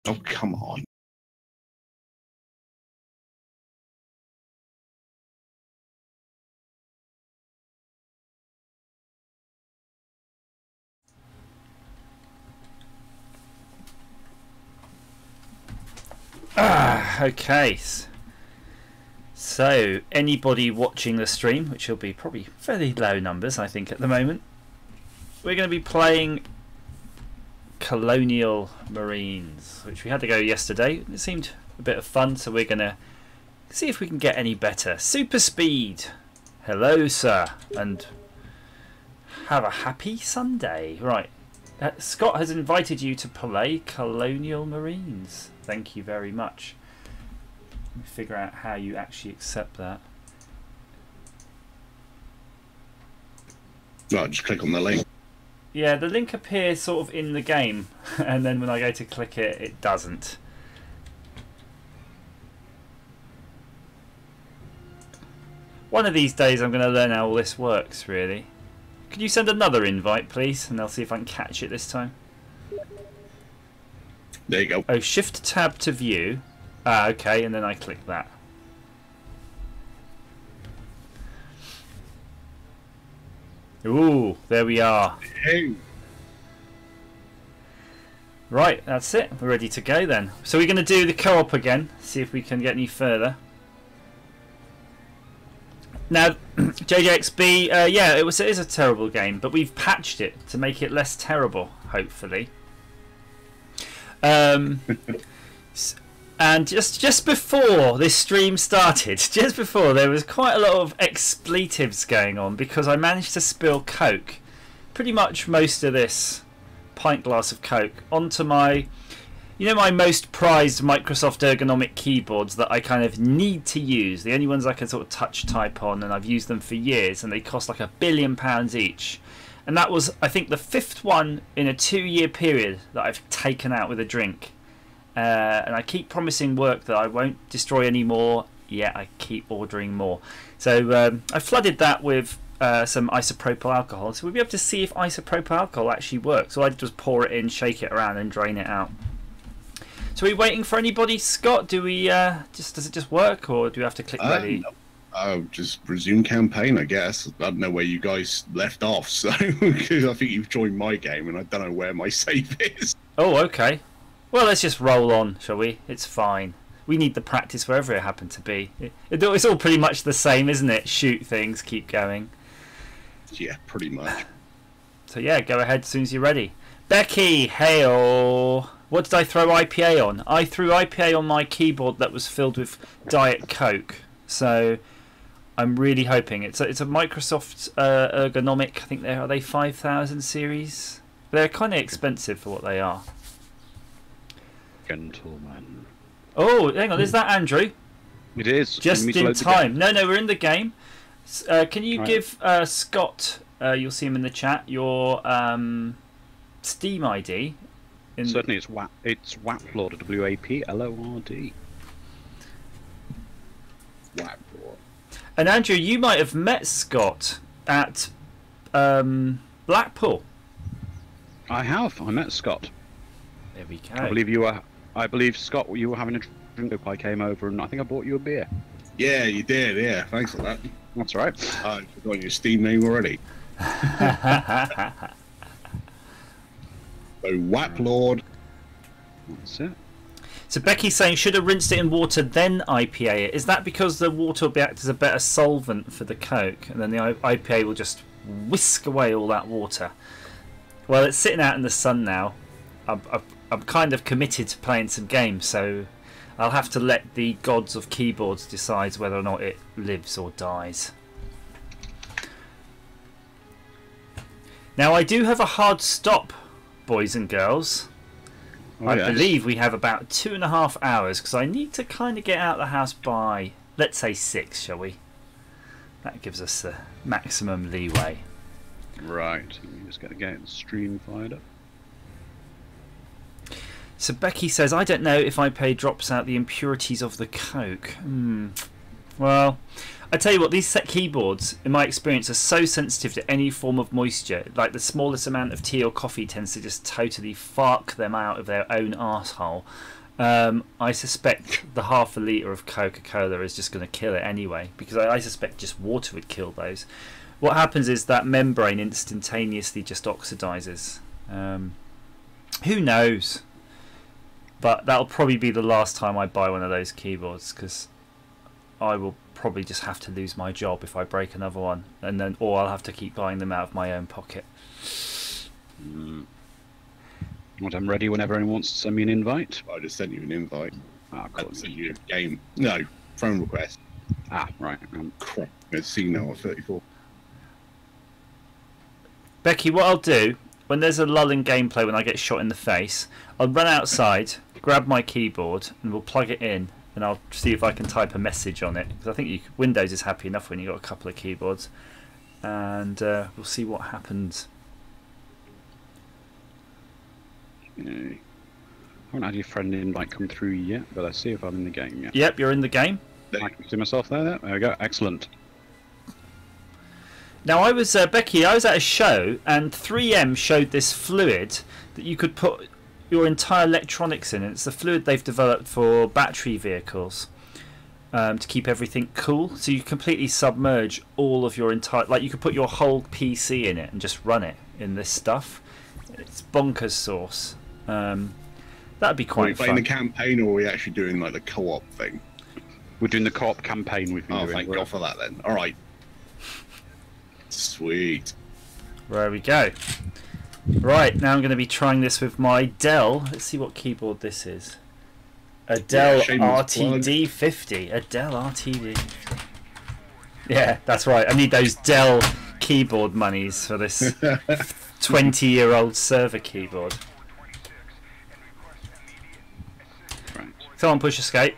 Oh, come on. Okay. So, anybody watching the stream, which will be probably fairly low numbers, I think, at the moment, we're going to be playing Colonial Marines, which we had to go yesterday. It seemed a bit of fun, so we're going to see if we can get any better. Super speed. Hello, sir, and have a happy Sunday. Right. Scott has invited you to play Colonial Marines. Thank you very much. Let me figure out how you actually accept that. Right, just click on the link. Yeah, the link appears sort of in the game, and then when I go to click it, it doesn't. One of these days I'm going to learn how all this works, really. Could you send another invite, please? And I'll see if I can catch it this time. There you go. Oh, shift tab to view. Ah, okay, and then I click that. Ooh, there we are. Hey. Right, that's it. We're ready to go then. So we're going to do the co-op again, see if we can get any further. Now, JJXB, yeah, it is a terrible game, but we've patched it to make it less terrible, hopefully. And just before this stream started, just before, there was quite a lot of expletives going on because I managed to spill Coke, pretty much most of this pint glass of Coke, onto my, you know, my most prized Microsoft ergonomic keyboards that I kind of need to use. The only ones I can sort of touch type on, and I've used them for years, and they cost like £1 billion each. And that was, I think, the 5th one in a 2-year period that I've taken out with a drink. And I keep promising work that I won't destroy any more, yet I keep ordering more. So I flooded that with some isopropyl alcohol, so we'll be able to see if isopropyl alcohol actually works. So I just pour it in, shake it around, and drain it out. So are we waiting for anybody, Scott? Do we does it just work, or do we have to click ready? No. Oh, just resume campaign, I guess. I don't know where you guys left off, so because I think you've joined my game, and I don't know where my save is. Oh, okay. Well, let's just roll on, shall we? It's fine. We need the practice wherever it happened to be. It's all pretty much the same, isn't it? Shoot things, keep going. Yeah, pretty much. So yeah, go ahead as soon as you're ready. Becky, hey-oh. What did I throw IPA on? I threw IPA on my keyboard that was filled with Diet Coke. So I'm really hoping it's a Microsoft ergonomic. I think are they 5000 series? They're kind of expensive for what they are. Gentleman. Oh, hang on, is that Andrew? It is. Just in time. No, we're in the game. Can you give Scott, you'll see him in the chat, your Steam ID? Certainly, it's Waplord, WAPLORD. Waplord. And Andrew, you might have met Scott at Blackpool. I have. I met Scott. There we go. I believe Scott, you were having a drink. I came over and I think I bought you a beer. Yeah, you did. Yeah, thanks for that. That's right. I forgot your Steam name already. So, Waplord. That's it. So Becky's saying, should have rinsed it in water then IPA it. Is that because the water will act as a better solvent for the Coke, and then the IPA will just whisk away all that water? Well, it's sitting out in the sun now. I'm kind of committed to playing some games, so I'll have to let the gods of keyboards decide whether or not it lives or dies. Now, I do have a hard stop, boys and girls. Oh, I yes. believe we have about 2.5 hours, because I need to kind of get out of the house by, let's say, 6, shall we? That gives us the maximum leeway. Right. We just got to get the stream fired up. So Becky says, I don't know if IPA drops out the impurities of the Coke. Well, I tell you what, these set keyboards, in my experience, are so sensitive to any form of moisture. Like the smallest amount of tea or coffee tends to just totally fuck them out of their own arsehole. I suspect the half a litre of Coca-Cola is just going to kill it anyway, because I suspect just water would kill those. What happens is that membrane instantaneously just oxidizes. Who knows? But that'll probably be the last time I buy one of those keyboards, because I will probably just have to lose my job if I break another one, and then or I'll have to keep buying them out of my own pocket. Well, I'm ready whenever anyone wants to send me an invite. I just sent you an invite. Ah, I cool. sent you a game. No, phone request. Ah, right. Crap. It's Signal 34. Becky, what I'll do, when there's a lull in gameplay when I get shot in the face, I'll run outside, grab my keyboard, and we'll plug it in, and I'll see if I can type a message on it. Because I think Windows is happy enough when you've got a couple of keyboards. And we'll see what happens. I haven't had your friend invite come through yet, but let's see if I'm in the game yet. Yep, you're in the game. I can see myself there. There we go. Excellent. Now, I was Becky. I was at a show, and 3M showed this fluid that you could put your entire electronics in. It's the fluid they've developed for battery vehicles to keep everything cool. So you completely submerge all of your entire, like you could put your whole PC in it and just run it in this stuff. It's bonkers sauce. That'd be quite fun. Are we playing the campaign, or are we actually doing like the co-op thing? We're doing the co-op campaign we've been doing. Oh, thank God for that then. All right. Sweet. There we go. Right, now I'm going to be trying this with my Dell. Let's see what keyboard this is. A Dell RTD50. A Dell RTD. Yeah, that's right. I need those Dell keyboard monies for this 20-year-old server keyboard. Right. Someone push escape.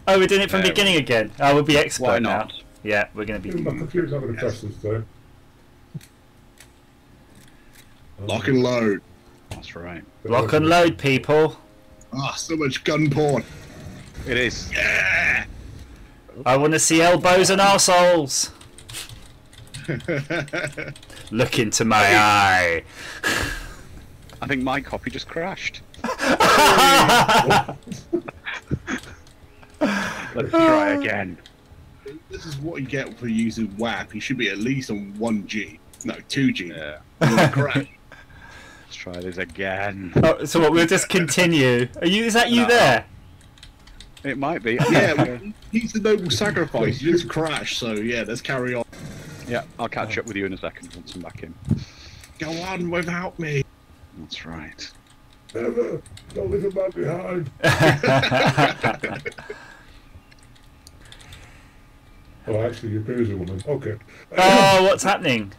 Oh, we're doing it from the beginning again. Oh, we'll be expert Why now. not? Yeah, we're going to be... My computer's not going to crash this time. Lock and load. That's right. Lock and load, people. Ah, so much gun porn. It is. Yeah. I want to see elbows and arseholes. Look into my eye. I think my copy just crashed. Let's try again. This is what you get for using WAP. You should be at least on 1G. No, 2G. Yeah. Crap. Let's try this again. Oh, so what? We'll just continue. Are you? Is that you there? It might be. Yeah, he's the noble sacrifice. He just crashed, so yeah, let's carry on. Yeah, I'll catch up with you in a second once I'm back in. Go on without me. That's right. Never! Don't leave a man behind! Oh, actually, you appear as a woman. Okay. Oh, what's happening?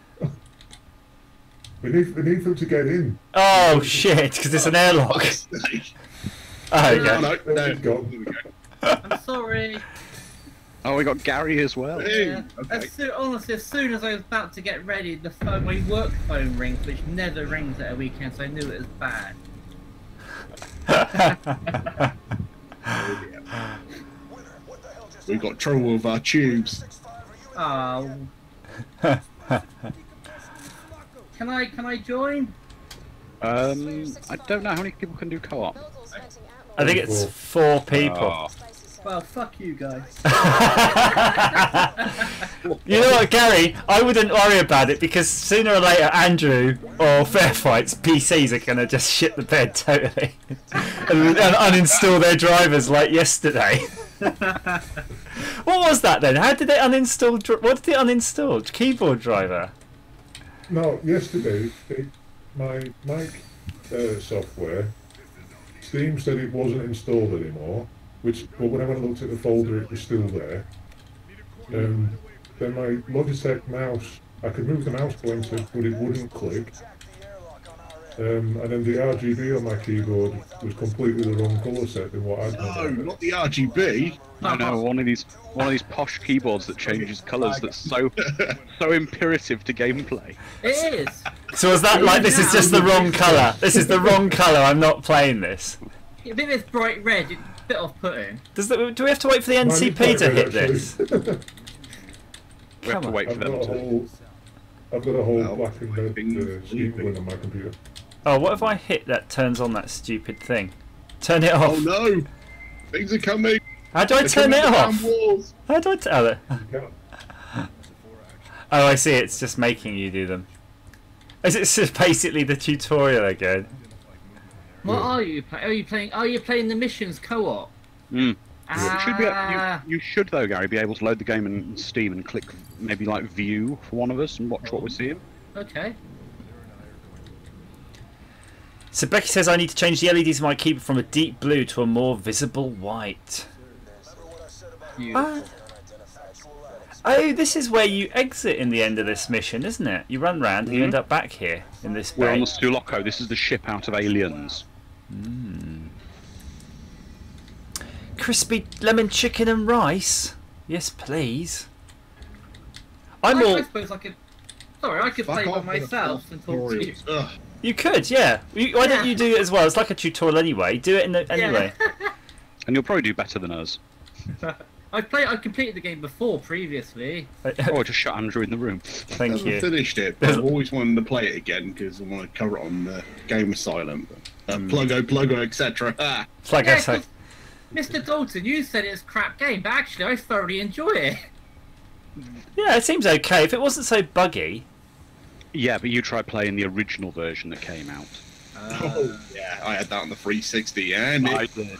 We need them to get in. Oh shit! Because it's an airlock. Oh, okay. No, There we go. I'm sorry. Oh, we got Gary as well. Hey, Yeah. okay. Honestly, as soon as I was about to get ready, the phone, my work phone rings, which never rings at a weekend, so I knew it was bad. We got trouble with our tubes. Oh. Can I join? I don't know how many people can do co-op. I think it's 4 people. Oh. Well, fuck you guys. You know what, Gary? I wouldn't worry about it because sooner or later, Andrew or Fairfight's PCs are gonna just shit the bed totally and uninstall their drivers like yesterday. What was that then? How did they uninstall? What did they uninstall? Keyboard driver. No, yesterday, my mic software, Steam said it wasn't installed anymore, but when I went and looked at the folder, it was still there. Then my Logitech mouse, I could move the mouse pointer, but it wouldn't click. And then the RGB on my keyboard was completely the wrong colour set than what I'd No, done. not the RGB. I know one of these posh keyboards that changes colours that's so imperative to gameplay. It is. So was that like this is just the wrong colour? This is the wrong colour. I'm not playing this. A bit of bright red. bit off-putting. Do we have to wait for the NCP to hit this? We have to wait for them to. I've got a whole black and red screen going on my computer. Oh, what if I hit that turns on that stupid thing? Turn it off. Oh no! Things are coming! How do I turn it off? How do I tell it? Oh, I see. It's just making you do them. Is it just basically the tutorial again? What are you playing? Are you playing? Are you playing the missions co-op? Mm. You should though, Gary, be able to load the game in Steam and click maybe like view for one of us and watch what we're seeing. Okay. So Becky says I need to change the LEDs in my keyboard from a deep blue to a more visible white. Oh, this is where you exit in the end of this mission, isn't it? You run round and you end up back here in this bay. We're on the Stuloko. This is the ship out of Aliens. Crispy lemon chicken and rice. Yes, please. I suppose I could. Sorry, I could play by myself and talk to you. You could, yeah. Why don't you do it as well? It's like a tutorial anyway. Do it anyway. And you'll probably do better than us. I completed the game before previously. Oh, just shut Andrew in the room. Thank you. I've finished it, but I've always wanted to play it again because I want to cover it on the Game Asylum. Pluggo, etc. Pluggo. Mr. Dalton, you said it's a crap game, but actually I thoroughly enjoy it. Yeah, it seems okay. If it wasn't so buggy. Yeah, but you try playing the original version that came out. Oh, yeah, I had that on the 360, and I did.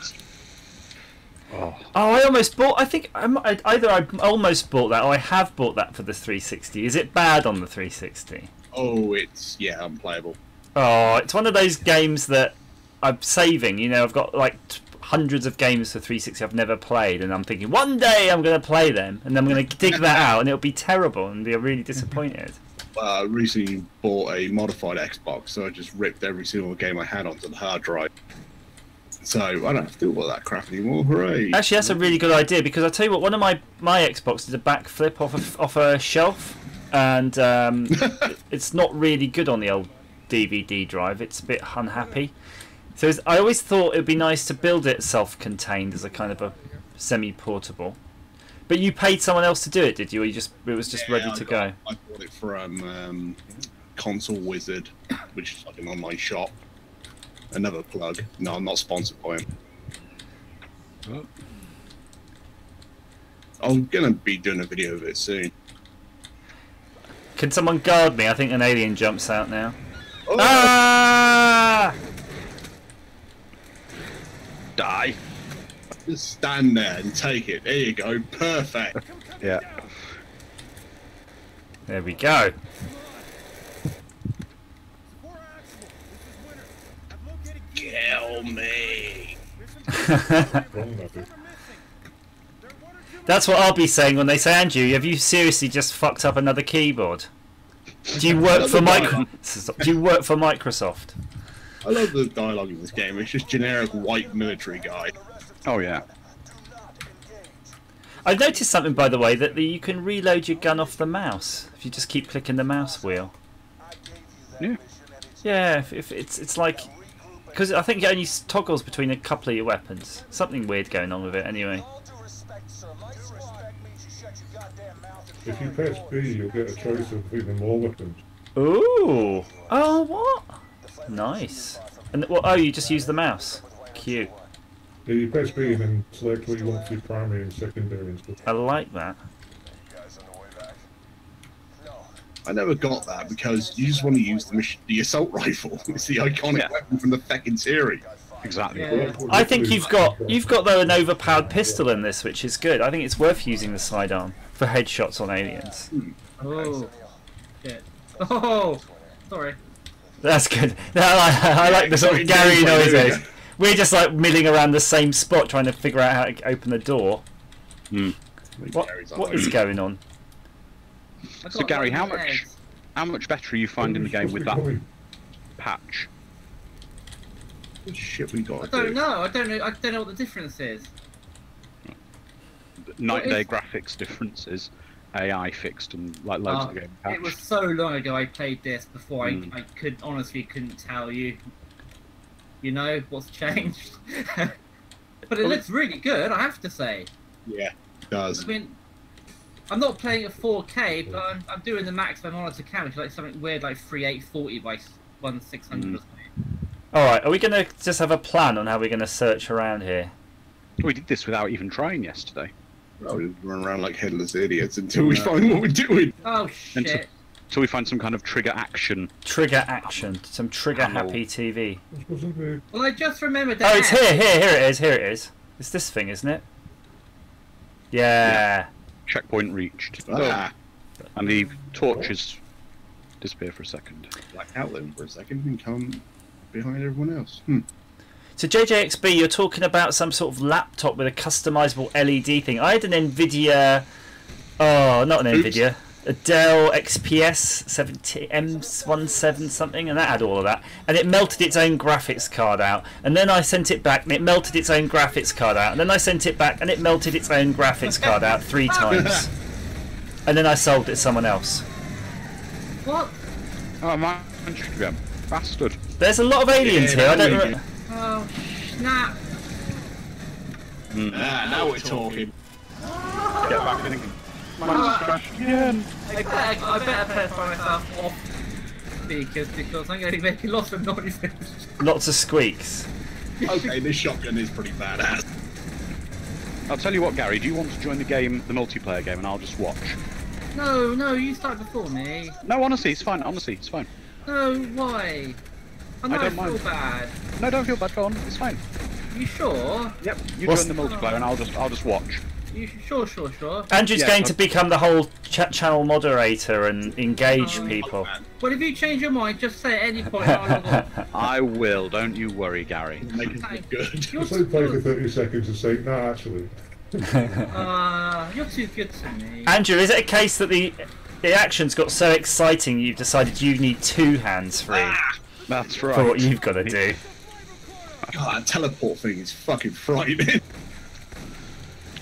Oh, I almost bought. I think either I almost bought that, or I have bought that for the 360. Is it bad on the 360? Oh, it's unplayable. Oh, it's one of those games that I'm saving. You know, I've got like hundreds of games for 360 I've never played, and I'm thinking one day I'm going to play them, and then I'm going to dig that out, and it'll be terrible, and be really disappointed. I recently bought a modified Xbox, so I just ripped every single game I had onto the hard drive. So I don't have to do all that crap anymore. Hooray! Actually, that's a really good idea, because I tell you what, one of my Xbox did a backflip off a shelf, and it's not really good on the old DVD drive. It's a bit unhappy. So I always thought it would be nice to build it self-contained as a kind of a semi-portable. But you paid someone else to do it, did you? Or it was just ready to go? I bought it from Console Wizard, which is like an online shop. Another plug. No, I'm not sponsored by him. Oh. I'm gonna be doing a video of it soon. Can someone guard me? I think an alien jumps out now. Oh. Ah! Die. Just stand there and take it. There you go. Perfect. Yeah. There we go. Kill me. That's what I'll be saying when they say, Andrew, have you seriously just fucked up another keyboard? Do you work for Microsoft? I love the dialogue in this game. It's just generic white military guy. Oh yeah. I've noticed something, by the way, that you can reload your gun off the mouse if you just keep clicking the mouse wheel. Yeah. Yeah, if it's like, because I think it only toggles between a couple of your weapons. Something weird going on with it, anyway. If you press B, you'll get a choice of even more weapons. Ooh! Oh, what? Nice. And oh, you just use the mouse. Cute. Yeah, you press B and then select what you want for your primary and secondary and stuff. I like that. I never got that because you just want to use the assault rifle. It's the iconic weapon from the fucking series. Exactly. Yeah. I think you've got though an overpowered pistol in this, which is good. I think it's worth using the sidearm for headshots on aliens. Oh, shit. Oh, sorry. That's good. I like the sort of Gary noises. We're just like milling around the same spot trying to figure out how to open the door. What is going on? So Gary, how much better are you finding the game with that patch? What shit we got? I don't know. I don't know what the difference is. Night-day graphics differences, AI fixed, and like loads of the game patch. It was so long ago I played this before I honestly couldn't tell you. You know what's changed? But it looks really good, I have to say. Yeah, it does. I mean, I'm not playing at 4K, but I'm doing the maximum monitor count, which is like something weird like 3840 by 1600 or something. Alright, are we going to just have a plan on how we're going to search around here? We did this without even trying yesterday. Oh, we run around like headless idiots until we find what we're doing. Oh shit. Until we find some kind of trigger action. Trigger action. Some trigger-happy TV. Well, I just remembered that. Oh, it's here it is. It's this thing, isn't it? Yeah. Checkpoint reached. Ah, And the torches disappear for a second. black out then for a second and come behind everyone else. So JJXB, you're talking about some sort of laptop with a customizable LED thing. I had an NVIDIA... Oh, not an NVIDIA. A Dell XPS 70 M17 something, and that had all of that. And it melted its own graphics card out. And then I sent it back, and it melted its own graphics card out. And then I sent it back, and it melted its own graphics card out 3 times. And then I sold it to someone else. What? Oh, man, bastard. There's a lot of aliens here. I don't know. Oh, snap. Now we're talking. Get back in again. Mine's crashed again. I better put myself off speakers because I'm going to be making lots of noises. Lots of squeaks. Okay, this shotgun is pretty badass. I'll tell you what, Gary, do you want to join the game, the multiplayer game, and I'll just watch? No, you start before me. No, honestly, it's fine. Honestly, it's fine. No, why? I know I don't feel mind. bad. No, don't feel bad. Go on. It's fine. You sure? Yep. You What's join the multiplayer, and I'll just watch. You sure? Andrew's Yeah, going so- to become the whole channel moderator and engage people. Well, if you change your mind, just say at any point. I'll log on. I will. Don't you worry, Gary. Make it look good. You're Just like play for too, 30 seconds and say, no, actually. you're too good to me. Andrew, is it a case that the actions got so exciting you've decided you need 2 hands free That's right. for what you've got to do? God, that teleport thing is fucking frightening.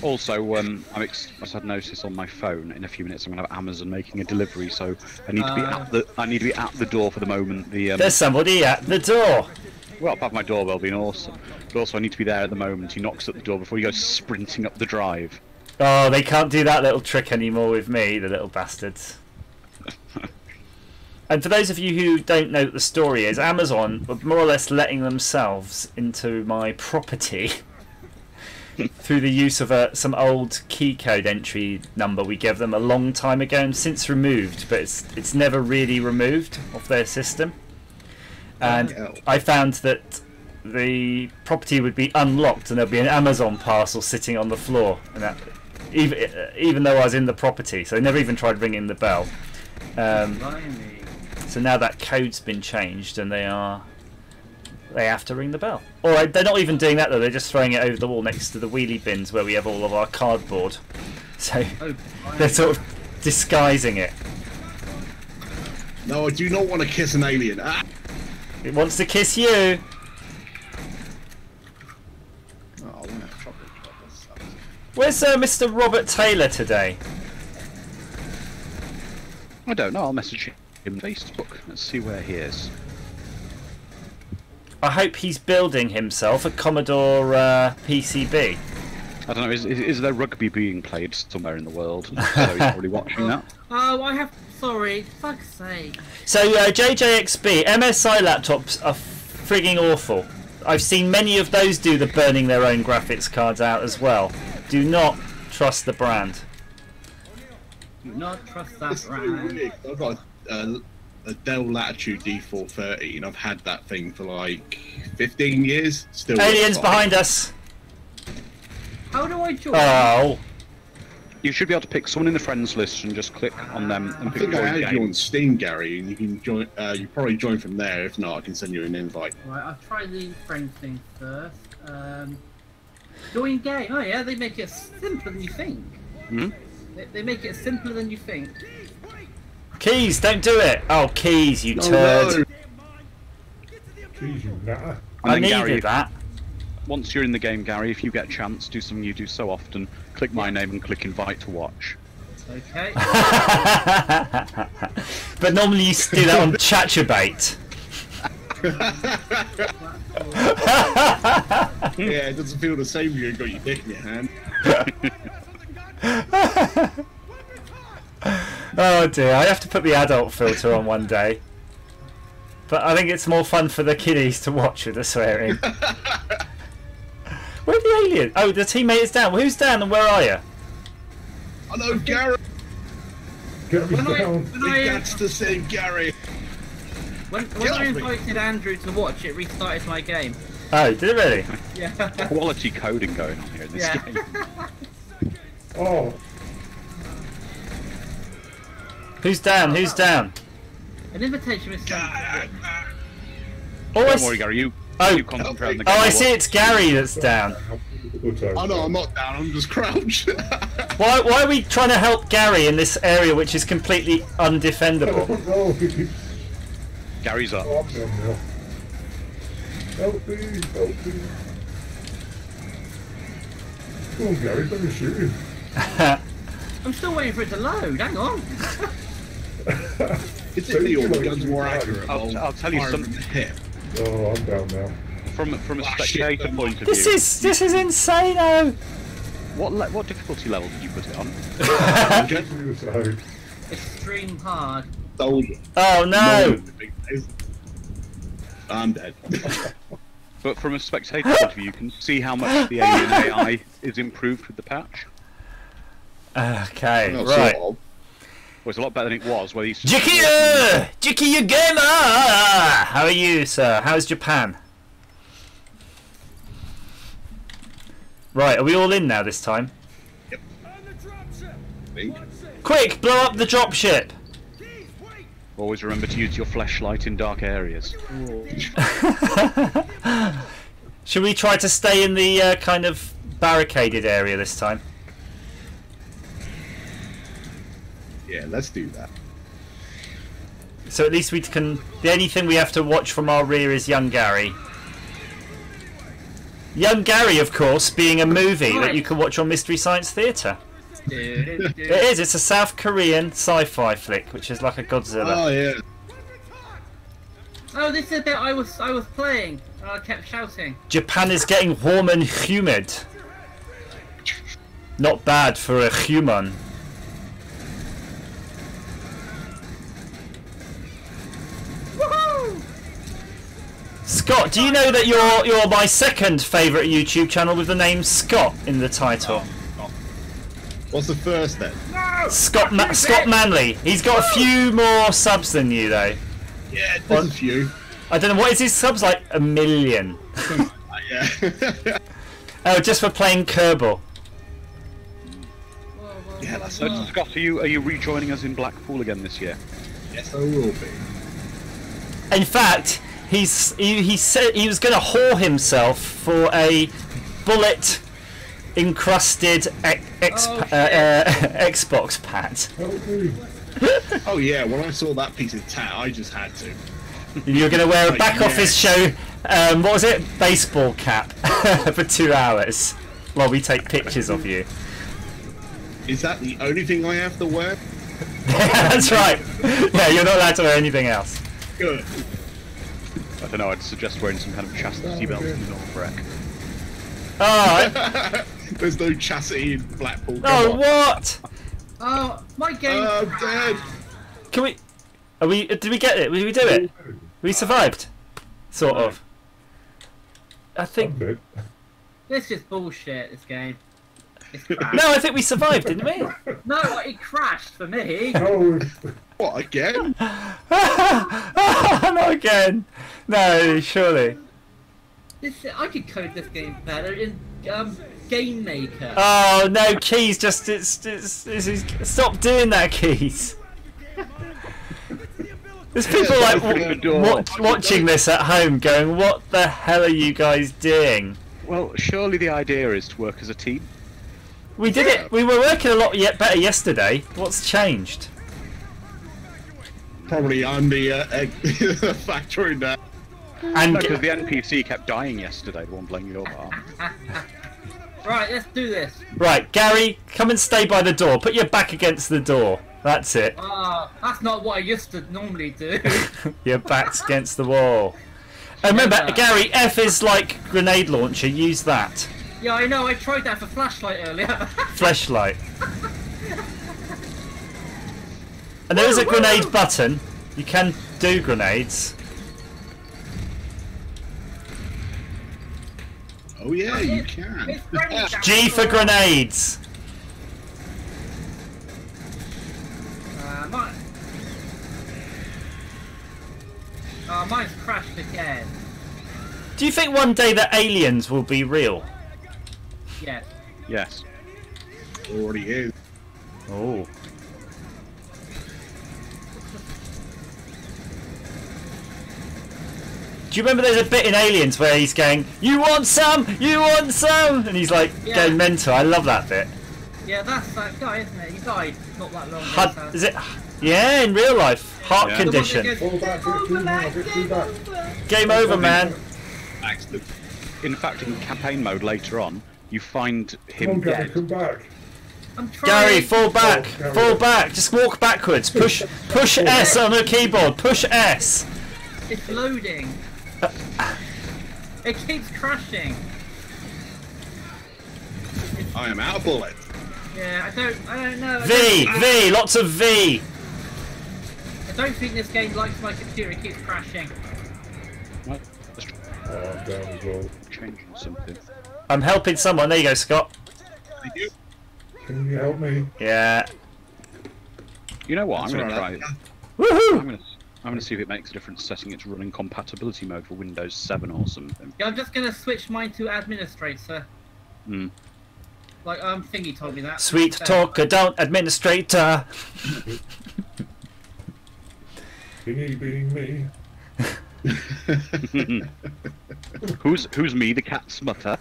Also, I just had notice on my phone. In a few minutes, I'm gonna have Amazon making a delivery, so I need to be at the door for the moment. There's somebody at the door. Well, apart from my doorbell being awesome, but also I need to be there at the moment. He knocks at the door before he goes sprinting up the drive. Oh, they can't do that little trick anymore with me, the little bastards. And for those of you who don't know what the story is, Amazon were more or less letting themselves into my property through the use of some old key code entry number we gave them a long time ago and since removed, but it's never really removed off their system. And I found that the property would be unlocked and there'd be an Amazon parcel sitting on the floor, and that, even though I was in the property, so they never even tried ringing the bell. So now that code's been changed and they have to ring the bell. Or they're not even doing that though, they're just throwing it over the wall next to the wheelie bins where we have all of our cardboard. So they're sort of disguising it. No, I do not want to kiss an alien. Ah! It wants to kiss you. Oh, I want to have chocolate. Where's Mr. Robert Taylor today? I don't know. I'll message him on Facebook. Let's see where he is. I hope he's building himself a Commodore PCB. I don't know. Is there rugby being played somewhere in the world? So he's probably watching that. Oh, I have. Sorry, fuck's sake. So JJXB, MSI laptops are frigging awful. I've seen many of those do the burning their own graphics cards out as well. Do not trust the brand. Do not trust that It's so brand. weird. I've got a Dell Latitude D430 and I've had that thing for like 15 years. Still Aliens works fine. behind us. How do I join? Oh. You should be able to pick someone in the friends list and just click on them and I pick think I join added game. you on Steam, Gary, and you can join. You probably join from there. If not, I can send you an invite. Right, I'll try the friend thing first. Join game. Oh yeah, they make it simpler than you think. Hmm? They make it simpler than you think. Keys, don't do it. Oh, Keys, you turd. Jeez, you natter. I And then, needed Gary, that. once you're in the game, Gary, if you get a chance, do something you do so often. Click my name and click invite to watch. Okay. But normally you do that on Chatterbait. Yeah, it doesn't feel the same when you got your dick in your hand. Oh dear, I have to put the adult filter on one day. But I think it's more fun for the kiddies to watch with the swearing. Where's the alien? Oh, the teammate is down. Well, who's down and where are you? Hello, Gary. Get me down. That's to save Gary. When I invited Andrew to watch, it restarted my game. Oh, did it really? Yeah. Quality coding going on here in this game. Oh, Who's down? Who's down? An invitation was sent. Oh, Don't worry, Gary. You concentrate on the game. I see. It's Gary that's down. Oh no, I'm not down. I'm just crouched. Why are we trying to help Gary in this area which is completely undefendable? no, Gary's up. oh, I'm down now. Help me, help me. Come on, Gary, let me shoot him. I'm still waiting for it to load. Hang on. It's the all the guns more accurate. I'll tell you something. Hit. Oh, I'm down now. From a spectator point of This view, is insane. Oh. what difficulty level did you put it on? Get to the side. Extreme hard. Oh no. I'm dead. But from a spectator point of view, you can see how much the alien AI is improved with the patch. Okay, Well, right. sort of. Well, it's a lot better than it was. Where he's Jicky, you gamer! How are you, sir? How's Japan? Right, are we all in now this time? I think. Quick, blow up the dropship! Always remember to use your flashlight in dark areas. Should we try to stay in the kind of barricaded area this time? Yeah, let's do that. So at least we can... The only thing we have to watch from our rear is young Gary. Young Gary, of course, being a movie that you can watch on Mystery Science Theatre. It is, it's a South Korean sci-fi flick, which is like a Godzilla. Oh yeah. Oh, this is the bit I was playing. I kept shouting. Japan is getting warm and humid. Not bad for a human. Woohoo! Scott, do you know that you're my second favourite YouTube channel with the name Scott in the title? What's the first then? No! Scott Manley. He's got a few more subs than you though. Yeah, there's a few. I don't know, what is his subs, like 1 million? Yeah. Oh, just for playing Kerbal. Yeah, that's So, Scott, are you rejoining us in Blackpool again this year? Yes, I will be. In fact, he said he was going to whore himself for a bullet encrusted Xbox pad. Help me. Oh yeah, when I saw that piece of tat, I just had to. You're going to wear a back Yeah. office show, what was it, baseball cap for 2 hours while we take pictures of you. Is that the only thing I have to wear? That's right. Yeah, you're not allowed to wear anything else. Good. I don't know. I'd suggest wearing some kind of chastity belt in the North Wreck. Oh, There's no chastity in Blackpool. oh, what? Oh, my game. I'm dead. Can we? Are we? Did we get it? Did we do it? We survived, sort of. I I'm think. dead. This is bullshit. This game. It's crap. No, I think we survived, didn't we? No, it crashed for me. Oh, What again? Not again. No, surely. I could code this game better in Game Maker. Oh no, Keys! Just stop doing that, Keys. There's people like watching this at home, going, "What the hell are you guys doing?" Well, surely the idea is to work as a team. We did it. We were working a lot better yesterday. What's changed? Probably I'm the factor in that. And Because the NPC kept dying yesterday, the one playing your part. Right, let's do this. right, Gary, come and stay by the door. Put your back against the door. That's it. That's not what I used to normally do. Your back's against the wall. And remember, Yeah. Gary, F is like grenade launcher. Use that. Yeah, I know. I tried that for flashlight earlier. Flashlight. And there is a grenade button. You can do grenades. Oh yeah, you can. It's grenade down G the for floor. grenades. Mine. Oh, mine's crashed again. Do you think one day that aliens will be real? Yeah. Yes. Already is. Oh. Do you remember there's a bit in Aliens where he's going, "You want some? You want some?" And he's like Yeah. going mental. I love that bit. Yeah, that's that guy, isn't it? He died not that long ago. Hud, so- is it? Yeah, in real life, heart Yeah. The one that condition. goes, Fall back, "Game get through over, now, man, get game through back." over." Game over, man. Accident. In fact, in campaign mode later on, you find Come on, him Gary, dead. come back. I'm trying. Gary, fall back, Oh, Gary. fall back. Just walk backwards. Push S on the keyboard. Push S. It's loading. It keeps crashing. I am out of bullet. Yeah, I don't know. V, lots of V. I don't think this game likes my computer. It keeps crashing. Well, let's Oh, I'm down as well. change something. I'm helping someone. There you go, Scott. Thank you. Can you help me? Yeah. You know what? That's I'm going to try alright. it. Woohoo! I'm going to see if it makes a difference setting its running compatibility mode for Windows 7 or something. Yeah, I'm just gonna switch mine to administrator. Hmm. Like Thingy told me that. Sweet So- talker, don't administrator. Thingy being me. Who's me, the cat smutter?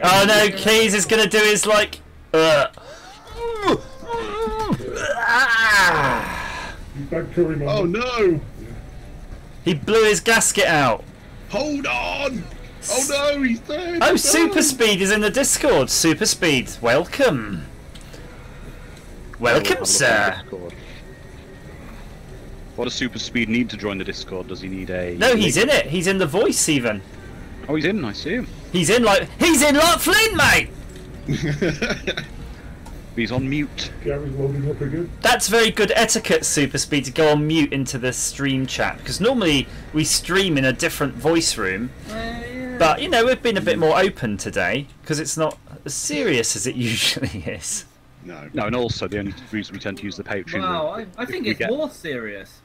Oh no, Keys is gonna do his like. You bad curry man. Oh no! He blew his gasket out. Hold on! Oh no, he's dead! Oh, No! Super Speed is in the Discord. Super Speed, welcome. Welcome, sir. What does Super Speed need to join the Discord? Does he need a... No, he's in it. He's in the voice even. Oh, he's in, I see him. He's in like Flynn, mate. He's on mute. Gary's loading up again. That's very good etiquette, Super Speed, to go on mute into the stream chat because normally we stream in a different voice room. Yeah. But you know, we've been a bit more open today because it's not as serious as it usually is. No. No, and also the only reason we tend to use the Patreon. Wow, room I think we it's get- more serious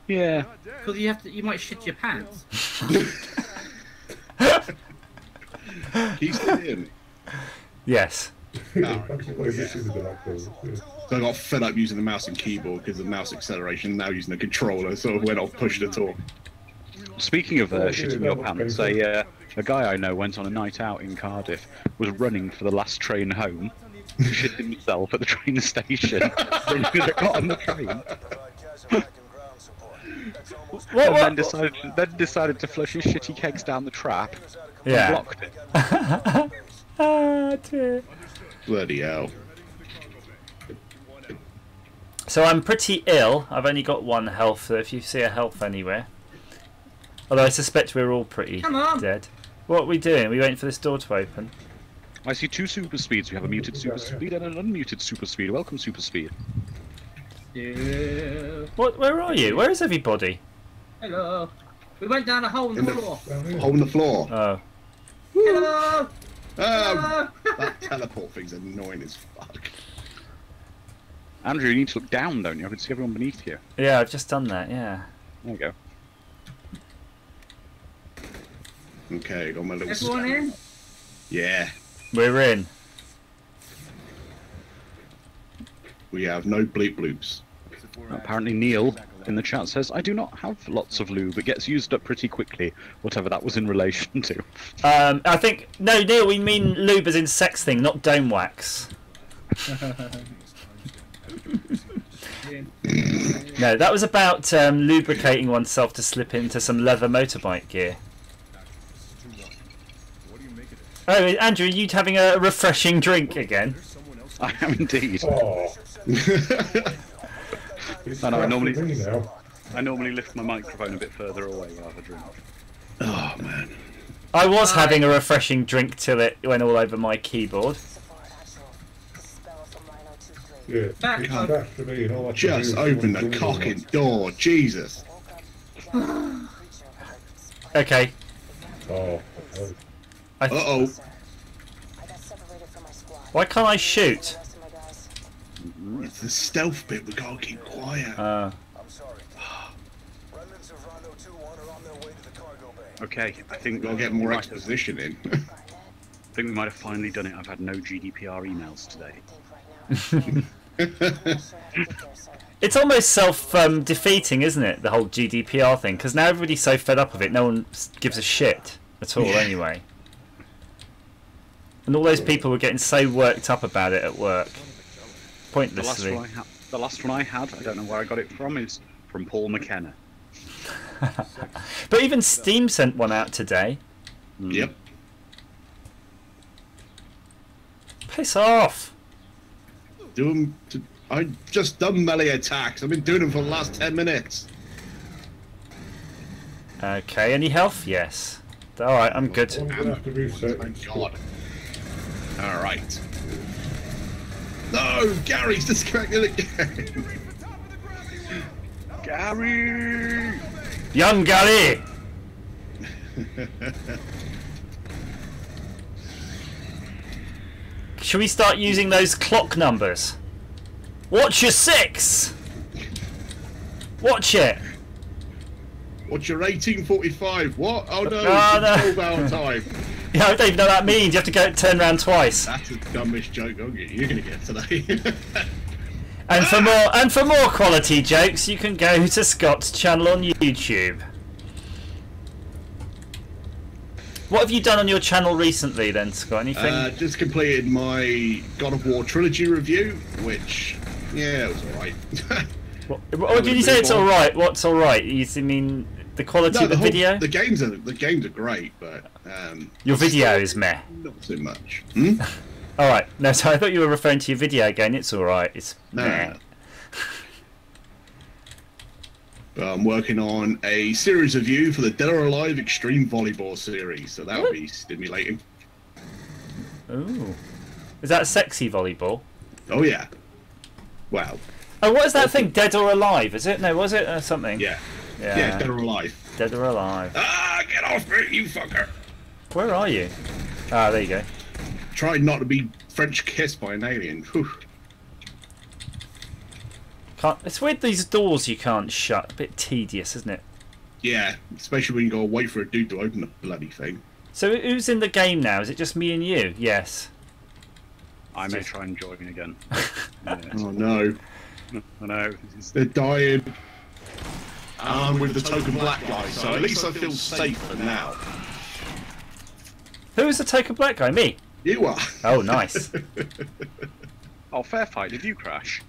Yeah. because you might shit your pants. He's still in. Yes. Oh, Thanks for playing this in the dark though. Yeah. So I got fed up using the mouse and keyboard because of mouse acceleration, now using a controller, so I went off push to talk. Speaking of Oh, yeah, shitting that your was pants, painful. a guy I know went on a night out in Cardiff, was running for the last train home, shit himself at the train station, when he got on the train, and then decided to flush his shitty kegs down the trap, and Yeah. blocked it. Ah, dear. Bloody hell. So I'm pretty ill. I've only got one health, so if you see a health anywhere. Although I suspect we're all pretty Come on. dead. What are we doing? Are we waiting for this door to open? I see two super speeds. We have a muted super speed and an unmuted super speed. Welcome, super speed. Yeah. What? Where are you? Where is everybody? Hello. We went down a hole in the floor. Down here. Hole in the floor. Oh. Hello. Oh, Hello. that teleport thing's annoying as fuck. Andrew, you need to look down, don't you? I can see everyone beneath you. Yeah, I've just done that, yeah. There you go. Okay, got my little Everyone scanner. in? Yeah, We're in. we have no bleep bloops. Apparently Neil in the chat says, I do not have lots of lube. It gets used up pretty quickly, whatever that was in relation to. I think... No, Neil, we mean lube as in sex thing, not dome wax. No, that was about lubricating oneself to slip into some leather motorbike gear. Oh, Andrew, are you having a refreshing drink again? I am indeed. Oh, it's I know, I crap normally- for me now. I normally lift my microphone a bit further away while I have a drink. Oh man. I was having a refreshing drink till it went all over my keyboard. Yeah, Back it's up. back for me, and all I can Just do is open the run through cocking them. door, Jesus. Okay. Oh, oh. Uh-oh. Why can't I shoot? It's the stealth bit, we gotta keep quiet. Okay, I think Gotta get more exposition in. I think we might have finally done it. I've had no GDPR emails today. It's almost self-defeating, isn't it? The whole GDPR thing, because now everybody's so fed up of it, no one gives a shit at all anyway. And all those people were getting so worked up about it at work. The Pointlessly. last one I had, I don't know where I got it from, is from Paul McKenna. But even Steam sent one out today. Yep. Piss off! Do them. I just done melee attacks. I've been doing them for the last 10 minutes. Okay, any health? Yes. Alright, I'm good. I'm gonna have to reset. Thank God. Alright. No! Gary's disconnected again! Gary! Young Gary! Should we start using those clock numbers? Watch your 6! Watch it! What's your 1845? What? Oh no, Oh, no. it's 12-hour time. Yeah, I don't even know what that means. You have to go turn around twice. That's the dumbest joke you're gonna get today. And for more quality jokes, you can go to Scott's channel on YouTube. What have you done on your channel recently then, Scott? Anything? Just completed my God of War trilogy review, which, yeah, it was alright. What did you say? It's all right. What's all right? You mean the quality of the video? The games are great, but Your video is meh. not so much. Hmm? All right. No, so I thought you were referring to your video again. It's all right. It's No. meh. But I'm working on a series review for the Dead or Alive Extreme Volleyball series, so that'll be stimulating. Ooh. Is that sexy volleyball? Oh yeah. Wow. Oh, what is that thing? Dead or Alive? Is it? No, was it something? Yeah. Yeah. Yeah, Dead or Alive. Dead or Alive. Ah, get off me, you fucker! Where are you? Ah, there you go. Tried not to be French kissed by an alien. Whew. It's weird these doors you can't shut. A bit tedious, isn't it? Yeah, especially when you gotta wait for a dude to open the bloody thing. So who's in the game now? Is it just me and you? Yes. I may try and join again. Oh no, I know. they're dying. I'm with the token black guy, so at least I feel safe for now. Who is the token black guy? Me. You are. Oh, nice. Oh, fair fight. Did you crash?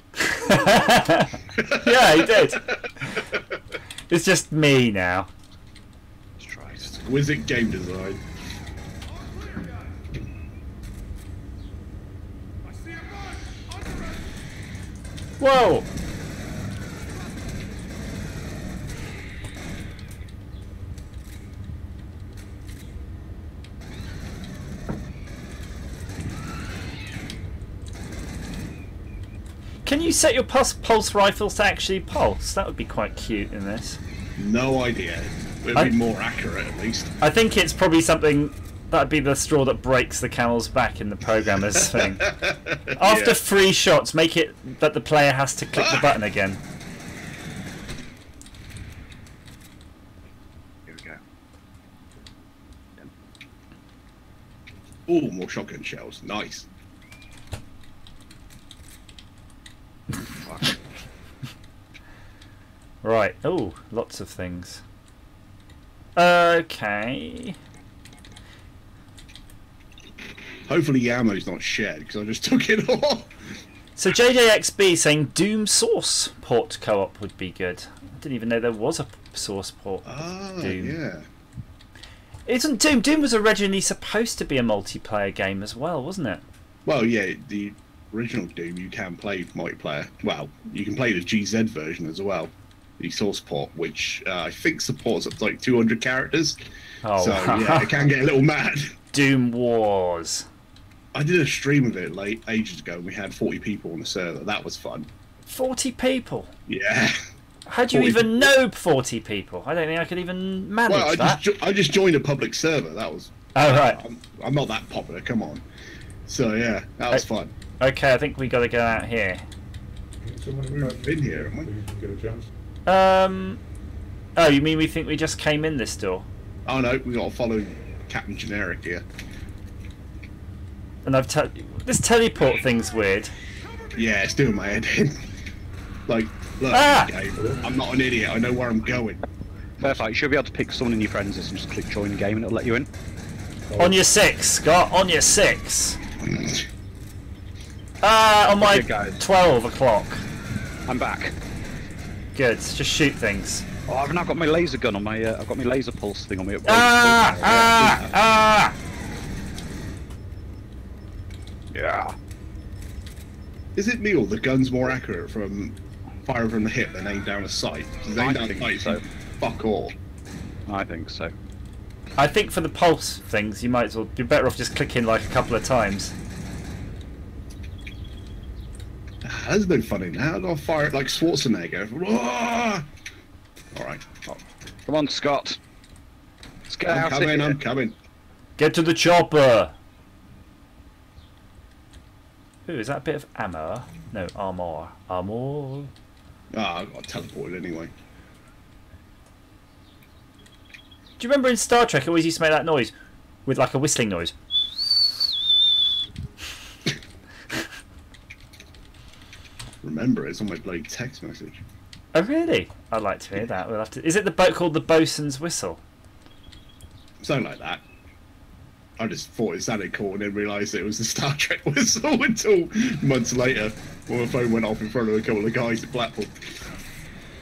Yeah, he did. It's just me now. Let's try. Exquisite game design. Whoa. Can you set your pulse rifles to actually pulse? That would be quite cute in this. No idea. It'll be more accurate at least. I think it's probably something that'd be the straw that breaks the camel's back in the programmer's thing. After 3 shots, make it that the player has to click the button again. Here we go. Oh, more shotgun shells. Nice. Right. Oh, lots of things. Okay. Hopefully the ammo's not shared because I just took it off. So JJXB saying Doom Source port co-op would be good. I didn't even know there was a Source port. Ah, Doom. yeah. Isn't Doom was originally supposed to be a multiplayer game as well, wasn't it? Well, yeah, the original Doom you can play multiplayer. Well, you can play the GZ version as well. the source port, which I think supports up to like 200 characters. Oh, So yeah, it can get a little mad. Doom Wars. I did a stream of it like ages ago, and we had 40 people on the server. That was fun. 40 people. Yeah. How do you 40 even know 40 people? I don't think I could even manage Well, that. I just joined a public server. That was. Oh, right. I'm not that popular. Come on. So yeah, that was fun. Okay, I think we got to go out here. We've been here, haven't we? You can get a chance. Oh, you mean we think we just came in this door? Oh no, we got to follow Captain Generic here. And this teleport thing's weird. Yeah, it's doing my head in. Like, look, game, I'm not an idiot. I know where I'm going. Fair fight. You should be able to pick someone in your friends list and just click join game and it'll let you in. On your 6, Scott. On your 6. On my Okay, guys. 12 o'clock. I'm back. Good. Just shoot things. Oh, I've now got my laser gun on my. I've got my laser pulse thing on me. Yeah. Is it me or the gun's more accurate from fire from the hip than aim down a sight? I think so. Fuck all. I think so. I think for the pulse things, you might as well be better off just clicking like a couple of times. That's no funny now. I've got to fire it like Schwarzenegger. Alright. Come on, Scott. Let's get I'm out coming, here. I'm coming. Get to the chopper! Ooh, is that a bit of ammo? No, armor. Armor. Ah, I got teleported anyway. Do you remember in Star Trek it always used to make that noise? With like a whistling noise. Remember, it's on my bloody text message. Oh really? I'd like to hear that. We'll have to. Is it the boat called the Bosun's Whistle? Something like that. I just thought it sounded cool and then realised it was the Star Trek whistle until months later when my phone went off in front of a couple of guys at Blackpool.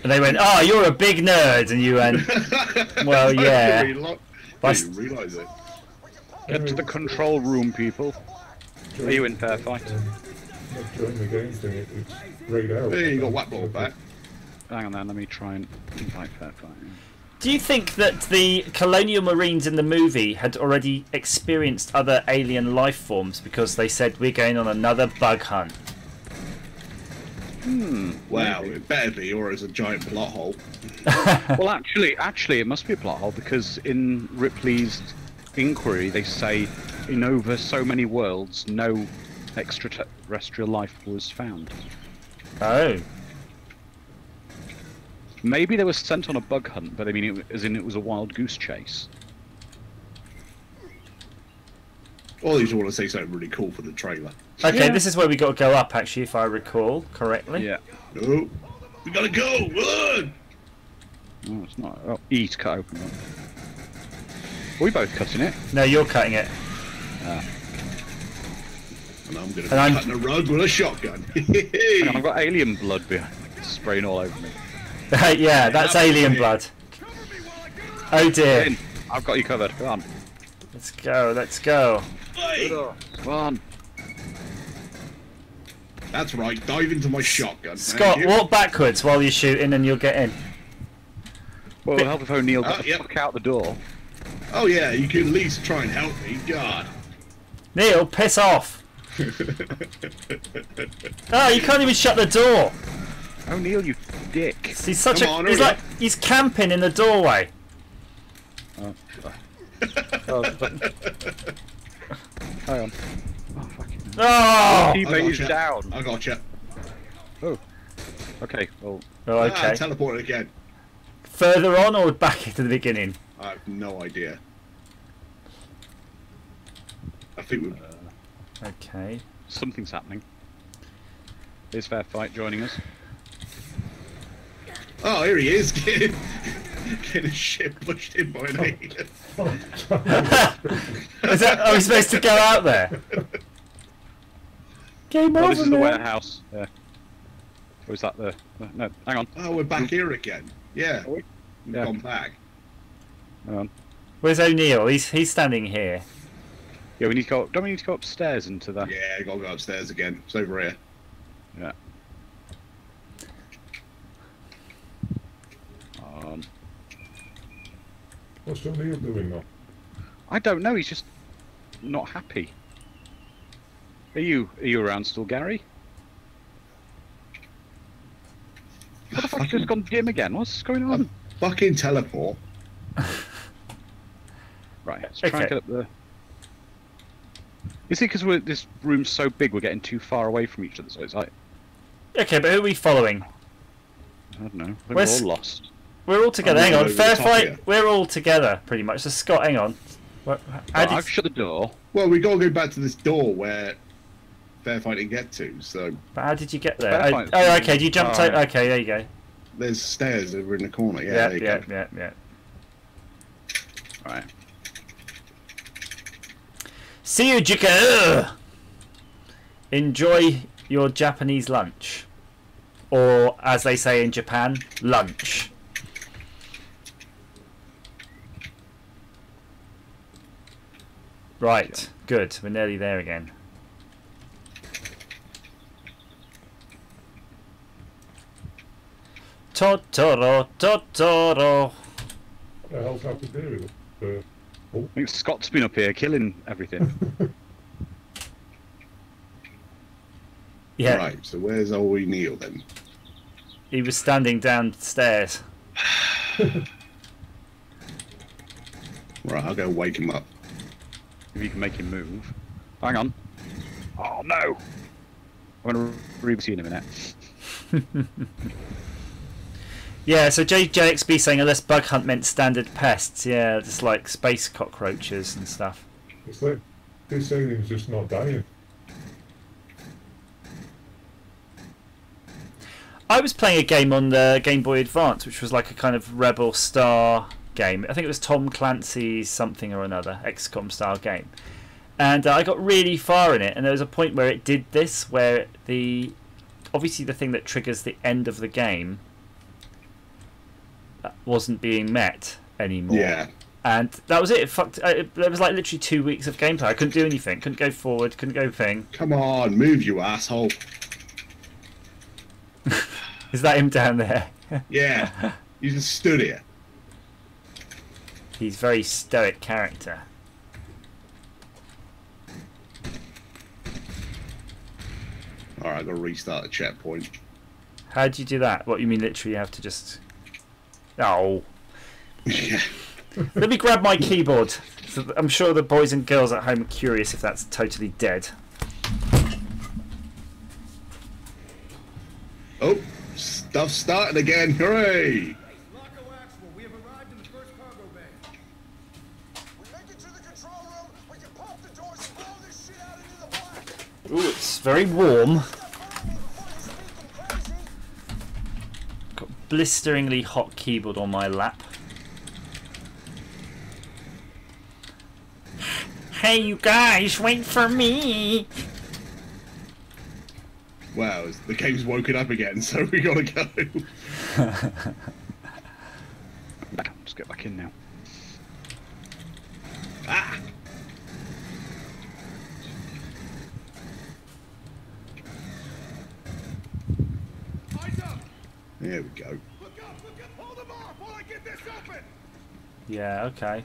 And they went, "Oh, you're a big nerd," and you went, "Well, yeah." I didn't realise it. Get to the control room, people. Are you in fair fight? Not join the game thing, it's grayed out. Hey, you got whack ball back. Hang on then, let me try and invite fair fight. Do you think that the Colonial Marines in the movie had already experienced other alien life forms because they said we're going on another bug hunt? Wow, it better be, or it's a giant plot hole. Well, actually, it must be a plot hole because in Ripley's inquiry they say in over so many worlds no extraterrestrial life was found. Oh. Maybe they were sent on a bug hunt, but I mean, it was a wild goose chase. Or they just want to say something really cool for the trailer. Okay, Yeah. this is where we got to go up, actually, if I recall correctly. Yeah. Oh, we gotta go! Run! Oh, it's not. Oh, E to cut open. One. Are we both cutting it? No, you're cutting it. And I'm gonna be And I'm- cutting a rug with a shotgun. Hang on, I've got alien blood behind, spraying all over me. Yeah, that's alien blood. Oh dear. In. I've got you covered. Come on. Let's go, let's go. Hey! Come on. That's right, dive into my shotgun. Scott, Thank you. walk backwards while you're shooting and you'll get in. Well, it'll help if O'Neill got the yep. fuck out the door. Oh yeah, you can at least try and help me. God. Neil, piss off. Oh, you can't even shut the door. O'Neill, you dick. He's such Come on, he's hurry like, he's camping in the doorway. Oh. Oh, hang on. Oh, fucking hell. Oh! Teammate is gotcha. down. I gotcha. Oh. Okay, well. Oh, okay. Teleported again. Further on or back into the beginning? I have no idea. I think we. Okay. Something's happening. Is Fair Fight joining us? Oh, here he is. Getting a shit pushed in by an alien. Is that, are we supposed to go out there? Game Oh, over, this is the man. warehouse. Yeah. Or is that the... No, hang on. Oh, we're back here again. Yeah. Are we? We've Yeah. gone back. Hang on. Where's O'Neill? He's standing here. Yeah, we need to go... Don't we need to go upstairs into the... Yeah, gotta go upstairs again. It's over here. Yeah. What's O'Neill doing now? I don't know. He's just not happy. Are you around still, Gary? What the fuck? He's just gone dim again. What's going on? Fucking teleport. Right, let's try and get up there. Is it because this room's so big we're getting too far away from each other? So it's like, Okay, but who are we following? I don't know. I think Where's- we're all lost. We're all together. I'm Hang on, over fair the top fight. here. We're all together, pretty much. So Scott, hang on. How Right, did- I've shut the door. Well, we got to go back to this door where Fairfight didn't get to. So But how did you get there? Fair Oh, fight. oh, okay. You jumped Alright. out. Okay, there you go. there's stairs over in the corner. Yeah, Yeah, there you yeah, go. yeah, yeah. Right. See you, Jika. Enjoy your Japanese lunch, or as they say in Japan, lunch. Right, good. We're nearly there again. Totoro, Totoro. What the hell's happened there with it? I think Scott's been up here killing everything. Yeah, Right. So where's old Neil then? he was standing downstairs. Right, I'll go wake him up. If you can make him move. Hang on. Oh no! I'm gonna read you in a minute. Yeah, so JXB saying unless bug hunt meant standard pests, yeah, just like space cockroaches and stuff. It's like this alien's just not dying. I was playing a game on the Game Boy Advance, which was like a kind of Rebel Star game. I think it was Tom Clancy's something or another, XCOM style game. And I got really far in it, and there was a point where it did this, where obviously the thing that triggers the end of the game wasn't being met anymore. Yeah. And that was it. There was like literally 2 weeks of gameplay. I couldn't do anything. Couldn't go forward. Couldn't go thing. Come on, move, you asshole. Is that him down there? Yeah. You just stood here. He's a very stoic character. All right, I've got to restart the checkpoint. How do you do that? What, you mean literally you have to just... Oh. Yeah. Let me grab my keyboard. So I'm sure the boys and girls at home are curious if that's totally dead. Oh, stuff starting again. Hooray! Loco Actual, we have arrived in the first cargo bay. We make it to the control room, we can pop the doors and blow this shit out into the black. Ooh, it's very warm. Got blisteringly hot keyboard on my lap. Hey, you guys, wait for me. Wow, the game's woken up again, so we gotta go. Just get back in now. Ah! Eyes up! There we go. Look up! Hold them off while I get this open! Yeah, okay.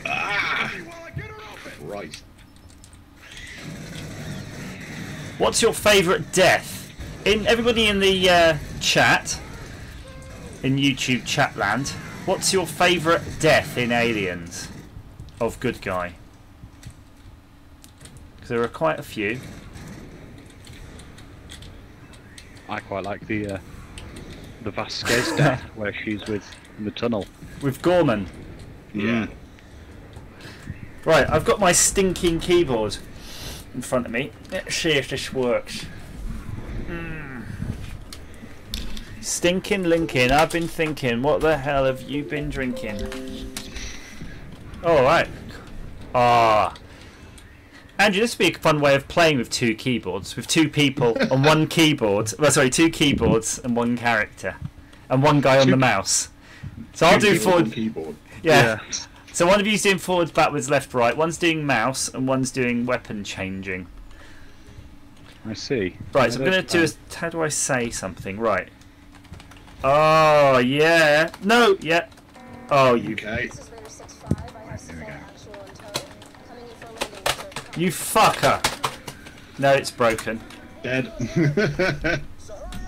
Ah! While I get her open! Right. What's your favourite death? Everybody in the chat, in YouTube chat land, what's your favourite death in Aliens of good guy? Because there are quite a few. I quite like the Vasquez death where she's in the tunnel. With Gorman. Yeah. Right, I've got my stinking keyboard in front of me. Let's see if this works. Stinking Lincoln, I've been thinking, what the hell have you been drinking? Alright. Ah. Andrew, this would be a fun way of playing with two keyboards. With two people on one keyboard. Well, sorry, two keyboards and one character. And one guy on the mouse. So I'll do Keyboard forward. and keyboard. Yeah. So one of you's doing forwards, backwards, left, right. One's doing mouse, and one's doing weapon changing. I see. Right. So I'm gonna do. How do I say something? Right. Oh yeah. No. Yeah. Oh you. Okay. This is Raider 6-5. I have Safari actual in tow. Coming in for landing, sir. You fucker. No, it's broken. Dead. So hurry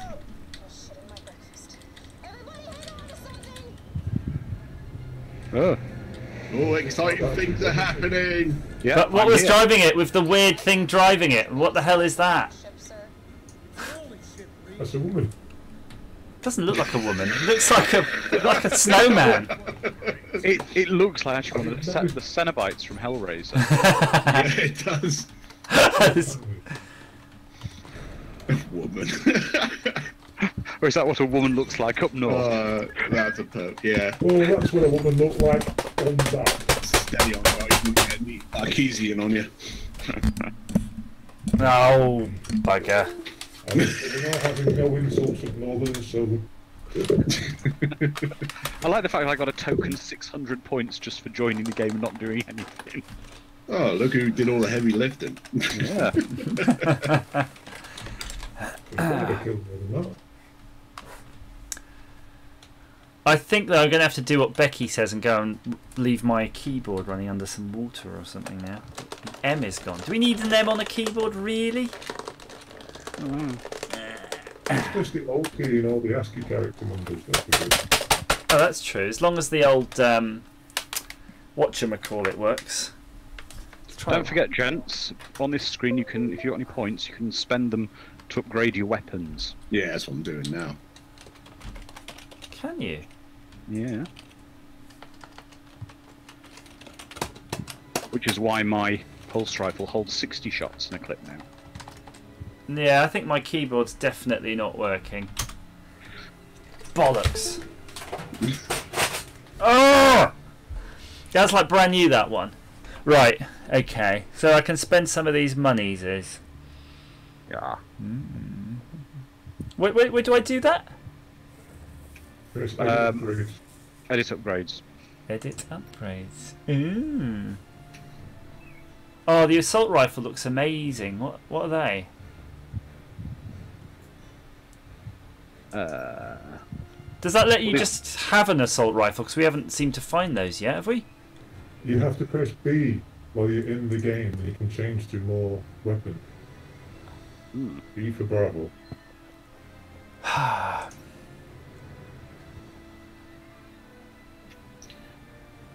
up! Oh shit, in my breakfast. Everybody hang on to something! Oh. Oh, exciting things are happening. Yeah. But what I'm was here. driving it with the weird thing driving it? What the hell is that? Ship, sir. Holy shit, Reed. That's a woman. Doesn't look like a woman. It looks like a snowman. It looks like actually one of the Cenobites from Hellraiser. Yeah, it does. Woman. Or is that what a woman looks like up north? That's a perk. Yeah. Oh, that's what a woman looked like on that. Steady on, guys. You can get me Arkeesian on you. Oh, bugger. And we're not having no insults of northern, so I like the fact that I got a token 600 points just for joining the game and not doing anything. Oh, look who did all the heavy lifting. Yeah. I'd have killed more than that. I think though I'm going to have to do what Becky says and go and leave my keyboard running under some water or something now. M is gone. Do we need an M on the keyboard, really? It's just the old key, you know, the ASCII character numbers. That's good. Oh, that's true. As long as the old whatchamacallit works. Let's try Don't that. forget, gents, on this screen you can, if you've got any points, you can spend them to upgrade your weapons. Yeah, that's what I'm doing now. Can you? Yeah. Which is why my pulse rifle holds 60 shots in a clip now. Yeah, I think my keyboard's definitely not working. Bollocks. Oh! That's like brand new, that one. Right, okay. So I can spend some of these monies, is. Yeah. Where do I do that? Press Edit upgrades. Edit upgrades. Ooh. Oh, the assault rifle looks amazing. What are they? Does that let you just have an assault rifle? Because we haven't seemed to find those yet, have we? You have to press B while you're in the game, and you can change to more weapon. B for Bravo.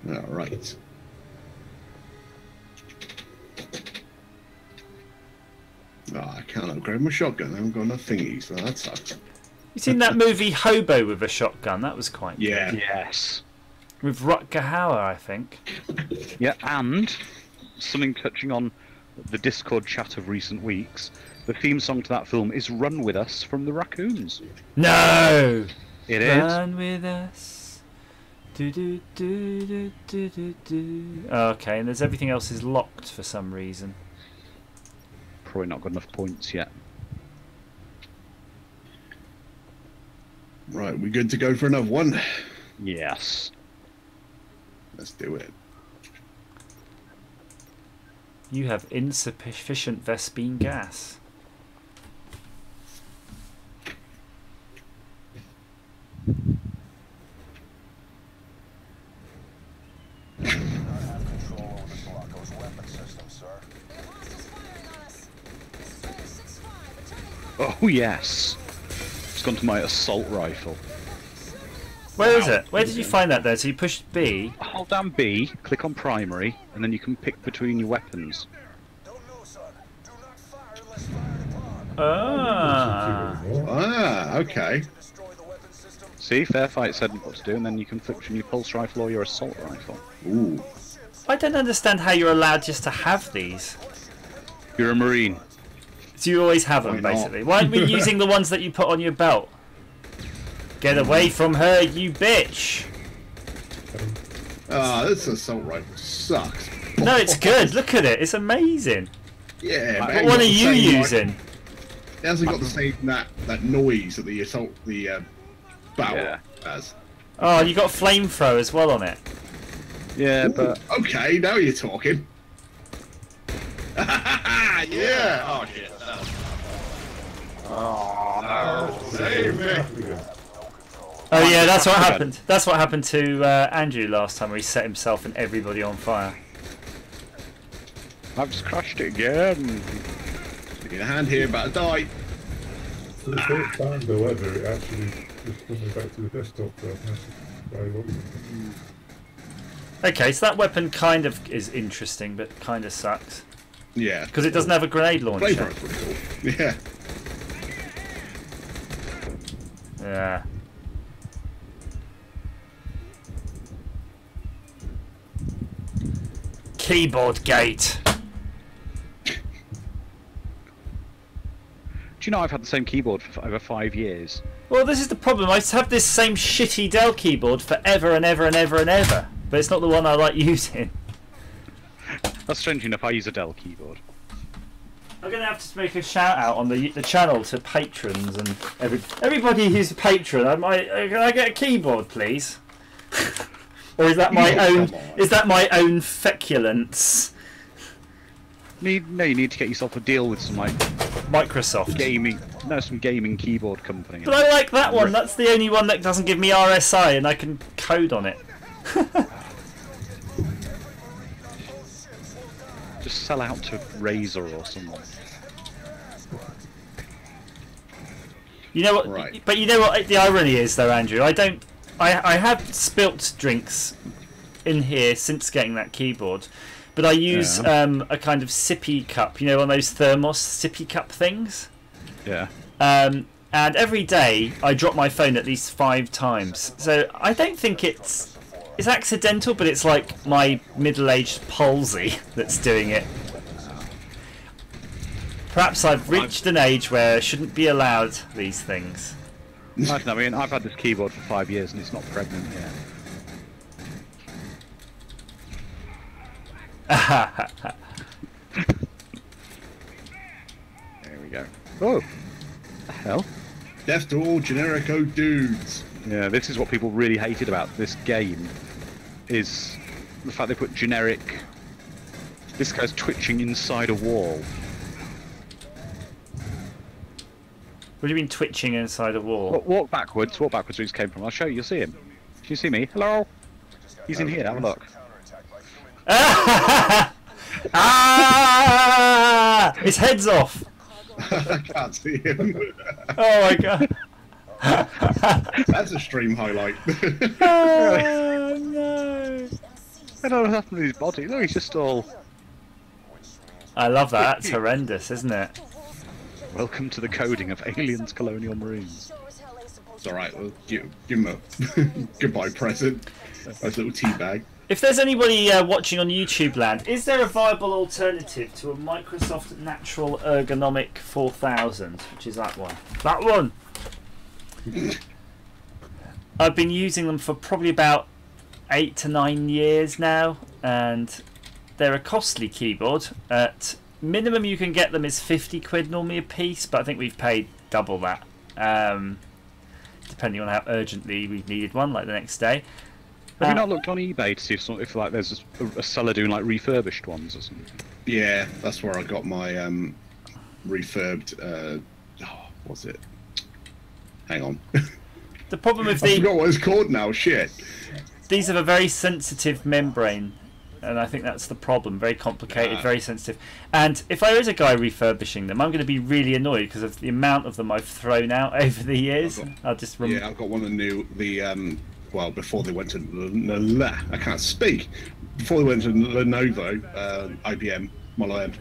All right. Oh, I can't upgrade my shotgun. I haven't got enough thingies, so that sucks. You seen that movie Hobo with a Shotgun? That was quite good. Yeah. Yes. With Rutger Hauer, I think. Yeah, and something touching on the Discord chat of recent weeks, the theme song to that film is Run With Us from the Raccoons. No! It is. Run with us. Do, do, do, do, do, do, do. Okay, and there's everything else is locked for some reason. Probably not got enough points yet. Right, we good to go for another one? Yes. Let's do it. You have insufficient Vespine gas. I have control over the Glocko's weapon system, sir. We have hostiles firing on us. This is Raider 6-5, returning fire. Oh, yes. It's gone to my assault rifle. Where is it? Where did you find that there? So you pushed B. Hold down B, click on primary, and then you can pick between your weapons. Don't know, son. Do not fire unless fired upon. Ah. Ah, okay. To destroy the weapon system. See, Fair Fight said what to do, and then you can flip between your pulse rifle or your assault rifle. Ooh. I don't understand how you're allowed just to have these. You're a Marine. So you always have them, Why not? basically. Why aren't we using the ones that you put on your belt? Get away from her, you bitch! Ah, this assault rifle sucks. No, it's good. Look at it. It's amazing. Yeah, but it What ain't one got are the you same, like- using? It hasn't got the same that noise that the assault, the battle Yeah. has. Oh, you got flamethrower as well on it. Yeah, Ooh, but okay, now you're talking. Yeah. Oh shit. Oh no. Save me. Oh yeah, that's what Again. happened. That's what happened to Andrew last time, where he set himself and everybody on fire. I've just crashed it again. Get a hand here, about to die. For the first time, however, it actually just put me back to the desktop. So I can actually play what we- Okay, so that weapon kind of is interesting, but kind of sucks Yeah. because it doesn't have a grenade launcher. Flamethrower's pretty cool. Yeah. Yeah. Keyboard gate. Do you know I've had the same keyboard for over 5 years? Well, this is the problem. I have this same shitty Dell keyboard forever and ever and ever and ever, but it's not the one I like using. That's strange enough. I use a Dell keyboard. I'm gonna have to make a shout out on the channel to patrons and everybody who's a patron. Can I get a keyboard, please? Or is that my own? Is that my own feculence? No, you need to get yourself a deal with some like Microsoft. some gaming keyboard company. But I like that one. That's the only one that doesn't give me RSI, and I can code on it. Just sell out to Razer or something. You know what? Right. But you know what the irony is, though, Andrew. I have spilt drinks in here since getting that keyboard, but I use a kind of sippy cup. You know, one of those thermos sippy cup things. Yeah. And every day I drop my phone at least 5 times. So I don't think it's accidental, but it's like my middle-aged palsy that's doing it. Perhaps I've reached an age where I shouldn't be allowed these things. I mean, I've had this keyboard for 5 years and it's not pregnant yet. There we go. Oh, the hell? Death to all generico dudes. Yeah, this is what people really hated about this game, is the fact they put generic. This guy's twitching inside a wall. What do you mean twitching inside a wall? Walk backwards where he came from. I'll show you. You'll see him. Can you see me? Hello? He's in here. Have a look. Ah! His head's off. I can't see him. Oh my god. That's a stream highlight. Oh no. I don't know what happened to his body. No, he's just all. I love that. That's horrendous, isn't it? Welcome to the coding of Aliens Colonial Marines. It's alright, we'll give him a goodbye present. Nice little tea bag. If there's anybody watching on YouTube land, is there a viable alternative to a Microsoft Natural Ergonomic 4000, which is that one? That one! I've been using them for probably about 8 to 9 years now, and they're a costly keyboard. At minimum you can get them is 50 quid normally a piece, but I think we've paid double that, depending on how urgently we've needed one, like the next day. Have you not looked on eBay to see if like there's a seller doing like refurbished ones or something? Yeah, that's where I got my refurbed. What's it? Hang on. The problem with I forgot what it's called now. Shit. these have a very sensitive membrane, and I think that's the problem. Very complicated, very sensitive. And if there is a guy refurbishing them, I'm going to be really annoyed because of the amount of them I've thrown out over the years. I've got one of the well, before they went to I can't speak. Before they went to Lenovo, IBM Model M.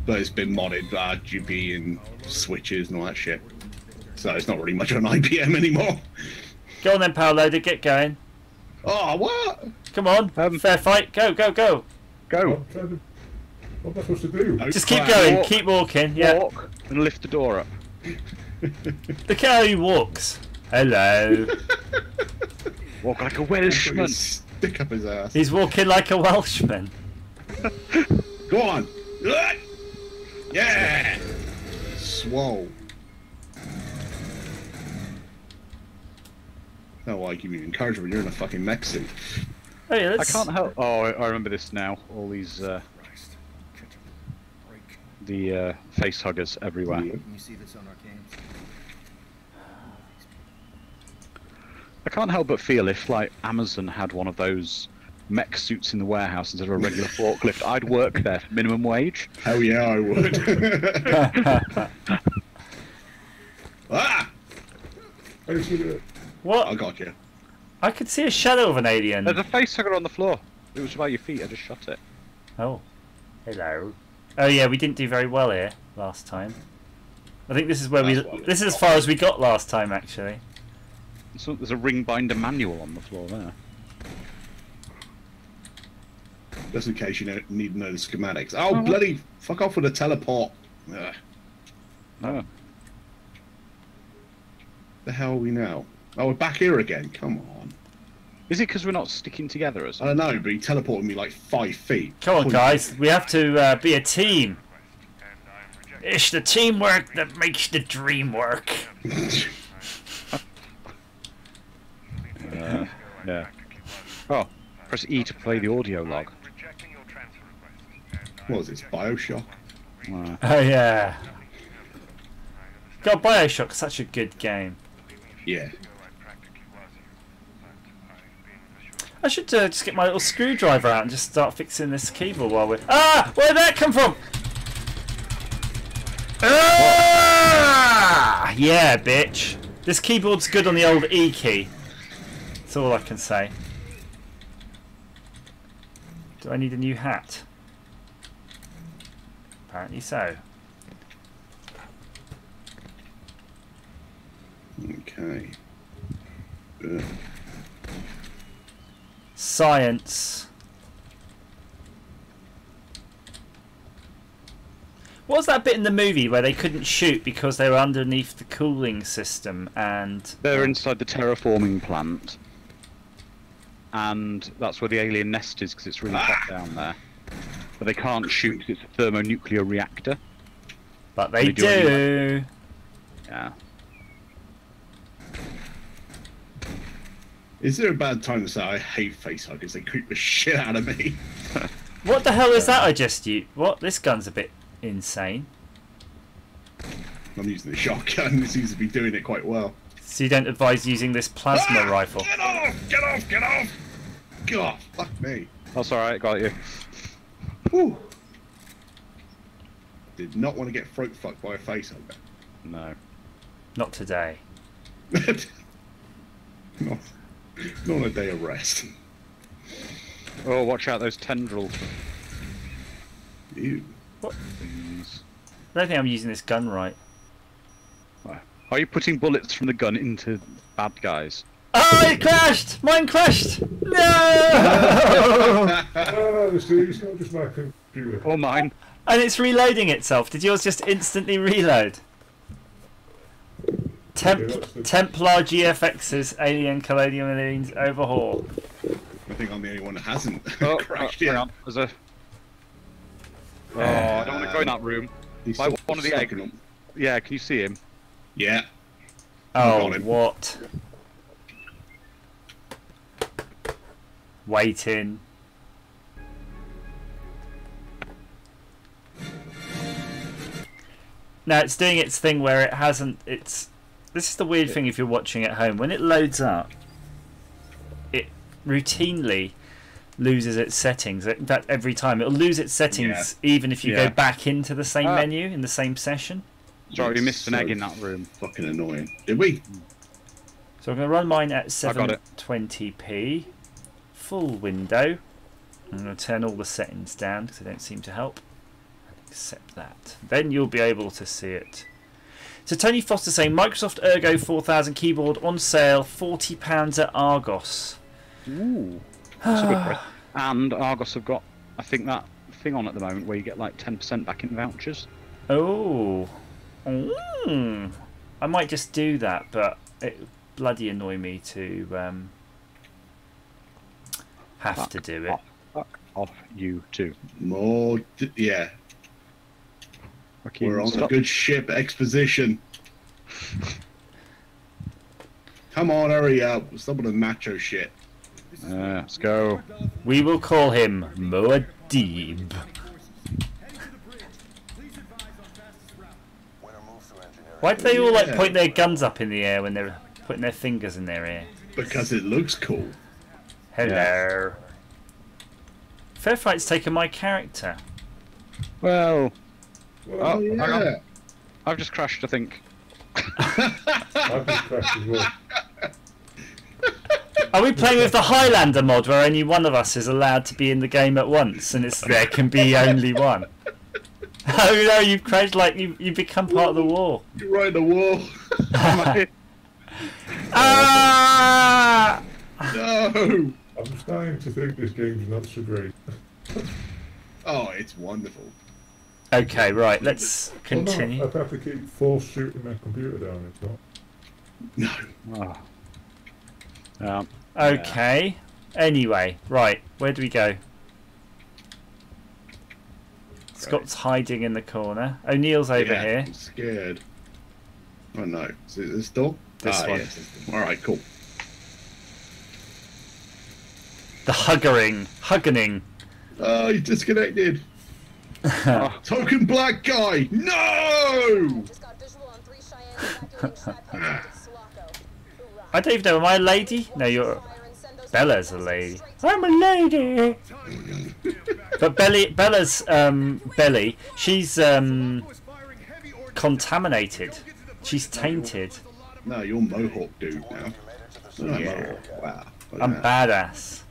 But it's been modded, RGB and switches and all that shit. So it's not really much on IBM anymore. Go on then, Power Loader, get going. Oh, what? Come on, fair fight. Go, go, go. Go. What am I supposed to do? Oh, Just keep crap. going, Walk. keep walking. Yeah. Walk and lift the door up. Look how he walks. Hello. Walk like a Welshman. Stick up his ass. He's walking like a Welshman. Go on. Yeah. Swole. No, I give you encouragement. You're in a fucking mech suit. Oh yeah, I let's... can't help. Oh, I remember this now. All these the face huggers everywhere. Yeah. You see this on our cams? I can't help but feel if like Amazon had one of those mech suits in the warehouse instead of a regular forklift, I'd work there for minimum wage. Hell yeah, I would. Ah! I see that. I What? got you. I could see a shadow of an alien. There's a face hugger on the floor. It was by your feet. I just shot it. Oh. Hello. Oh yeah, we didn't do very well here last time. I think this is where That's what this is as far as we got last time, actually. So there's a ring binder manual on the floor there. Just in case you need to know the schematics. Oh, bloody fuck off with the teleport. Ugh. Oh. The hell are we now? Oh, we're back here again. Come on. Is it because we're not sticking together or I something? don't know, but he teleported me like 5 feet. Come on, Point- guys. We have to be a team. It's the teamwork that makes the dream work. Yeah. Oh, press E to play the audio log. What was this? Bioshock? Oh yeah. God, Bioshock's such a good game. Yeah. I should just get my little screwdriver out and just start fixing this keyboard while we're... Ah! Where did that come from? Ah! Yeah, bitch. This keyboard's good on the old E key. That's all I can say. Do I need a new hat? Apparently so. Okay. Ugh. Science. What was that bit in the movie where they couldn't shoot because they were underneath the cooling system and... They're inside the terraforming plant. And that's where the alien nest is because it's really hot down there. But they can't shoot because it's a thermonuclear reactor. But they They do do. Yeah. Is there a bad time to say I hate facehuggers? They creep the shit out of me. What the hell is that I just used? What? This gun's a bit insane. I'm using the shotgun. It seems to be doing it quite well. So you don't advise using this plasma rifle? Get off! Get off! Get off! God, fuck me. That's alright, got you. Whew. Did not want to get throat fucked by a facehugger. No. Not today. not, not on a day of rest. Oh, watch out, those tendrils. Ew. Things. I don't think I'm using this gun right. Are you putting bullets from the gun into bad guys? Oh, it crashed! Mine crashed! No! Oh, it's not just my computer. Or mine? And it's reloading itself. Did yours just instantly reload? Templar GFX's Alien Colonial Marines overhaul. I think I'm the only one that hasn't Oh, crashed hang yet. on. There's a... Oh, I don't want to go in that room. He's By still one of the stalking eggs. them. Yeah, can you see him? Yeah. Oh, Got him. what? Waiting. Now it's doing its thing where it hasn't. This is the weird thing if you're watching at home. When it loads up, it routinely loses its settings. In fact, every time it'll lose its settings, even if you Yeah. go back into the same menu in the same session. Sorry, we missed an So egg in that room. Fucking annoying. Did we? So I'm going to run mine at I got it. 720p, full window. I'm going to turn all the settings down because they don't seem to help. Accept that. Then you'll be able to see it. So Tony Foster saying Microsoft Ergo 4000 keyboard on sale, £40 at Argos. Ooh. That's a good price. And Argos have got, I think, that thing on at the moment where you get like 10% back in vouchers. Oh. I might just do that, but it would bloody annoy me to have to do it. Fuck off, you too. More. Yeah. Fucking We're on a stop. good ship exposition. Come on, hurry up. Stop with the macho shit. Let's go. We will call him Muad'Dib. Why do they all like point their guns up in the air when they're putting their fingers in their ear? Because it looks cool. Hello. Fair Fight's taken my character. Well, Well, hang on. I've just crashed, I think. I've just crashed as well. Are we playing with the Highlander mod where only one of us is allowed to be in the game at once and there can be only one? Oh no, you've crashed like you become part of the war. You're right in the wall. Ah! No! I'm starting to think this game's not so great. Oh, it's wonderful. Okay, right, let's continue. Well, no, I'd have to keep force shooting my computer down, it's not. No. Okay. Anyway, right, where do we go? Scott's hiding in the corner. O'Neill's over Yeah, here. I'm scared. Oh no. Is it this door? This one. Yes. Alright, cool. The huggening. Oh, he's disconnected. Token black guy. No! Just got visual on 3 Cheyennes evacuating trap headed to Sulaco. Hoorah. I don't even know, am I a lady? No, you're... Bella's a lady. I'm a lady! But Bella's, Belly, she's, contaminated. She's tainted. No, you're Mohawk dude now. Oh, Yeah. Mohawk. Wow. Look I'm at that. badass.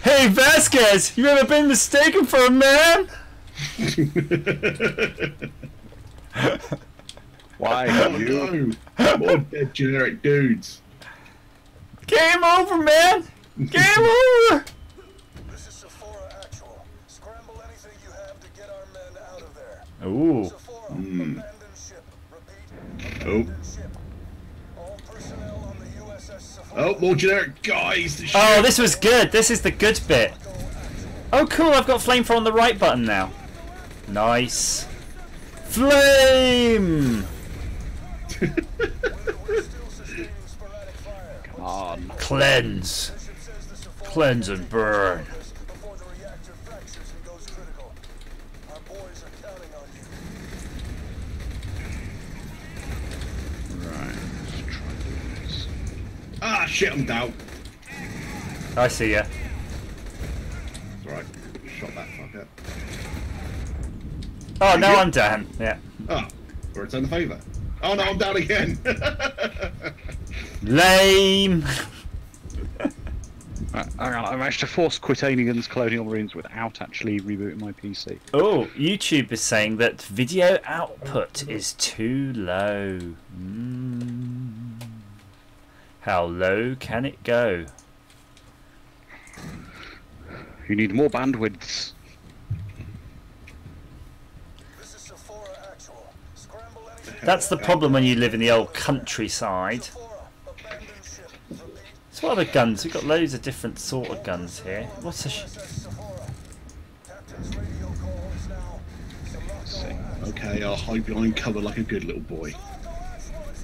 Hey Vasquez, you ever been mistaken for a man? Why? Oh, no. More dead generic dudes. Game over, man! Game over! This is Sephora Actual. Scramble anything you have to get our men out of there. Ooh. Sephora, abandon ship. Repeat, Oh. abandon ship. All personnel on the USS Sephora. Oh, more generic guys. To Oh, shoot. this was good. This is the good bit. Oh, cool. I've got flamethrower on the right button now. Nice. Flame! We're still sustaining sporadic fire. Come on. Cleanse. Bishop says the Sephora Cleanse and burn. before the reactor fractures and goes critical. Our boys are counting on you. Right. Let's try this. Ah, shit, I'm down. I see ya. That's alright. Shot that fucker. Oh, now I'm down. Yeah. Ah, return the favour. Oh no, I'm down again. Lame. Hang on, I managed to force quit Aliens Colonial Marines without actually rebooting my PC. Oh, YouTube is saying that video output is too low. How low can it go? You need more bandwidths. This is Sephora Actual. Scramble anything. That's the problem when you live in the old countryside. Sephora, abandon ship. Repeat, So what other guns? We've got loads of different sort of guns here. What's a USS Sephora. Captain's radio call is now. Sulaco Okay, I'll hide behind cover like a good little boy.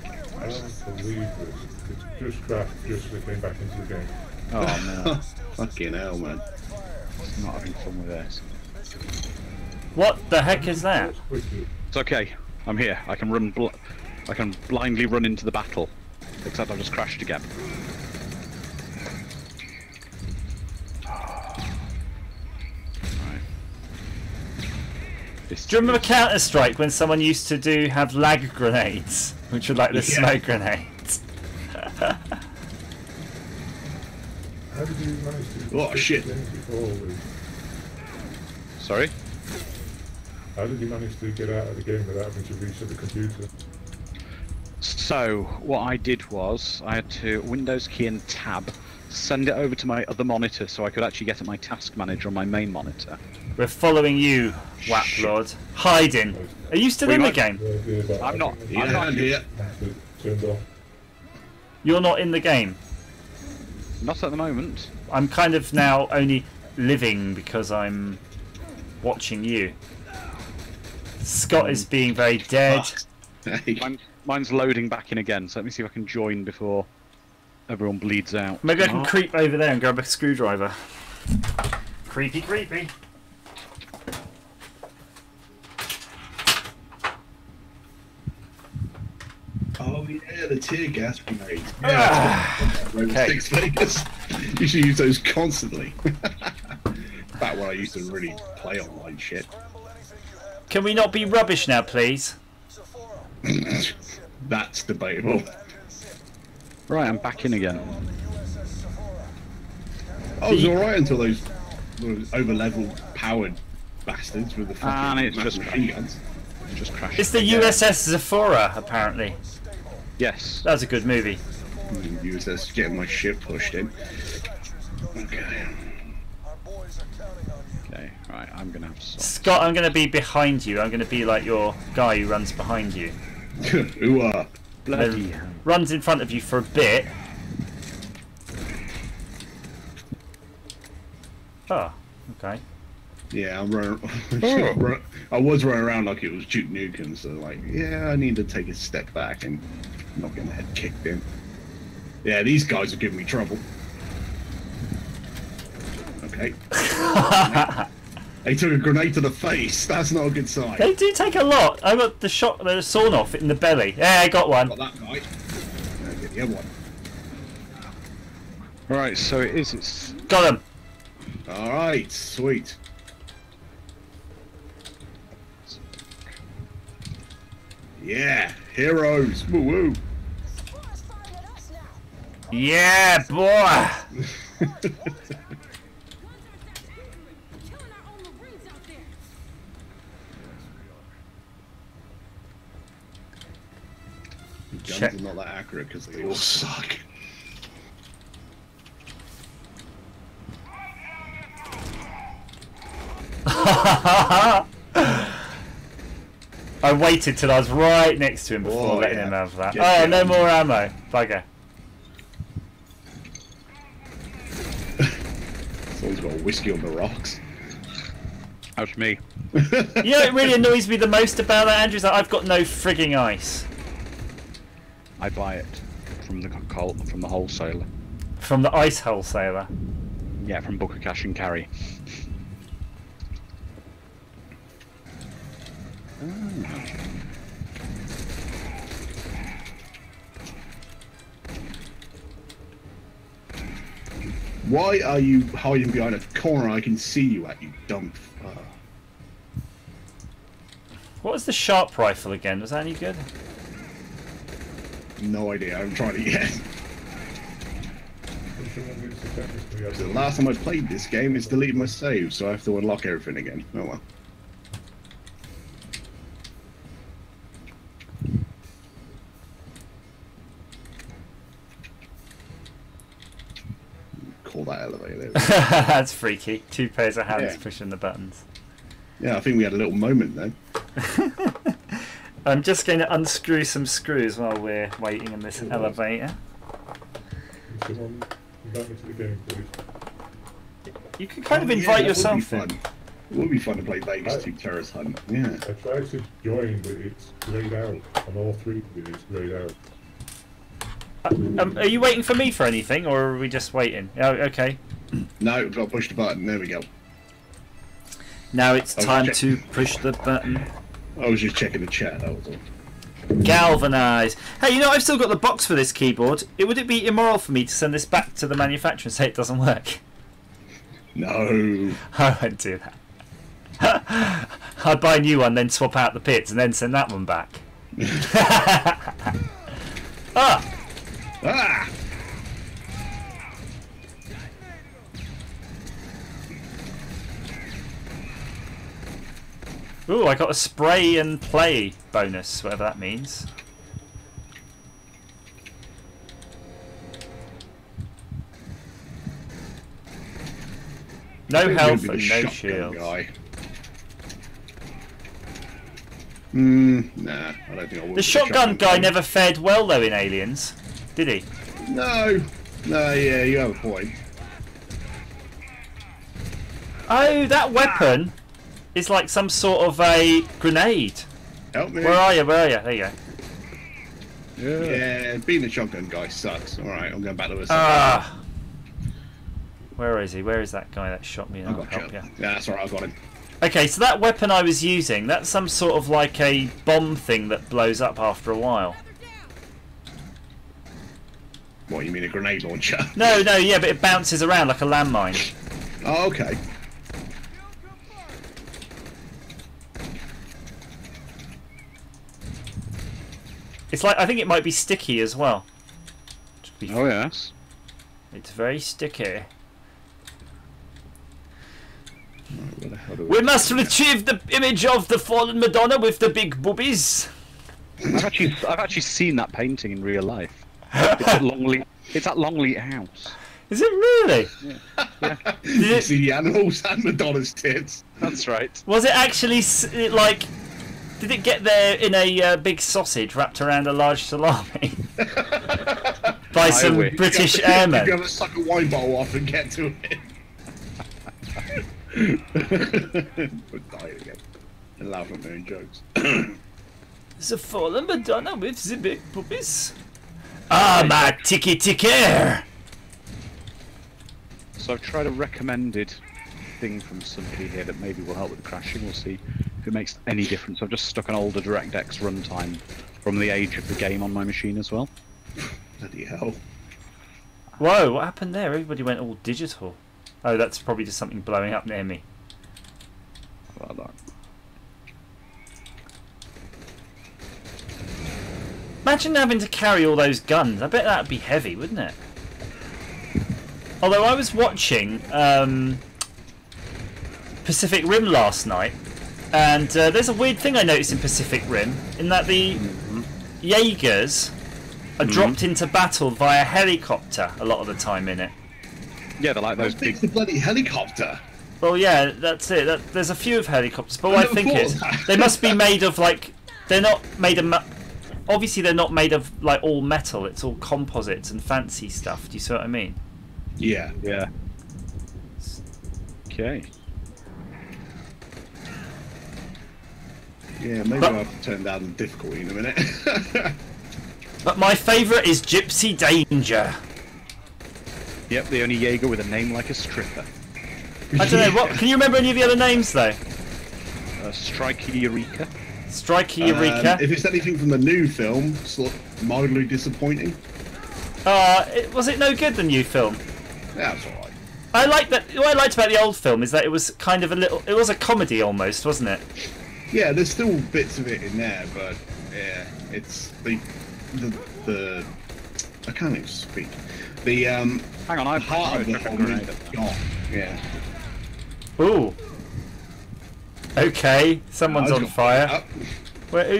I don't believe this. It's just crashed just as it came back into the game. Oh no, Fucking hell, man. I'm not having fun with this. What the heck is that? Quickly. It's okay. I'm here. I can run. I can blindly run into the battle. Except I've just crashed again. Right. This Do you remember is- Counter Strike when someone used to have lag grenades, which were like the Yeah. smoke grenades? How did you manage to Oh, fix shit. things before all this? Sorry? How did you manage to get out of the game without having to reset the computer? So, what I did was, I had to Windows key and tab, send it over to my other monitor so I could actually get at my task manager on my main monitor. We're following you, Waplord. Hiding. Are you still We in the might- game? The idea about I'm not- having Yeah, I'm not- I'm here. it turned off. You're not in the game. Not at the moment. I'm kind of now only living because I'm watching you. Scott is being very dead. Hey. Mine's loading back in again, so let me see if I can join before everyone bleeds out. Maybe I can creep over there and grab a screwdriver. Creepy, creepy. Oh yeah, the tear gas grenades. Okay. Six Vegas. You should use those constantly. Back when I used to really play online shit. Can we not be rubbish now, please? That's debatable. Right, I'm back in again. I was alright until those over-level powered bastards with the fucking it's just machine guns. Just crashed. It's the USS Zephora, apparently. Yes. That was a good movie. USS getting my ship pushed in. Okay. Okay, right, I'm gonna have to stop. Scott, I'm going to be behind you. I'm going to be like your guy who runs behind you. Who are? Bloody hell. Runs in front of you for a bit. Oh, okay. Yeah, I'm running. I was running around like it was Duke Nukem, so like, yeah, I need to take a step back and not get my head kicked in. Yeah, these guys are giving me trouble. Okay. They took a grenade to the face. That's not a good sign. They do take a lot. I got the sawn off in the belly. Yeah, I got one. Got that guy. Now get the other one. Right, so it's Got him. All right, sweet. Yeah, heroes. Woo woo. Sephora's firing at us now. Yeah, boy. Killing our own Marines out there. Guns Check. are not that accurate because they all suck. I waited till I was right next to him before Oh, letting yeah. him have that. Get Oh, no down. more ammo. Bugger. Someone's got a whiskey on the rocks. That's me. You know what really annoys me the most about that, Andrew, is that I've got no frigging ice. I buy it from the wholesaler. From the ice wholesaler. Yeah, from Booker Cash and Carry. Why are you hiding behind a corner I can see you at, you dumb fuck? What was the sharp rifle again? Was that any good? No idea, I haven't tried it yet. If someone gets the chemistry, I The don't- last time I played this game, it's deleted my save, so I have to unlock everything again. Oh well. Call that elevator. There we go. That's freaky. 2 pairs of hands Yeah. pushing the buttons. Yeah, I think we had a little moment then. I'm just going to unscrew some screws while we're waiting in this elevator. Can someone invite me to the game, please? You can kind of Oh, yeah, invite that would be yourself fun. in. It would be fun to play Vegas 2 Terrorist Hunt. Yeah. I tried to join, but it's grayed out. On all three of it, it's grayed out. Are you waiting for me for anything, or are we just waiting? Oh, okay. No, got to push the button. There we go. Now it's Oh, time shit. to push the button. I was just checking the chat, that was all. Galvanise. Hey, you know, I've still got the box for this keyboard. Would it be immoral for me to send this back to the manufacturer and say it doesn't work? No. I won't do that. I'd buy a new one, then swap out the pits, and then send that one back. Ah! Ah! Ooh, I got a spray and play bonus, whatever that means. No health and no shield. Guy. Nah, I don't think I would. The shotgun guy never fared well though in Aliens, did he? No, yeah, you have a point. Oh, that weapon is like some sort of a grenade. Help me. Where are you? Where are you? There you go. Yeah, being a shotgun guy sucks. Alright, I'm going back to the Ah. Where is he? Where is that guy that shot me? I I'll got help you. you. Yeah, that's alright, I got him. Okay, so that weapon I was using, that's some sort of like a bomb thing that blows up after a while. What, you mean a grenade launcher? No, yeah, but it bounces around like a landmine. Oh, okay. It's like, I think it might be sticky as well. Oh yes. It's very sticky. Right, where the hell do We must retrieve the image of the fallen Madonna with the big boobies. I've actually seen that painting in real life. It's at Longleat House. Is it really? You see the animals and Madonna's tits. That's right. Was it actually like? Did it get there in a big sausage wrapped around a large salami by some wish. British You airmen? gotta suck a wine bottle off and get to it. We're dying again. And laugh at my own jokes. The fallen Madonna with the big boobies. Ah, my ticky ticker. So I've tried a recommended thing from somebody here that maybe will help with the crashing. We'll see if it makes any difference. I've just stuck an older DirectX runtime from the age of the game on my machine as well. Bloody hell. Whoa, what happened there? Everybody went all digital. Oh, that's probably just something blowing up near me. How about that? Imagine having to carry all those guns. I bet that'd be heavy, wouldn't it? Although I was watching Pacific Rim last night, and there's a weird thing I noticed in Pacific Rim, in that the Jaegers are dropped into battle via helicopter a lot of the time in it. Yeah, they're like those How big's big. the bloody helicopter? Well, yeah, that's it. There's a few of helicopters, but I what I never think thought is of that. they must be made of like they're not made of. Obviously, they're not made of like all metal. It's all composites and fancy stuff. Do you see what I mean? Yeah. Yeah. Okay. Yeah, maybe But- I'll have to turn down the difficulty in a minute. But my favourite is Gypsy Danger. Yep, the only Jaeger with a name like a stripper. I don't know what. Can you remember any of the other names though? Striker Eureka. Striker Eureka. If it's anything from the new film, it's mildly disappointing. Was it no good, the new film? Yeah, that's alright. I like that. What I liked about the old film is that it was kind of a little. It was a comedy almost, wasn't it? Yeah, there's still bits of it in there, but yeah, it's the I can't even speak. The Hang on, I've heart of the chuck a whole grenade is at that. gone. Yeah. Ooh. Okay, someone's I on got fire. up. Where are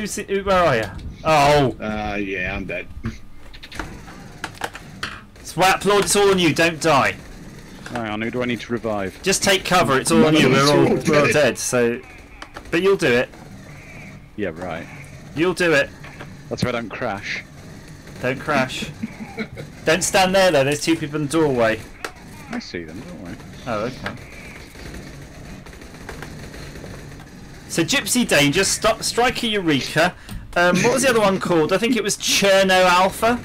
you? Oh, Yeah, I'm dead. Swap Lord, it's all on you. Don't die. Hang on, who do I need to revive? Just take cover. It's all on None you. of us We're all dead. dead. So, but you'll do it. Yeah, right. You'll do it. That's if I don't crash. Don't crash. Don't stand there though. There's two people in the doorway. I see them, don't worry. Oh, okay. So Gypsy Danger, Striker Eureka. What was the other one called? I think it was Cherno Alpha.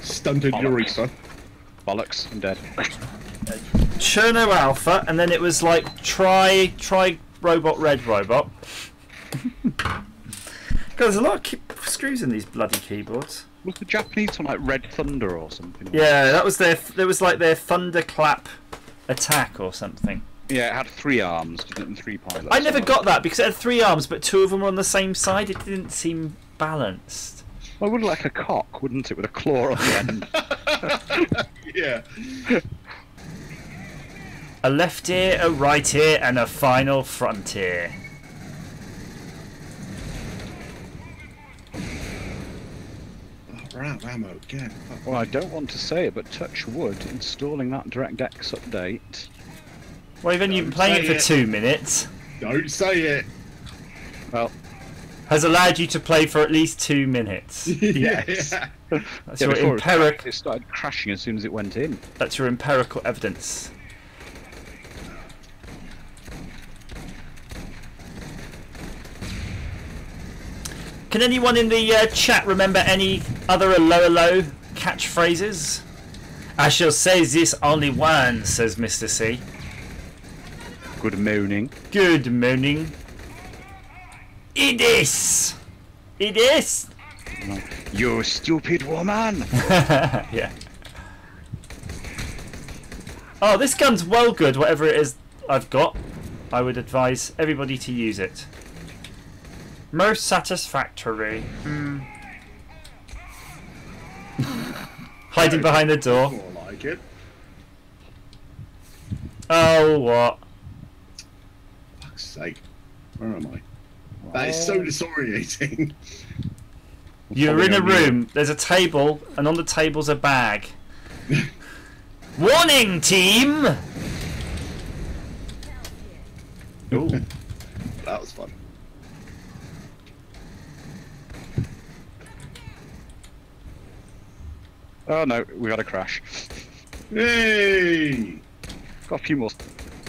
Stunted Eureka. Bollocks, I'm dead. Cherno Alpha, and then it was like Try Robot Red Robot. God, there's a lot of screws in these bloody keyboards. Was the Japanese one like Red Thunder or something? Yeah, that was there was like their thunderclap attack or something. Yeah, it had 3 arms, didn't it, and 3 pilots. I never got that because it had 3 arms, but 2 of them were on the same side. It didn't seem balanced. Well, it would look like a cock, wouldn't it, with a claw on the end? Yeah. A left ear, a right ear, and a final front ear. Oh, we're out of ammo again. Fuck. Well, I don't want to say it, but touch wood, installing that DirectX update. Well, you've only been Don't playing it say for it. 2 minutes. Don't say it. Well, Has allowed you to play for at least 2 minutes. yes. Yeah. That's Yeah, your before empirical. it started crashing as soon as it went in. That's your empirical evidence. Can anyone in the chat remember any other low catchphrases? I shall say this only once, says Mr. C. Good morning. Good morning. It is. It is. You stupid woman. Yeah. Oh, this gun's well good, whatever it is I've got. I would advise everybody to use it. Most satisfactory. Hiding behind the door. More like it. Oh, what? Fuck's sake. Where am I? That is so disorientating. You're in a room, there's a table, and on the table's a bag. Warning, team! Ooh. That was fun. Oh no, we had a crash. Yay! Got a few more.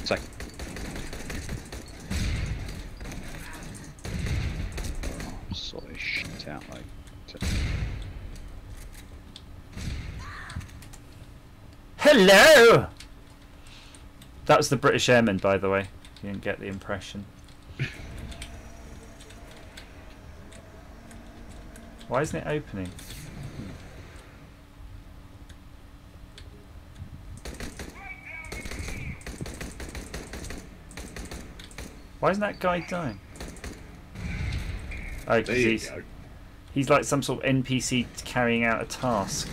Sec. Sort this shit out, like. Hello! That was the British Airman, by the way. You didn't get the impression. Why isn't it opening? Why isn't that guy dying? Oh, There you because go. he's like some sort of NPC carrying out a task.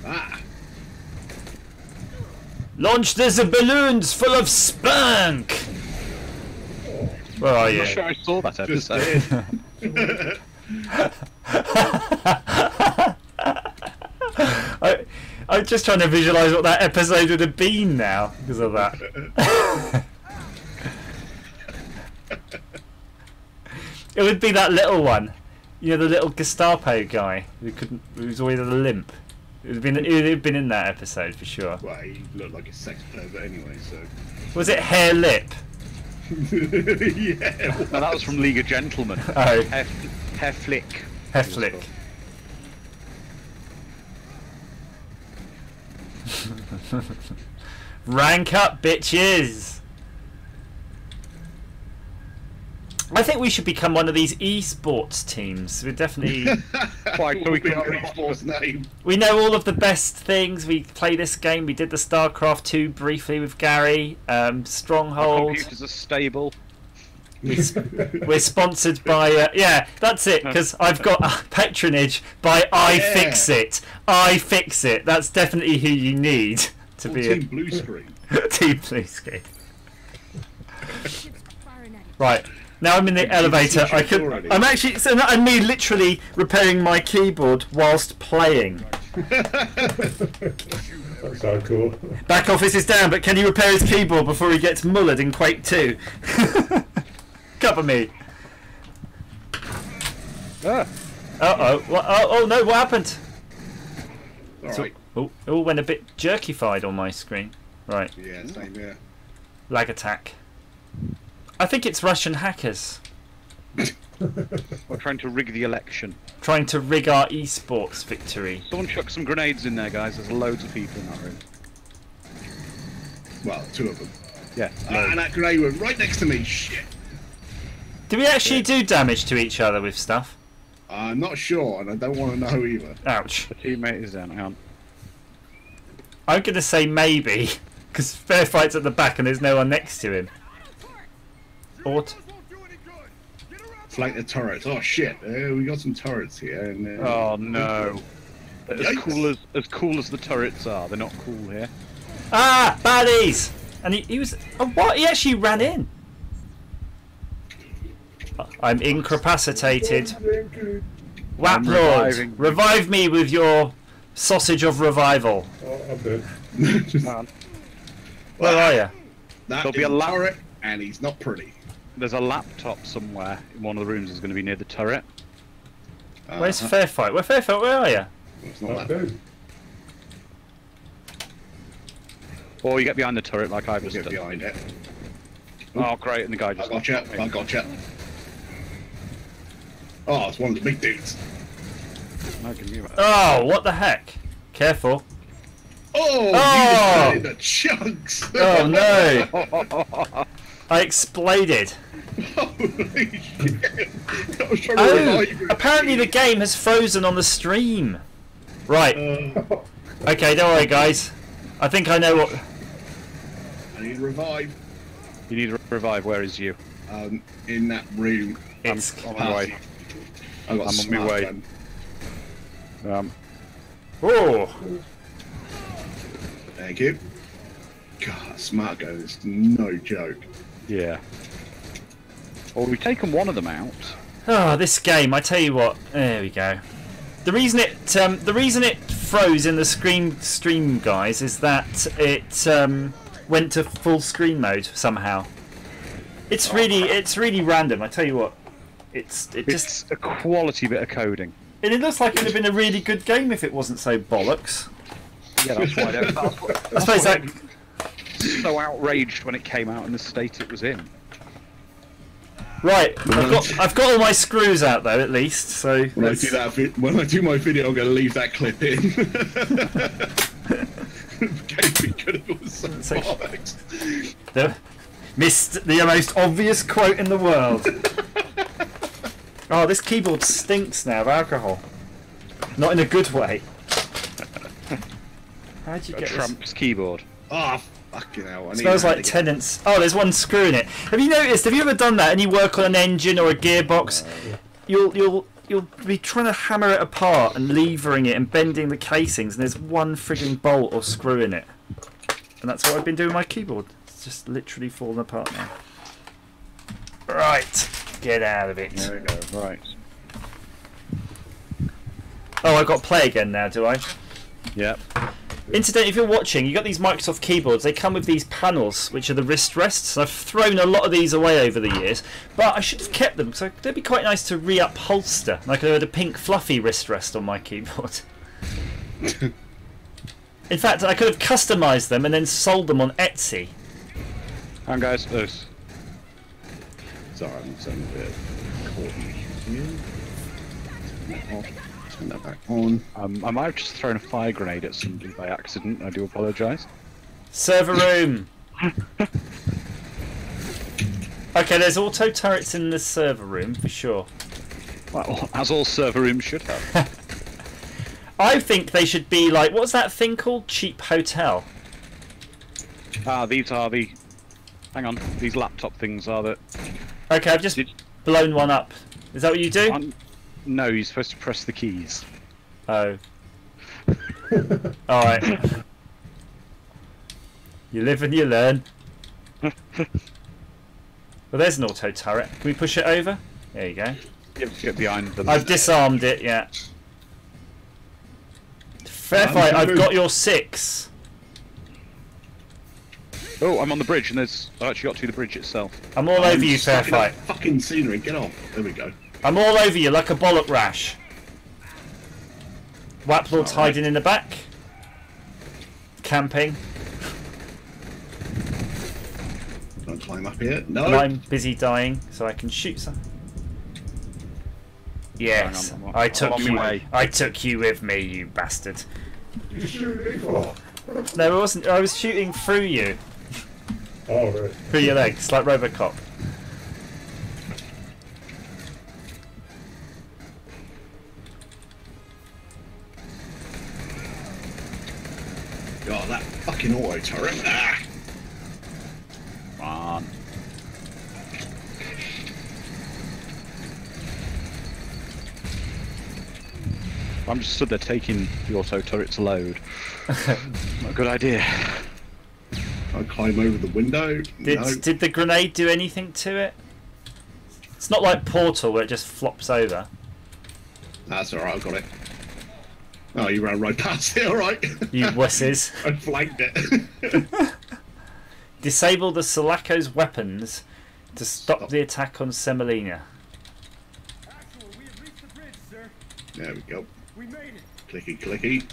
Ah! Launch the balloons full of spunk! Where are I'm you? not sure I saw that Just episode. did. I'm just trying to visualise what that episode would have been now because of that. It would be that little one, you know, the little Gestapo guy who was always at a limp. It would have been in that episode for sure. Well, he looked like a sex pervert anyway, so. Was it Hair Lip? Yeah. No, that was from League of Gentlemen. Oh, Hair Flick. Hair Flick. Rank up, bitches! I think we should become one of these esports teams. We're definitely. Quite, so What we would be can our esports name? We know all of the best things. We play this game. We did the StarCraft 2 briefly with Gary. Stronghold. computers are stable. We're sponsored by. Yeah, that's it. Because I've got patronage by iFixit. iFixit. That's definitely who you need to Or be Team Blue Screen. a team blue screen. Right. Now I'm in the elevator. I can. already. I'm actually. So that and me literally repairing my keyboard whilst playing. That's so cool. Back office is down, but can he repair his keyboard before he gets mullered in Quake 2? Cover me. Ah, Uh-oh. Oh no, what happened? Alright. Oh, it all went a bit jerkified on my screen. Right. Yeah, same here. Lag attack. I think it's Russian hackers we're trying to rig the election. trying to rig our esports victory. Someone chuck some grenades in there, guys. There's loads of people in that room. Well, two of them. Yeah. And that grenade went right next to me. Shit. Do we actually do damage to each other with stuff? I'm not sure, and I don't want to know either. Ouch. The teammate is down. Hang on. I'm going to say maybe, because fair fight's at the back and there's no one next to him. Flank the turrets. Oh shit! We got some turrets here. And, Oh no. As Yikes. cool as the turrets are, they're not cool here. Ah, baddies! And he was. Oh, what? He actually ran in. I'm incapacitated. Wap I'm Lord, reviving. revive me with your sausage of revival. Oh, I'm dead. Man. Where are you? That There'll be is a la- turret, and he's not pretty. There's a laptop somewhere in one of the rooms. Is going to be near the turret. Where's Fairfight? Fairfight, where are you? It's not That that. do. Or you get behind the turret like I've We'll just get done. behind it. Oh, great! And the guy I just. gotcha. knocked me. I gotcha. Oh, it's one of the big dudes. I can hear it. Oh, what the heck? Careful. Oh, Oh! you just cut into chunks. Oh no! I exploded. Holy shit. I was trying to Oh, revive you. apparently the game has frozen on the stream. Right. Okay, don't worry, guys. I think I know what. I need a revive. You need to revive. Where is you? In that room. It's. On my way. I got I'm on my smart way. gun. Oh, Thank you. God, smart gun is no joke. Yeah. Well, we've taken one of them out. oh, this game. I tell you what. There we go. The reason it froze in the stream, guys, is that it went to full screen mode somehow. It's really random. I tell you what. It's a quality bit of coding. And it looks like it would have been a really good game if it wasn't so bollocks. Yeah, that's why I suppose that. so outraged when it came out in the state it was in. Right, I've got all my screws out though, at least. So When I do my video, I'm going to leave that clip in. It was so So- bollocks. missed the most obvious quote in the world. Oh, this keyboard stinks now of alcohol. Not in a good way. How'd you A get this? Trump's keyboard. Oh, fucking hell. I need Smells that like again. tenants. Oh, there's one screw in it. Have you noticed? Have you ever done that? And you work on an engine or a gearbox, you'll be trying to hammer it apart and levering it and bending the casings, and there's one frigging bolt or screw in it. And that's what I've been doing with my keyboard. It's just literally falling apart now. Right, get out of it. There we go. Right. Oh, I've got play again now, do I? Yep. Incidentally, if you're watching, you've got these Microsoft keyboards. They come with these panels, which are the wrist rests. I've thrown a lot of these away over the years, but I should have kept them, so they'd be quite nice to re-upholster. Like I had a pink fluffy wrist rest on my keyboard. In fact, I could have customised them and then sold them on Etsy. Hang on, guys. This. Sorry, I'm saying a bit important here. Turn that off. Turn that back on. I might have just thrown a fire grenade at somebody by accident. I do apologise. Server room. Okay, there's auto turrets in the server room for sure. Well, as all server rooms should have. I think they should be like, what's that thing called? Cheap hotel. These are the. Hang on. These laptop things are the. Okay, I've just blown one up. Is that what you do? No, you're supposed to press the keys. Oh. Alright. You live and you learn. Well, there's an auto turret. Can we push it over? There you go. You have to get behind them. I've disarmed it, yeah. Fair fight, I've got your 6. Oh, I'm on the bridge, and there's. I actually got to the bridge itself. I'm all over you, fair Stuck in that fight. Fucking scenery, get off. There we go. I'm all over you like a bollock rash. Waplord's hiding in the back. Camping. Don't climb up here. No. And I'm busy dying, so I can shoot some. Yes, Hang on, I I'm took on my you. way. I took you with me, you bastard. You shoot me for? No, I wasn't. I was shooting through you, Oh, right. through your legs, like RoboCop. God, that fucking auto turret. Ah. Come on. I'm just stood there taking the auto turret's load. Not a good idea. I climb over the window. No. Did the grenade do anything to it? It's not like Portal where it just flops over. That's alright, I got it. Oh, you ran right past it, alright. You wusses. I flanked it. Disable the Sulaco's weapons to stop the attack on Semolina. Actual, we have reached the bridge, sir. There we go. We made it. Clicky, clicky.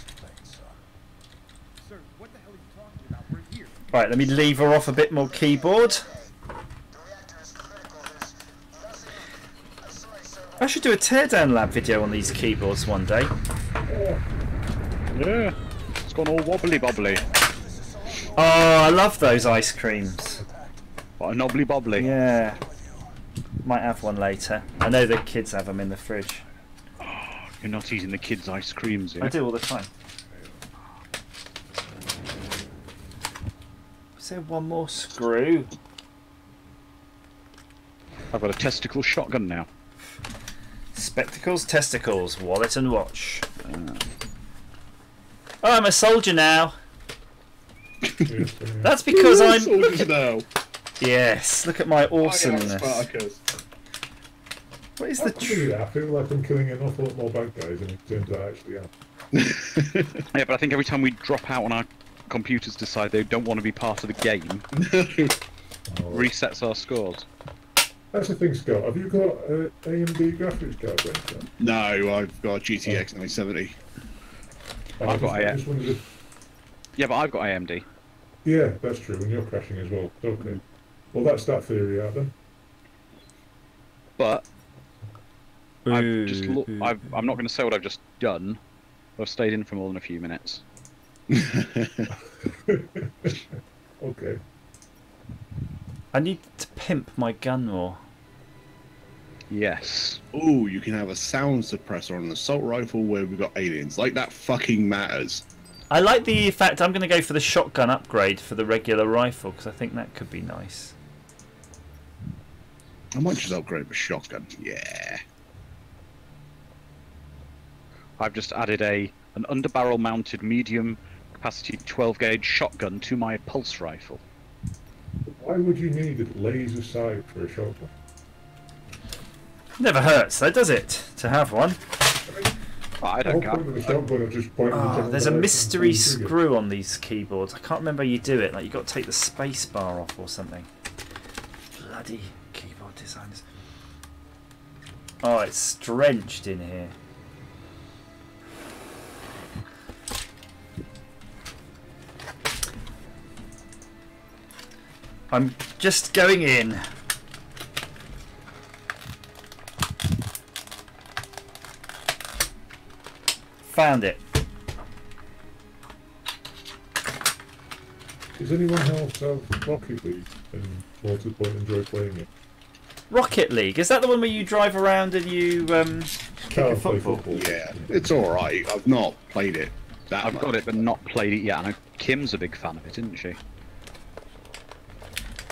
Sir, what the hell are you talking about? We're here. Right, let me lever off a bit more keyboard. I should do a teardown lab video on these keyboards one day. Yeah. It's gone all wobbly bobbly. Oh, I love those ice creams. What a knobbly bobbly. Yeah. Might have one later. I know the kids have them in the fridge. You're not eating the kids' ice creams, I yeah? do all the time. Is there one more screw? I've got a testicle shotgun now. Spectacles, testicles, wallet and watch. Oh, I'm a soldier now. That's because I'm... Soldiers now. Yes, look at my I am awesomeness. Spartacus. What is I the... feel like I'm killing an awful lot more bad guys than it turns out I actually am. Yeah, but I think every time we drop out on our computers decide they don't want to be part of the game, resets our scores. That's the thing, Scott. Have you got AMD graphics card by any chance? No, I've got a GTX 970. I've got I just wondered if... Yeah, but I've got AMD. Yeah, that's true, and you're crashing as well. Okay. Well, that's that theory out then. But I'm not going to say what I've just done. I've stayed in for more than a few minutes. Okay. I need to pimp my gun more. Yes. Ooh, you can have a sound suppressor on an assault rifle where we've got aliens. Like that fucking matters. I like the fact I'm going to go for the shotgun upgrade for the regular rifle because I think that could be nice. I might just upgrade the shotgun. Yeah. I've just added an underbarrel mounted medium capacity 12 gauge shotgun to my pulse rifle. Why would you need a laser sight for a shotgun? Never hurts though, does it, to have one? I The don't whole point of the care. shotgun is just pointing the Oh, general there's a direction mystery of the trigger. screw on these keyboards. I can't remember how you do it. Like, you've got to take the space bar off or something. Bloody keyboard designers. Oh, it's drenched in here. I'm just going in. Found it. Does anyone else have Rocket League and want to enjoy playing it? Rocket League, is that the one where you drive around and you kick a Can't play football? Yeah, it's alright. I've not played it that I've much. got it but not played it yet. I know Kim's a big fan of it, isn't she?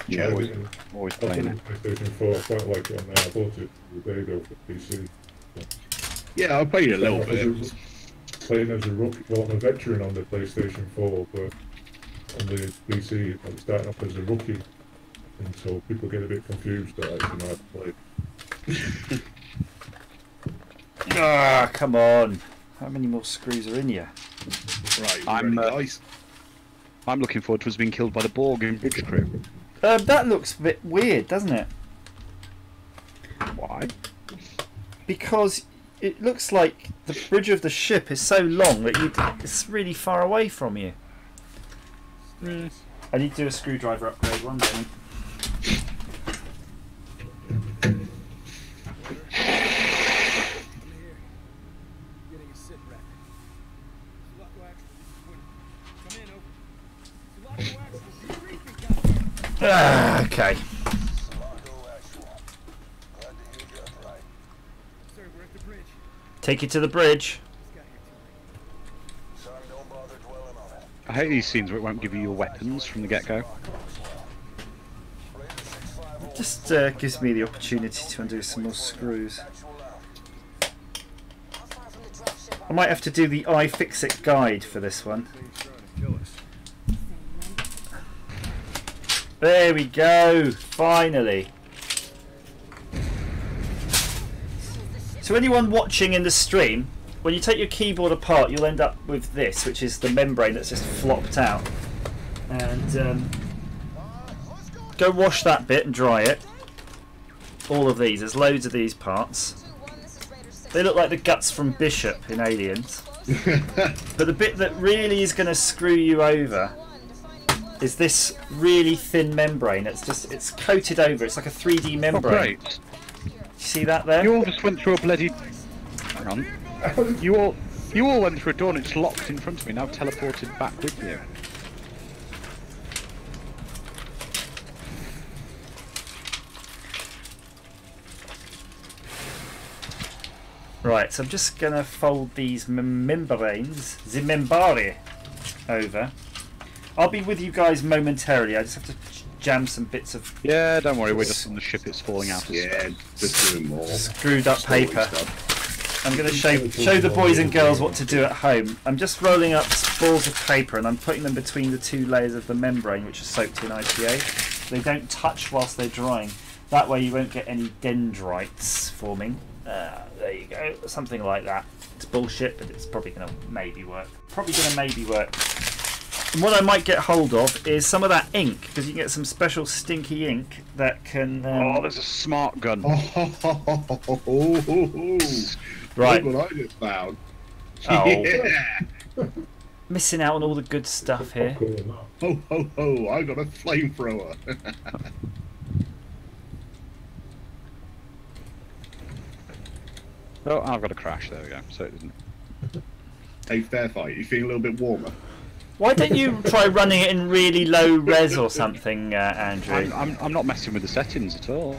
Yeah, always, I always put playing it on it. PlayStation 4. I quite like it on there. I bought it the day ago for PC. yeah, I played it a little Starting bit. Playing as a rookie, well, I'm a veteran on the PlayStation 4, but on the PC, I'm starting off as a rookie, and so people get a bit confused that I actually know how to play. Ah, come on. How many more screws are in here? Right, I'm, ready, guys. I'm looking forward to us being killed by the Borg in Bridge Crew. That looks a bit weird, doesn't it? Why? Because it looks like the bridge of the ship is so long that it's really far away from you. I need to do a screwdriver upgrade one moment. Getting a sit rep. Sulaco Axel, this is Winnie. Come in, over. Sulaco Axel, do you read me, Captain? Ah, okay. Sir, we're at the bridge. Take it to the bridge. Just got here too late. I hate these scenes where it won't give you your weapons from the get-go. It just gives me the opportunity to undo some more screws. I might have to do the iFixit guide for this one. There we go, finally. So anyone watching in the stream, when you take your keyboard apart, you'll end up with this, which is the membrane that's just flopped out. And go wash that bit and dry it. all of these. There's loads of these parts. They look like the guts from Bishop in Aliens. But the bit that really is going to screw you over is this really thin membrane. It's coated over. It's like a 3D Oh, membrane. great. You see that there? You all just went through a bloody... Hang on. You all went through a door and it's locked in front of me. Now teleported back with you. Right, so I'm just going to fold these membranes, the membrane, over. I'll be with you guys momentarily. I just have to jam some bits of Yeah, don't worry. We're just on the ship. It's falling out. Yeah, just doing more. screwed up story paper. stuff. I'm going to show the boys and girls what to do at home. I'm just rolling up balls of paper and I'm putting them between the 2 layers of the membrane, which are soaked in IPA. They don't touch whilst they're drying. That way you won't get any dendrites forming. There you go, something like that. It's bullshit, but it's probably going to maybe work. And what I might get hold of is some of that ink, because you can get some special stinky ink that can... Oh, there's a smart gun. Right. Look what I just found. Oh. Yeah. Missing out on all the good stuff here. Ho ho ho! I got a flamethrower. Oh, I've got a crash. There we go. So it didn't. Hey, fair fight. You feeling a little bit warmer? Why don't you try running it in really low res or something, Andrew? I'm not messing with the settings at all.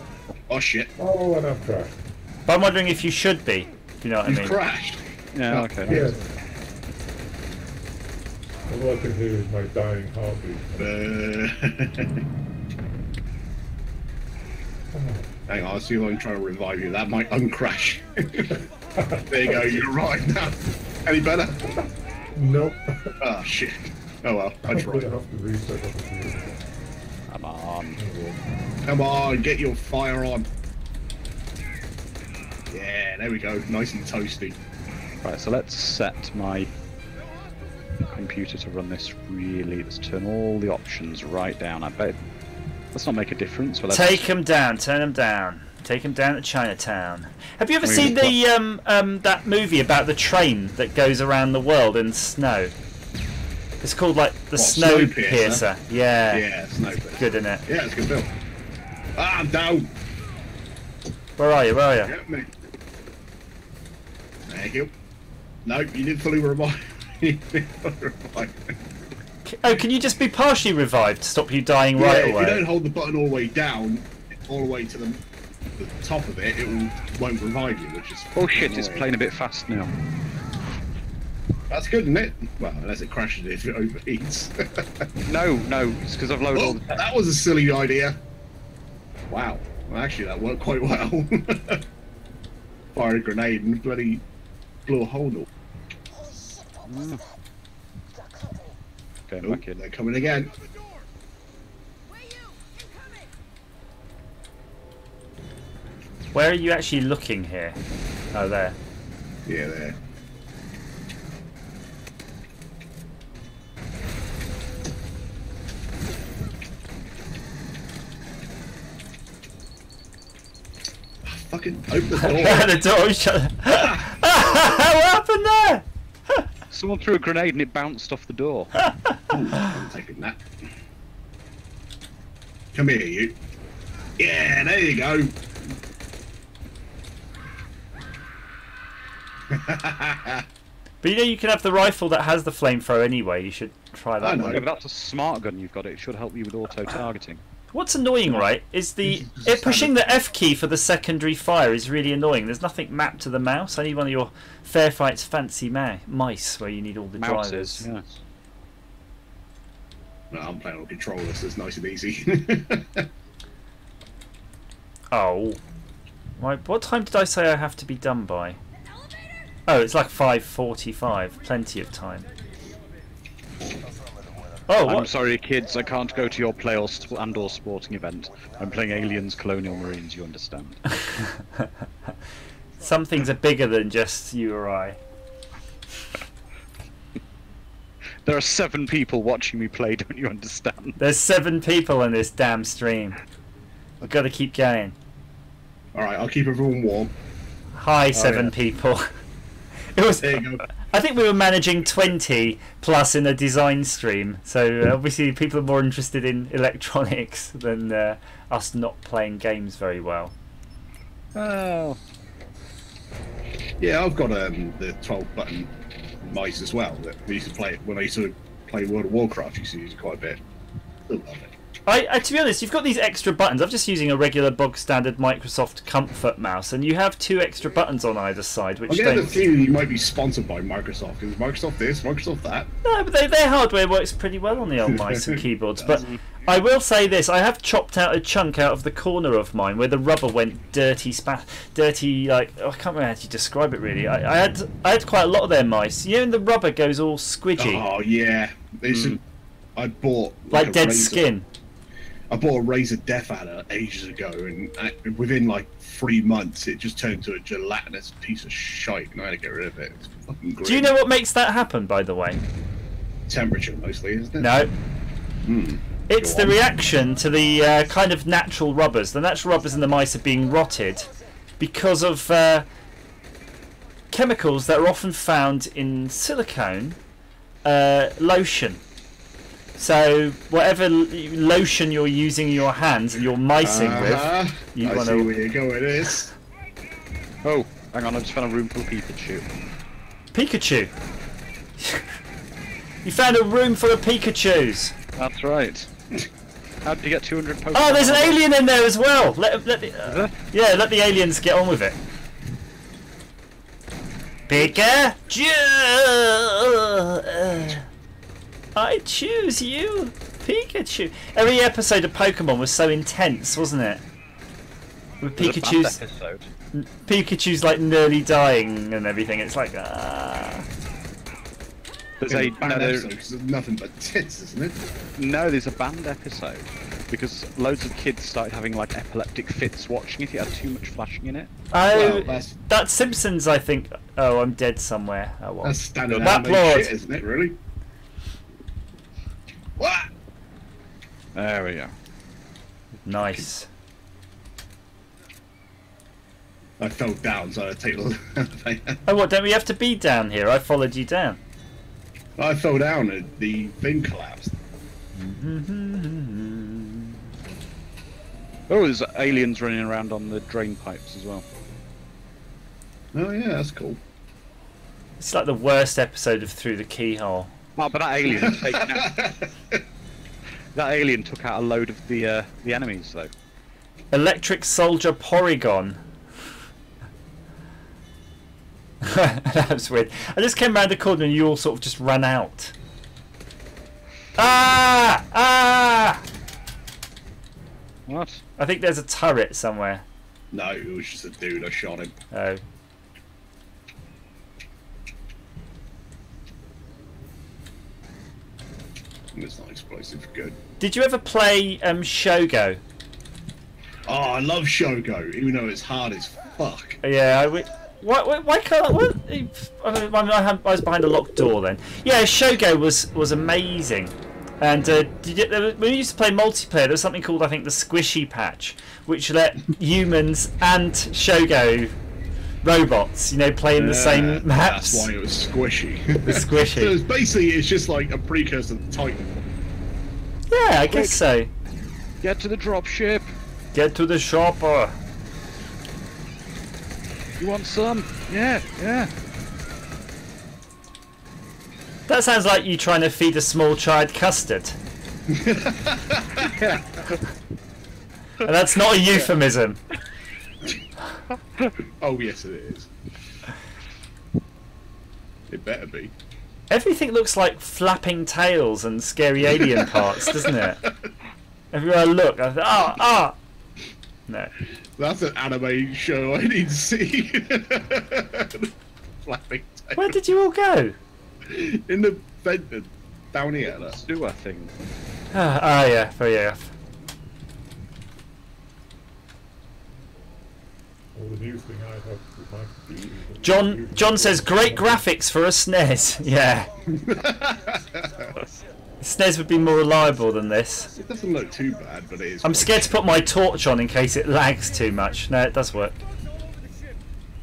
Oh shit! Oh, and I've crashed. But I'm wondering if you should be. If you know what I You've mean. crashed. Yeah. Oh, Okay. Yeah. All I can hear is my dying heartbeat. Hang on, I'll see if I can try to revive you. That might uncrash. There you go. You're right now. Any better? Nope. Oh shit. Oh well. I I'm tried. gonna have to reset the computer. Come on. Come on, get your fire on. Yeah, there we go. Nice and toasty. Right. So let's set my computer to run this really. Let's turn all the options right down. I bet. Let's not make a difference. But let's Take them down, turn them down. Take them down to Chinatown. Have you ever Maybe seen the that movie about the train that goes around the world in snow? It's called like the What, Snowpiercer. Snowpiercer? Yeah. Yeah, Snowpiercer. Good, isn't it? Yeah, it's a good film. Ah, I'm down. Where are you? Where are you? Get me. Thank you. No, you didn't fully revive. You didn't fully revive. Oh, can you just be partially revived to stop you dying right Yeah, if away? you don't hold the button all the way down, all the way to the top of it, won't revive you, which is... Oh shit! It's annoying. playing a bit fast now. That's good, isn't it? Well, unless it crashes if it overheats. No, it's because I've loaded all Oh, the. that was a silly idea. Wow. Well, actually, that worked quite well. Fire a grenade and bloody blew a hole in it. Holy shit, what was that? Got company. Going Oh, back in. they're coming again. Where are you actually looking here? Oh, there. Yeah, there. Fucking open the door. The door shut. What happened there? Someone threw a grenade and it bounced off the door. I'm taking that. Come here, you. Yeah, there you go. But you know you can have the rifle that has the flamethrower anyway. You should try I that know. one. Yeah, but that's a smart gun you've got. It should help you with auto targeting. What's annoying, right, is pushing the F key for the secondary fire is really annoying. There's nothing mapped to the mouse. I need one of your Fairfight's fancy mice where you need all the Mouses. drivers. Yes. No, I'm playing on controller, so it's nice and easy. Oh. Right, what time did I say I have to be done by? Oh, it's like 5:45. Plenty of time. Oh, I'm what? sorry, kids. I can't go to your play or and/or sporting event. I'm playing Aliens, Colonial Marines. You understand? Some things are bigger than just you or I. There are 7 people watching me play. Don't you understand? There's 7 people in this damn stream. We've got to keep going. All right, I'll keep everyone warm. Hi, 7 yeah. people. It was. There you go. I think we were managing 20 plus in a design stream, so obviously people are more interested in electronics than us not playing games very well. Oh. Yeah, I've got the 12-button mice as well. That we used to play when I used to play World of Warcraft. I used to use it quite a bit. Still love it. I to be honest, you've got these extra buttons. I'm just using a regular bog standard Microsoft Comfort mouse, and you have 2 extra buttons on either side, which I'm getting the don't. feeling you might be sponsored by Microsoft. Is Microsoft this, Microsoft that? No, but their hardware works pretty well on the old mice and keyboards. But I will say this: I have chopped out a chunk out of the corner of mine where the rubber went dirty, like I can't remember how to describe it really. I had quite a lot of their mice. You know, and the rubber goes all squidgy, Oh yeah, I bought like a dead razor. skin. I bought a Razor Death Adder ages ago, and within like 3 months, it just turned to a gelatinous piece of shite, and I had to get rid of it. It's fucking grim. Do you know what makes that happen, by the way? Temperature mostly, isn't it? No. Hmm. It's Go the on. reaction to the kind of natural rubbers. The natural rubbers in the mice are being rotted because of chemicals that are often found in silicone lotion. So whatever lotion you're using in your hands and you're micing with, you I want see to. where you're going with this. Oh, hang on, I just found a room full of Pikachu. Pikachu. You found a room full of Pikachus. That's right. How did you get 200 Pokemon? Oh, there's an alien in there as well. Let the there? yeah, let the aliens get on with it. Pikachu. I choose you, Pikachu. Every episode of Pokemon was so intense, wasn't it? With There's a band Pikachu's episode. Pikachu's like nearly dying and everything. It's like ah. There's It's a a band no, episode 'cause there's nothing but tits, isn't it? no, there's a banned episode because loads of kids started having like epileptic fits watching it. It had too much flashing in it. Oh, Well, that's Simpsons, I think. Oh, I'm dead somewhere. Oh well. That's standard That anime Lord. shit, isn't it? Really? What? There we go. Nice. I fell down, so I take a Oh, what? Don't we have to be down here? I followed you down. I fell down and the thing collapsed. Oh, there's aliens running around on the drain pipes as well. Oh yeah, that's cool. It's like the worst episode of Through the Keyhole. Oh, but that alien taken out. That alien took out a load of the enemies though. Electric Soldier Porygon. That was weird. I just came round the corner and you all sort of just ran out. Ah! Ah! What? I think there's a turret somewhere. No, it was just a dude. I shot him. Oh. It's not explosive. Good. Did you ever play Shogo? Oh, I love Shogo, even though it's hard as fuck. Yeah, why can't I? What? I was behind a locked door then. Yeah, Shogo was amazing. And when we used to play multiplayer, there was something called, I think, the Squishy Patch, which let humans and Shogo robots, play in the same maps. That's why it was squishy. The Squishy. So it's just like a precursor to Titan. Yeah, I guess so. Get to the drop ship. Get to the shopper. You want some? Yeah, yeah. That sounds like you trying to feed a small child custard. And that's not a euphemism. Oh yes, it is. It better be. Everything looks like flapping tails and scary alien parts, doesn't it? Everywhere I look, I thought, no. That's an anime show I need to see. Flapping tail. Where did you all go? In the vent down here. Look. Sewer thing. Yeah, very enough. Well, the new thing I have with my computer is that John says great graphics for a SNES. Yeah. SNES would be more reliable than this. It doesn't look too bad, but it is. I'm quite scared to put my torch on in case it lags too much. No, it does work.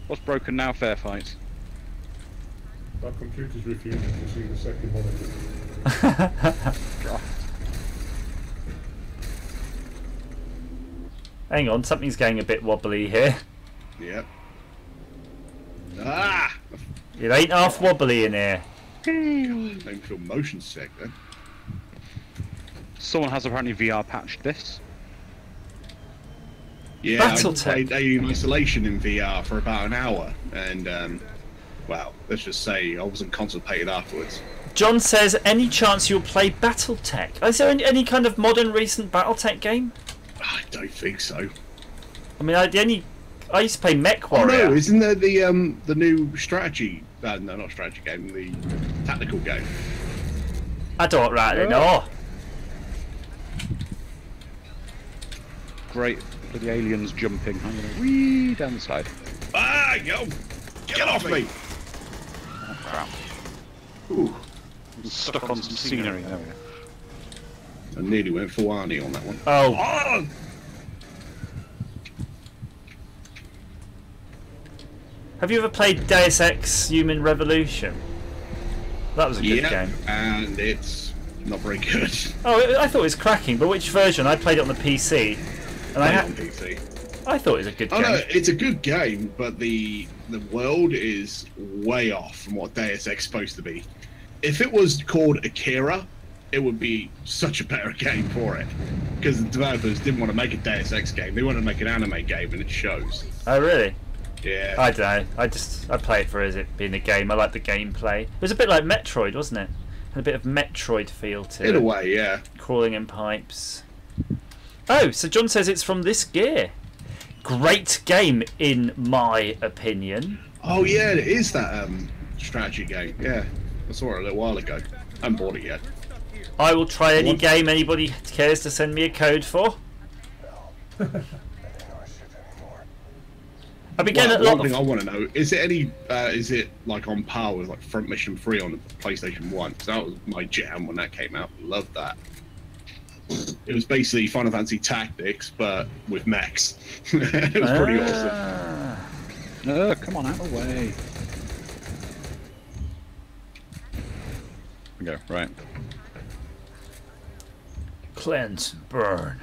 What's broken now, Fair Fight? My computer's refusing to see the second monitor. Hang on, something's going a bit wobbly here. Yep. Ah! It ain't half wobbly in here. Don't feel motion sick then. Someone has apparently VR patched this. Yeah, I Battletech. played Alien Isolation in VR for about an hour, and well, let's just say I wasn't constipated afterwards. John says, any chance you'll play Battletech? Is there any kind of modern recent Battletech game? I don't think so. I mean, I used to play Mech Oh Warrior. no, isn't there the new strategy? No, not strategy game. The tactical game. I don't rightly know. Great for the aliens jumping. I'm gonna wee down the side. Ah, yo! Get off me! Oh crap. Ooh, Stuck on some scenery. There we go. I nearly went for Arnie on that one. Oh, Oh! have you ever played Deus Ex Human Revolution? That was a good Yeah, game. and it's not very good. Oh, I thought it was cracking, but which version? I played it on the PC, and Play it on PC. I thought it was a good Oh game. no, it's a good game, but the world is way off from what Deus Ex is supposed to be. If it was called Akira, it would be such a better game for it. Because the developers didn't want to make a Deus Ex game, they wanted to make an anime game, and it shows. Oh, really? Yeah. I don't know. I play it for it being a game. I like the gameplay. It was a bit like Metroid, wasn't it? Had a bit of Metroid feel to it. In a way, yeah. Crawling in pipes. Oh, so John says it's from this gear. Great game, in my opinion. Oh yeah, it is that strategy game. Yeah, I saw it a little while ago. I haven't bought it yet. I will try any game anybody cares to send me a code for. I began Well, a lot one thing of... I want to know is it like on par with like Front Mission 3 on the PlayStation 1? Because that was my jam when that came out. Loved that. It was basically Final Fantasy Tactics, but with mechs. It was pretty awesome. Ah. No, come on, out of the way. We go, right. Cleanse, burn.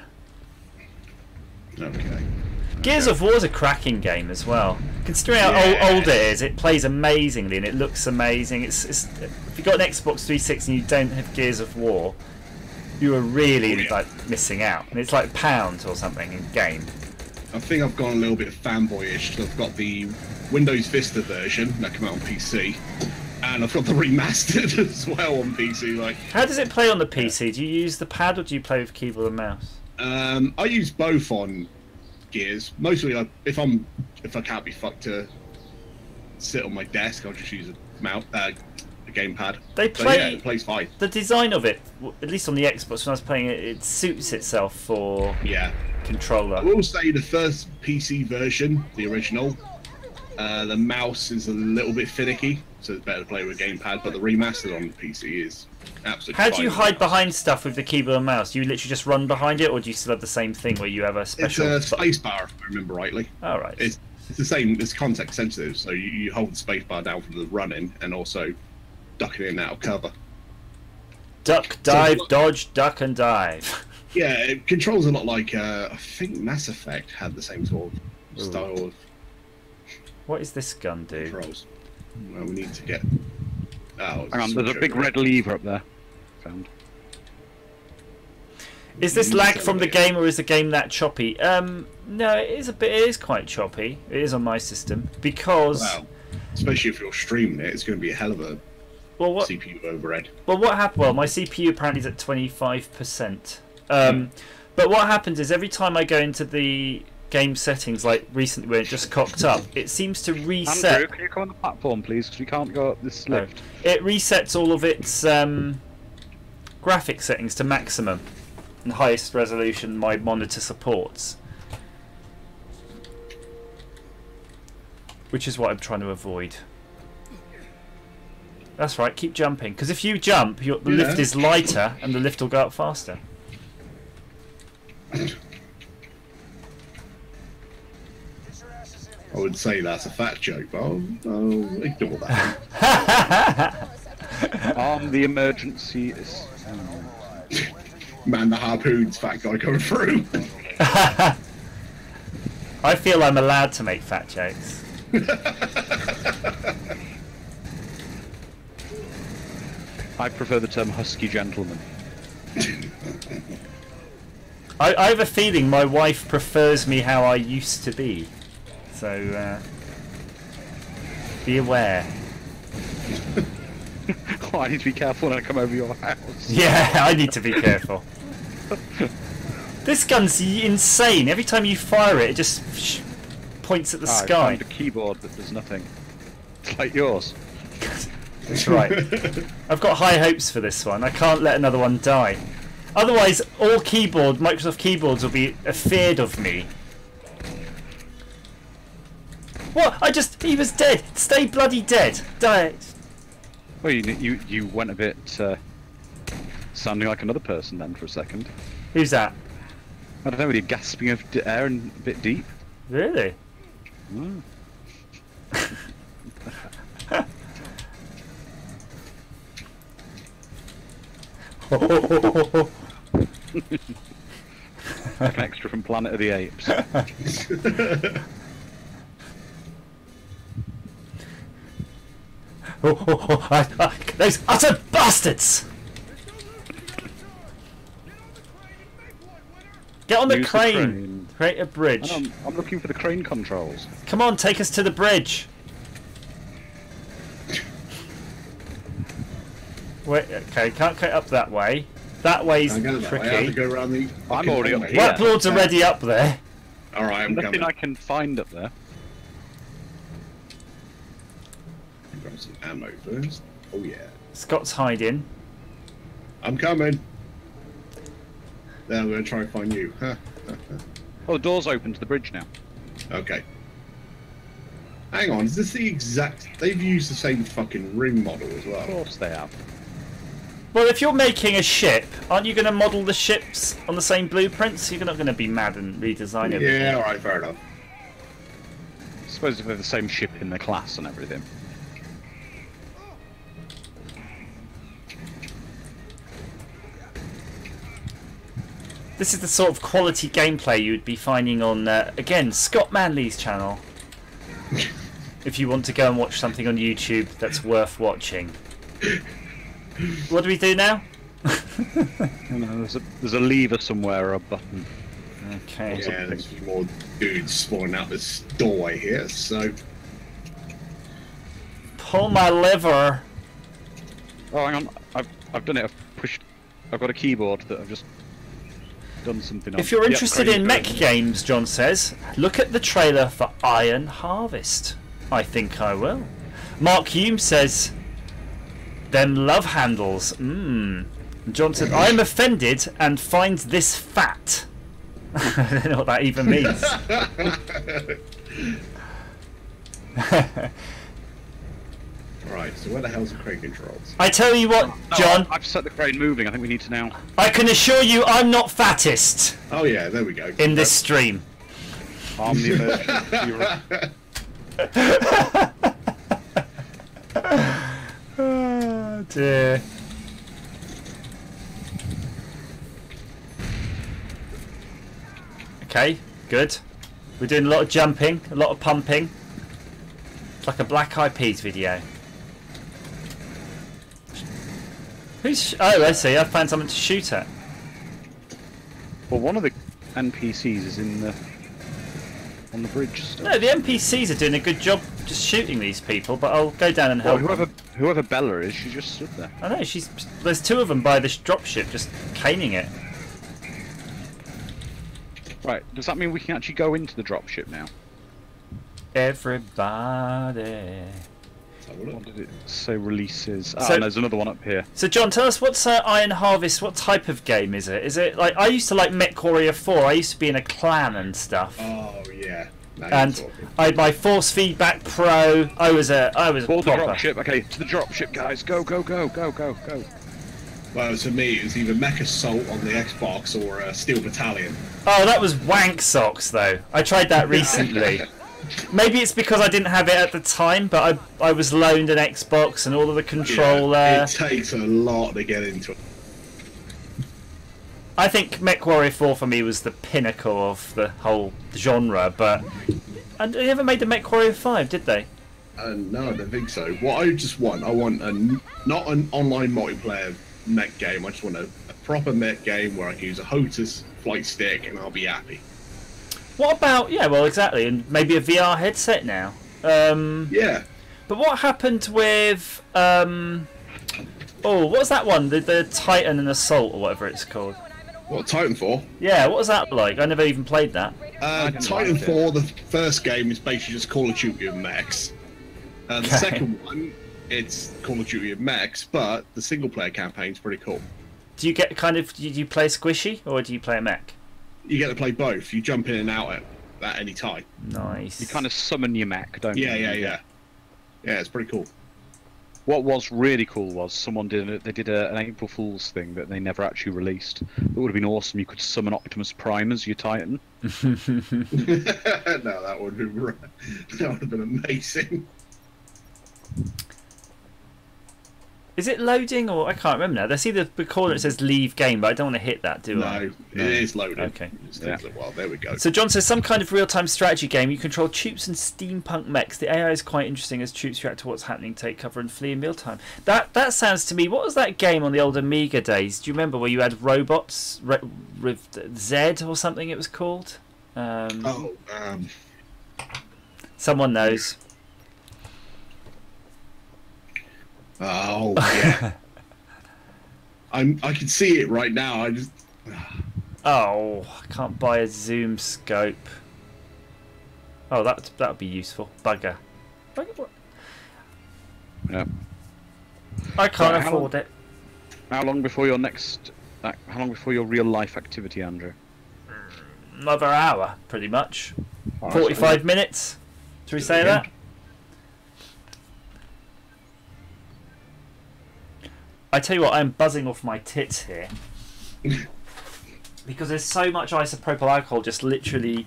Okay. Gears of War is a cracking game as well. Considering how old it is, it plays amazingly and it looks amazing. It's if you've got an Xbox 360 and you don't have Gears of War, you are really like missing out. And it's like £1 or something in game. I think I've gone a little bit fanboyish. So I've got the Windows Vista version that came out on PC, and I've got the remastered as well on PC. Like, How does it play on the PC? Do you use the pad or do you play with keyboard and mouse? I use both on Gears. Mostly, if I can't be fucked to sit on my desk, I'll just use a gamepad. They So, play yeah, it plays fine. the design of it, at least on the Xbox when I was playing it, it suits itself for Yeah. controller. I will say the first PC version, the original, the mouse is a little bit finicky, so it's better to play with a gamepad. But the remastered on the PC is absolutely. How do you fine. hide behind stuff with the keyboard and mouse? Do you literally just run behind it, or do you still have the same thing where you have a It's special? a spacebar, if I remember rightly. All right. It's the same. It's context sensitive, so you hold the spacebar down for the running and also ducking in and out of cover. Duck, dive, dodge, duck, and dive. Yeah, it controls a lot like I think Mass Effect had the same sort of style of What does this gun do? controls. Well, we need to get. Oh, Hang on, there's a switch big over. red lever up there. Found. Is this lag from the game, or is the game that choppy? No, it is a bit. It is quite choppy. It is on my system because. Wow. Especially if you're streaming it, it's going to be a hell of a Well, what? CPU overhead. Well, what happened? Well, my CPU apparently is at 25%. But what happens is every time I go into the game settings, like recently when it just cocked up, it seems to reset. Andrew, can you come on the platform, please? Because we can't go up this No. lift. It resets all of its graphic settings to maximum and highest resolution my monitor supports, which is what I'm trying to avoid. That's right, keep jumping. Because if you jump, the lift is lighter and the lift will go up faster. Get your asses in here. I would say that's a fat joke, but I'll ignore that. Arm the emergency. Man, the harpoon's fat guy coming through. I feel I'm allowed to make fat jokes. I prefer the term husky gentleman. I have a feeling my wife prefers me how I used to be. So, be aware. Oh, I need to be careful when I come over your house. Yeah, I need to be careful. This gun's insane. Every time you fire it, it just points at the I sky. found a keyboard that does nothing. It's like yours. That's right. I've got high hopes for this one. I can't let another one die. Otherwise, all Microsoft keyboards will be afeared of me. What? He was dead. Stay bloody dead. Die. Well, you went a bit sounding like another person then for a second. Who's that? I don't know, with your gasping of air and a bit deep. Really? Mm. Like an extra from Planet of the Apes. Those utter bastards! Get on the Use the crane. crane. Create a bridge. I'm looking for the crane controls. Come on, take us to the bridge. Wait, okay, can't get up that way. That way's I go that way. I have to tricky. go around the. I'm already up fucking here. White Lord's already up there. All right, I'm Nothing coming. I can find up there. Grab some ammo first. Oh yeah, Scott's hiding. I'm coming. Then I'm gonna try and find you. Huh. Oh, the door's open to the bridge now. Okay. Hang on, is this the exact? They've used the same fucking ring model as Of well. course they have. Well, if you're making a ship, aren't you going to model the ships on the same blueprints? You're not going to be mad and redesign everything. Yeah, all right, fair enough. I suppose if they're the same ship in the class and everything. This is the sort of quality gameplay you would be finding on, again, Scott Manley's channel. If you want to go and watch something on YouTube that's worth watching. What do we do now? No, there's a lever somewhere or a button. Okay. Yeah, there's a few more dudes spawning out this doorway here, so. Pull my lever. Oh, hang on. I've done it. I've got a keyboard that I've just done something on. If you're Yep, interested crane's in mech going. games, John says, look at the trailer for Iron Harvest. I think I will. Mark Hume says, them love handles. John said, I'm offended and find this fat. I don't know what that even means. Right, so where the hell's the crane controls? I tell you what, John, I've set the crane moving. I think we need to now. I can assure you I'm not fattest Oh yeah, there we go. in this stream. Arm the emergency. Oh dear. Okay, good. We're doing a lot of jumping, a lot of pumping. It's like a Black Eyed Peas video. Oh, I see. I found something to shoot at. Well, one of the NPCs is on the bridge still. No, the NPCs are doing a good job just shooting these people, but I'll go down and Well, help them. whoever Bella is, she just stood there. I know, there's two of them by this dropship just caning it. Right, does that mean we can actually go into the dropship now? Everybody. What did it say releases? Ah, So- and there's another one up here. So John, tell us what's Iron Harvest, what type of game is it? Is it like, I used to like Mech Warrior 4, I used to be in a clan and stuff. Oh yeah. No, And it's all good. I had my force feedback pro. I was All the proper. dropship. Okay, to the dropship, guys. Go, go, go, go, go, go. Well, to me, it was either Mech Assault on the Xbox or Steel Battalion. Oh, that was wank socks though. I tried that recently. Maybe it's because I didn't have it at the time, but I was loaned an Xbox and all of the control. Yeah, it takes a lot to get into it. I think MechWarrior 4 for me was the pinnacle of the whole genre, but and they never made the MechWarrior 5, did they? No, I don't think so. What I just want, not an online multiplayer mech game. I just want a proper mech game where I can use a HOTAS flight stick and I'll be happy. What about well, exactly, and maybe a VR headset now. Yeah. But what happened with what was that one? The Titan and Assault or whatever it's called. What, Titanfall? Yeah, what was that like? I never even played that. Titanfall, the first game is basically just Call of Duty of mechs. The second one, it's Call of Duty of mechs, but the single player campaign's pretty cool. Do you get do you play squishy or do you play a mech? You get to play both. You jump in and out at any time. Nice. You kind of summon your mech, don't you? Yeah, it's pretty cool. What was really cool was someone did an April Fool's thing that they never actually released. It would have been awesome. You could summon Optimus Prime as your Titan. No, that would have been amazing. Is it loading or I can't remember now? There's either the corner that says leave game, but I don't want to hit that, do I? No, it is loading. Okay. It just takes a while. There we go. So John says some kind of real-time strategy game. You control troops and steampunk mechs. The AI is quite interesting as troops react to what's happening, take cover, and flee in mealtime. That sounds to me. What was that game on the old Amiga days? Do you remember where you had robots with Z or something? It was called. Someone knows. Oh yeah. I can see it right now. I just. Oh, I can't buy a zoom scope. Oh, that would be useful. Bugger. What? Yeah. I can't Right, afford it. How long before your next? How long before your real life activity, Andrew? Another hour, pretty much. Oh, 45 minutes. Should we say that? I tell you what, I'm buzzing off my tits here. Because there's so much isopropyl alcohol just literally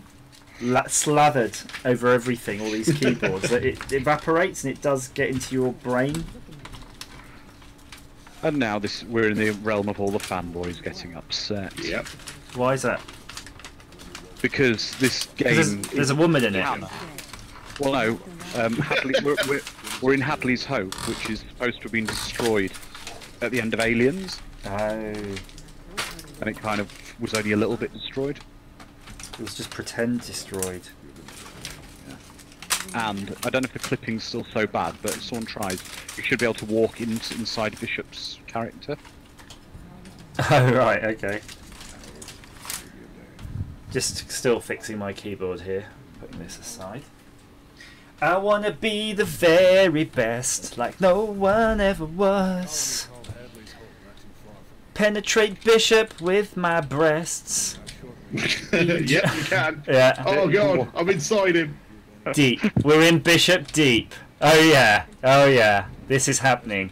slathered over everything, all these keyboards, that it evaporates and it does get into your brain. And now we're in the realm of all the fanboys getting upset. Yep. Why is that? Because this game. There's a woman in it. Well, no. We're in Hadley's Hope, which is supposed to have been destroyed at the end of Aliens. Oh. And it kind of was only a little bit destroyed. It was just pretend destroyed. And I don't know if the clipping's still so bad, but if someone tries, you should be able to walk inside Bishop's character. Oh, right, okay. Just still fixing my keyboard here, putting this aside. I wanna be the very best, like no one ever was. Penetrate Bishop with my breasts. Yep, you can. Yeah. Oh god, I'm inside him. Deep. We're in Bishop deep. Oh yeah. Oh yeah. This is happening.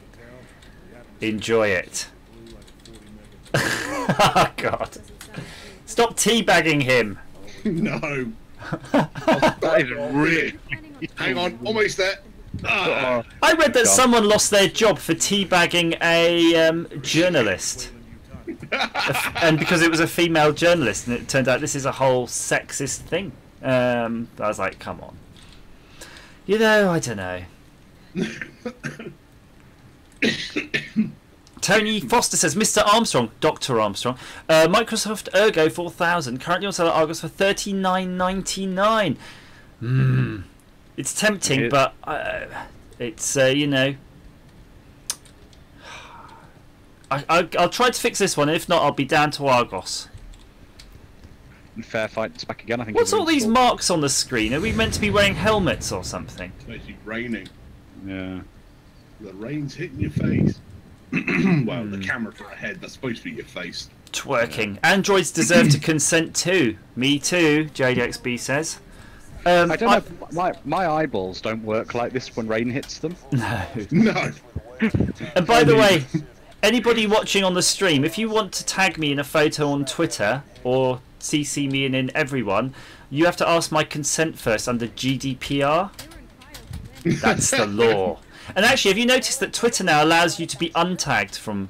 Enjoy it. Oh god. Stop teabagging him. No. That is really. Hang on, almost there. Ah. I read that someone lost their job for teabagging a journalist. And because it was a female journalist, and it turned out this is a whole sexist thing. I was like, come on. You know, I don't know. Tony Foster says, Mr. Armstrong, Dr. Armstrong, Microsoft Ergo 4000, currently on sale at Argos for $39.99. It's tempting, but it's, you know... I'll try to fix this one, and if not, I'll be down to Argos. And Fair Fight's back again, I think. What's all these marks on the screen? Are we meant to be wearing helmets or something? It's basically raining. Yeah. The rain's hitting your face. Well, the camera for a head, that's supposed to be your face. Twerking. Androids deserve to consent too. Me too, JDXB says. I don't know. My eyeballs don't work like this when rain hits them. No. No. And by the way, anybody watching on the stream, if you want to tag me in a photo on Twitter or CC me in everyone, you have to ask my consent first under GDPR. That's the law. And actually, have you noticed that Twitter now allows you to be untagged from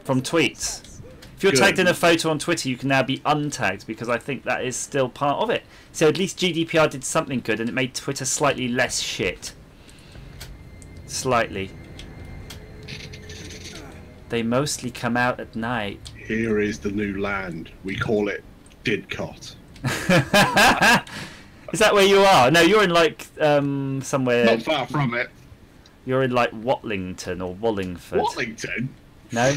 tweets? If you're Good. tagged in a photo on Twitter, you can now be untagged, because I think that is still part of it. So at least GDPR did something good, and it made Twitter slightly less shit. Slightly. They mostly come out at night. Here is the new land. We call it Didcot. Is that where you are? No, you're in like somewhere. Not far from it. You're in like Watlington or Wallingford. Watlington? No?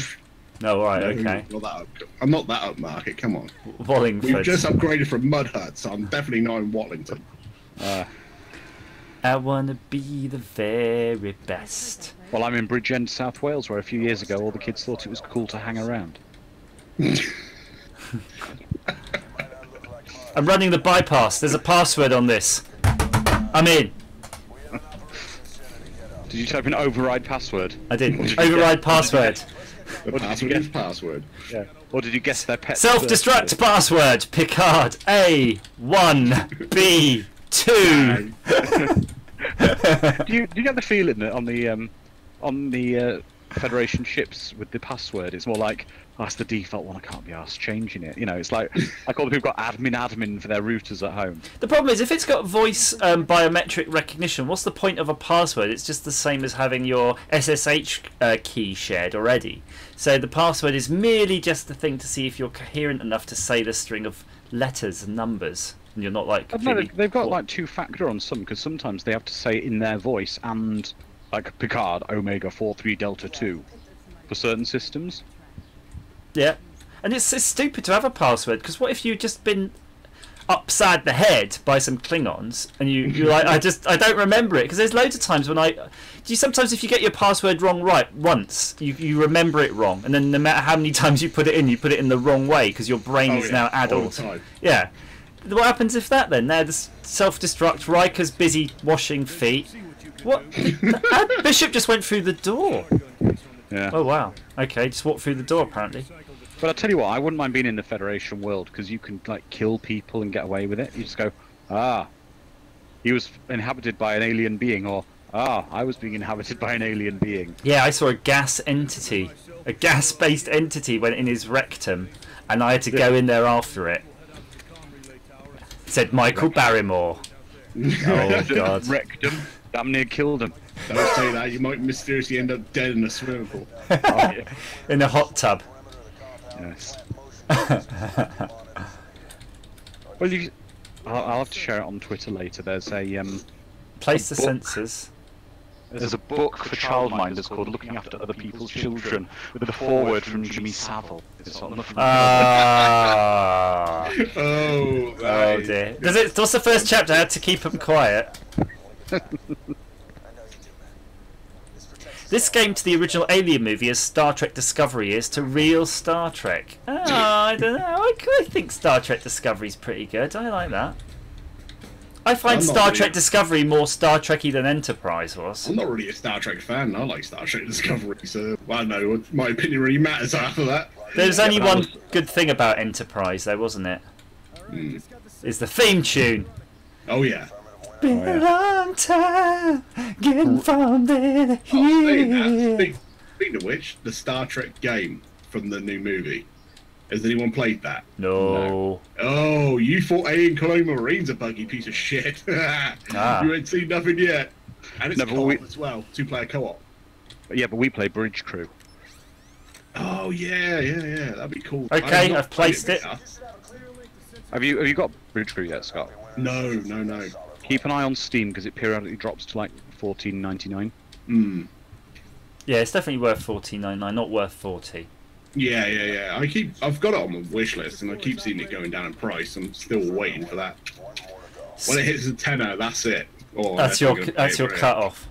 No, all right, No, okay. not that up. I'm not that upmarket, come on. Wallingford. We've just upgraded from Mud Hut, so I'm definitely not in Watlington. I wanna be the very best. Well, I'm in Bridgend, South Wales, where a few years ago all the kids thought it was cool to hang around. I'm running the bypass. There's a password on this. I'm in. Did you type in override password? I did. Override password. The What did you password get? is password. Yeah. Or did you guess their pet? Self-destruct password. Picard A 1 B 2. Do you get the feeling that on the Federation ships with the password, it's more like, oh, that's the default one, I can't be asked changing it. You know, it's like all the people got admin for their routers at home. The problem is, if it's got voice biometric recognition, what's the point of a password? It's just the same as having your SSH key shared already. So the password is merely just the thing to see if you're coherent enough to say the string of letters and numbers. And you're not like No, completely... they've got like two-factor on some, because sometimes they have to say it in their voice and like Picard Omega 43 Delta 2 for certain systems. Yeah, and it's stupid to have a password, because what if you've just been upside the head by some Klingons and you're like, I don't remember it, because there's loads of times when sometimes if you get your password wrong once, you remember it wrong, and then no matter how many times you put it in the wrong way, because your brain is now adult. All the time. Yeah. What happens if that then? Now the self-destruct, Riker's busy washing feet. What? Bishop just went through the door. Yeah. Oh wow. Okay, just walked through the door apparently. But I'll tell you what, I wouldn't mind being in the Federation world, because you can like kill people and get away with it. You just go, he was inhabited by an alien being, or I was being inhabited by an alien being. Yeah, I saw a gas entity. A gas-based entity went in his rectum, and I had to go in there after it. Said Michael Barrymore. Oh god. Wrecked him. Damn near killed him. Don't say that, you might mysteriously end up dead in a swimming pool. In a hot tub. Yes. Well, I'll have to share it on Twitter later. There's a Place the book. sensors. There's a book for childminders called "Looking After Other People's Children" with a foreword from Jimmy Savile. It's sort of nothing. Ah. Oh, Oh dear. What's the first chapter? How to keep them quiet. This game to the original Alien movie as Star Trek Discovery is to real Star Trek. Oh, I don't know. I think Star Trek Discovery is pretty good. I like that. I find I'm not Star really- Trek Discovery more Star Trekky than Enterprise was. I'm not really a Star Trek fan. I like Star Trek Discovery, so I don't know. My opinion really matters after that. There's only but I one good thing about Enterprise, though, wasn't it? Is the theme tune. Oh yeah. Been a long time getting from there to here. Speaking of which, the Star Trek game from the new movie. Has anyone played that? No. Oh, you thought Alien Colonial Marines a buggy piece of shit. You ain't seen nothing yet. And it's No, but co-op as well, two-player co-op. Yeah, but we play Bridge Crew. Oh yeah, that'd be cool. Okay, I've not I've placed played it. now. Have you got Bridge Crew yet, Scott? No. Keep an eye on Steam, because it periodically drops to like $14.99. Yeah, it's definitely worth $14.99, not worth $40. Yeah. I've got it on my wish list, and I keep seeing it going down in price. I'm still waiting for that. When it hits a tenner, that's it. Oh, That's your I'm gonna pay for it. cut off.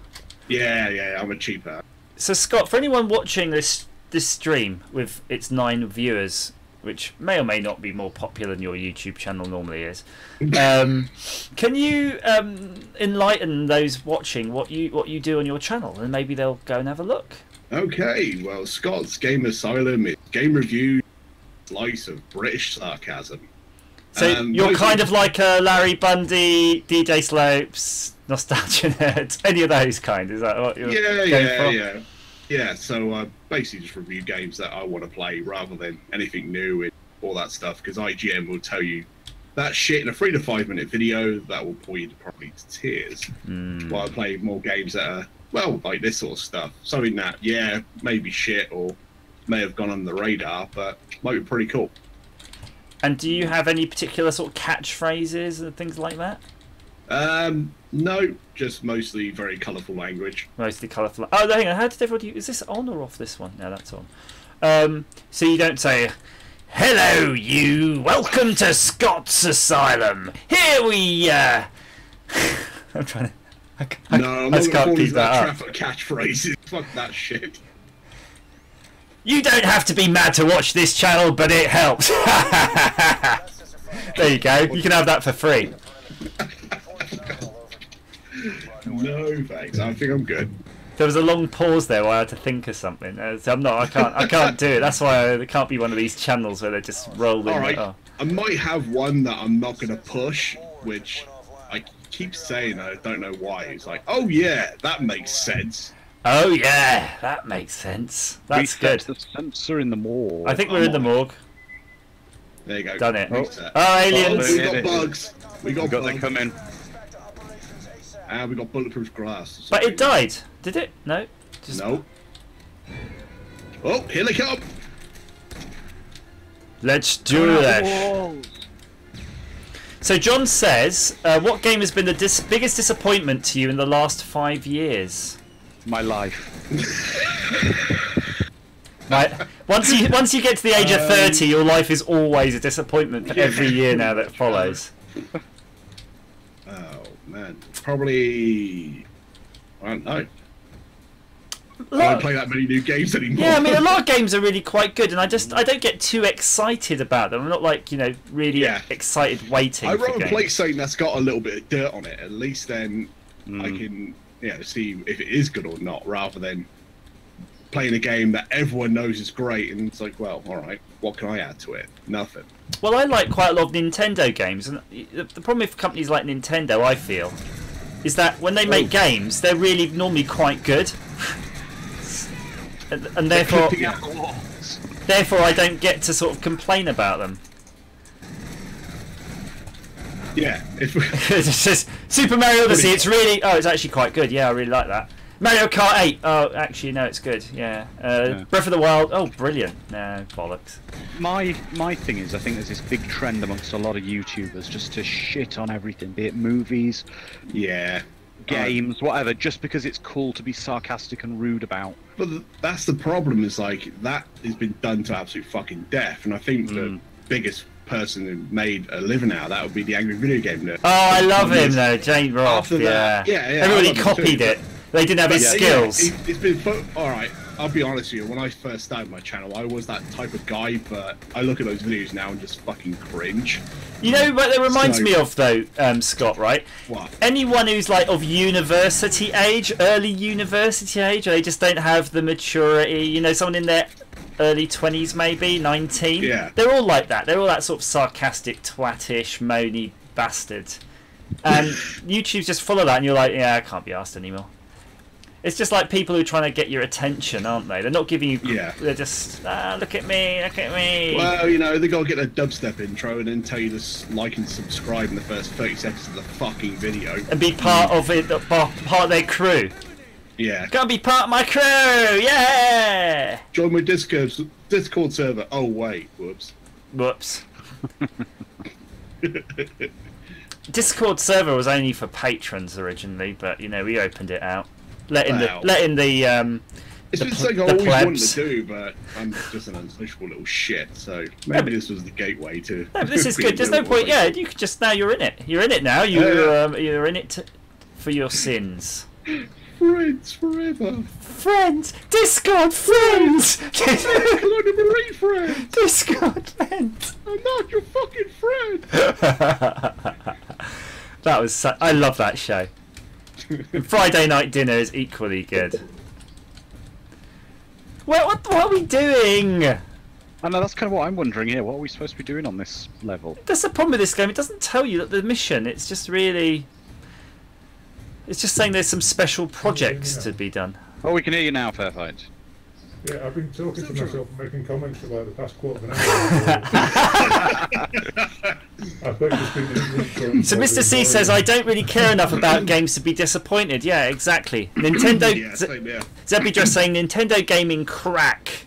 Yeah. I'm a cheaper. So Scott, for anyone watching this stream with its 9 viewers, which may or may not be more popular than your YouTube channel normally is. Can you enlighten those watching what you do on your channel, and maybe they'll go and have a look? Okay, well, Scott's Game Asylum is game review, slice of British sarcasm. So you're kind of like a Larry Bundy, DJ Slopes, Nostalgia Nerd, any of those kind. Is that what you're going for? Yeah, so I basically just review games that I want to play rather than anything new and all that stuff, because IGN will tell you that shit in a 3 to 5 minute video that will bore you probably to tears. While I play more games that are, well, like this sort of stuff. Something that, yeah, maybe shit or may have gone on the radar, but might be pretty cool. And do you have any particular sort of catchphrases and things like that? No, just mostly very colourful language. Mostly colourful. Oh, hang on. How did everybody? Is this on or off this one? No, that's on. So you don't say, "Hello, you. Welcome to Scott's Asylum. Here we." I'm trying to. I'm not going to fall into that up. trap of catchphrases. Fuck that shit. You don't have to be mad to watch this channel, but it helps. There you go. You can have that for free. No thanks. I think I'm good. There was a long pause there where I had to think of something. So I can't do it. That's why it can't be one of these channels where they just roll in. Alright, I might have one that I'm not going to push, which I keep saying, I don't know why. It's like, oh yeah, that makes sense. Oh yeah, that makes sense. That's good. The sensor in the morgue. I think we're in the morgue. There you go. Done it. Oh, aliens! we got bugs. We got bugs. They come in. And we got bulletproof glass. But it died. Did it? No. No. Oh, here they come. Let's do this. So John says, what game has been the biggest disappointment to you in the last 5 years? My life. Right. Once you get to the age of 30, your life is always a disappointment for every year now that follows. Oh man, probably. I don't know. I don't play that many new games anymore. Yeah, I mean, a lot of games are really quite good, and I don't get too excited about them. I'm not like, really excited waiting. I'd for rather games. play something that's got a little bit of dirt on it. At least then I can, see if it is good or not, rather than playing a game that everyone knows is great, and it's like, well, all right, what can I add to it? Nothing. Well, I like quite a lot of Nintendo games, and the problem with companies like Nintendo, I feel, is that when they make games, they're really normally quite good. And therefore I don't get to sort of complain about them. Yeah, it's just Super Mario Odyssey. It's actually quite good. Yeah, I really like that. Mario Kart 8. Oh, actually, no, it's good. Yeah. Breath of the Wild. Oh, brilliant. No, bollocks. My thing is, I think there's this big trend amongst a lot of YouTubers just to shit on everything, be it movies, games, whatever, just because it's cool to be sarcastic and rude about. But that's the problem, is like, that has been done to absolute fucking death, and I think the biggest person who made a living out of that would be the Angry Video Game Nerd. Oh, I love him though, Jane Roth. After that, everybody copied it. They didn't have his skills. It's been alright. I'll be honest with you, when I first started my channel, I was that type of guy, but I look at those videos now and just fucking cringe. You know what that reminds me of, though, Scott, right? What? Anyone who's, like, of university age, early university age, or they just don't have the maturity, someone in their early 20s, maybe, 19. Yeah. They're all like that. They're all that sort of sarcastic, twatish, moany bastard. And YouTube's just full of that, and you're like, yeah, I can't be asked anymore. It's just like people who are trying to get your attention, aren't they? They're not giving you... Yeah. They're just, look at me, look at me. Well, they got to get a dubstep intro and then tell you to like and subscribe in the first 30 seconds of the fucking video. And be part of it, part of their crew. Yeah. Gotta be part of my crew, yeah! Join my Discord server. Oh, wait. Whoops. Whoops. Discord server was only for patrons originally, but, we opened it out. Letting the it's been something I always wanted to do, but I'm just an unsociable little shit. So maybe this was the gateway to. No, but this is good. There's no point. Yeah, you could you're in it. You're in it now. You're in it for your sins. Friends forever. Friends! Discord friends! Colonial Marine friends. Discord friends! I'm not your fucking friend. That was I love that show. And Friday Night Dinner is equally good. What are we doing? I know, that's kind of what I'm wondering here. What are we supposed to be doing on this level? That's the problem with this game. It doesn't tell you that the mission. It's just really. It's just saying there's some special projects to be done. Oh, we can hear you now, Fair Fight. Yeah, I've been talking to myself and making comments for like the past quarter of an hour. I thought you'd just been So Mr. C says, I don't really care enough about games to be disappointed. Yeah, exactly. Nintendo. Yeah, same here. Zebby just saying Nintendo gaming crack.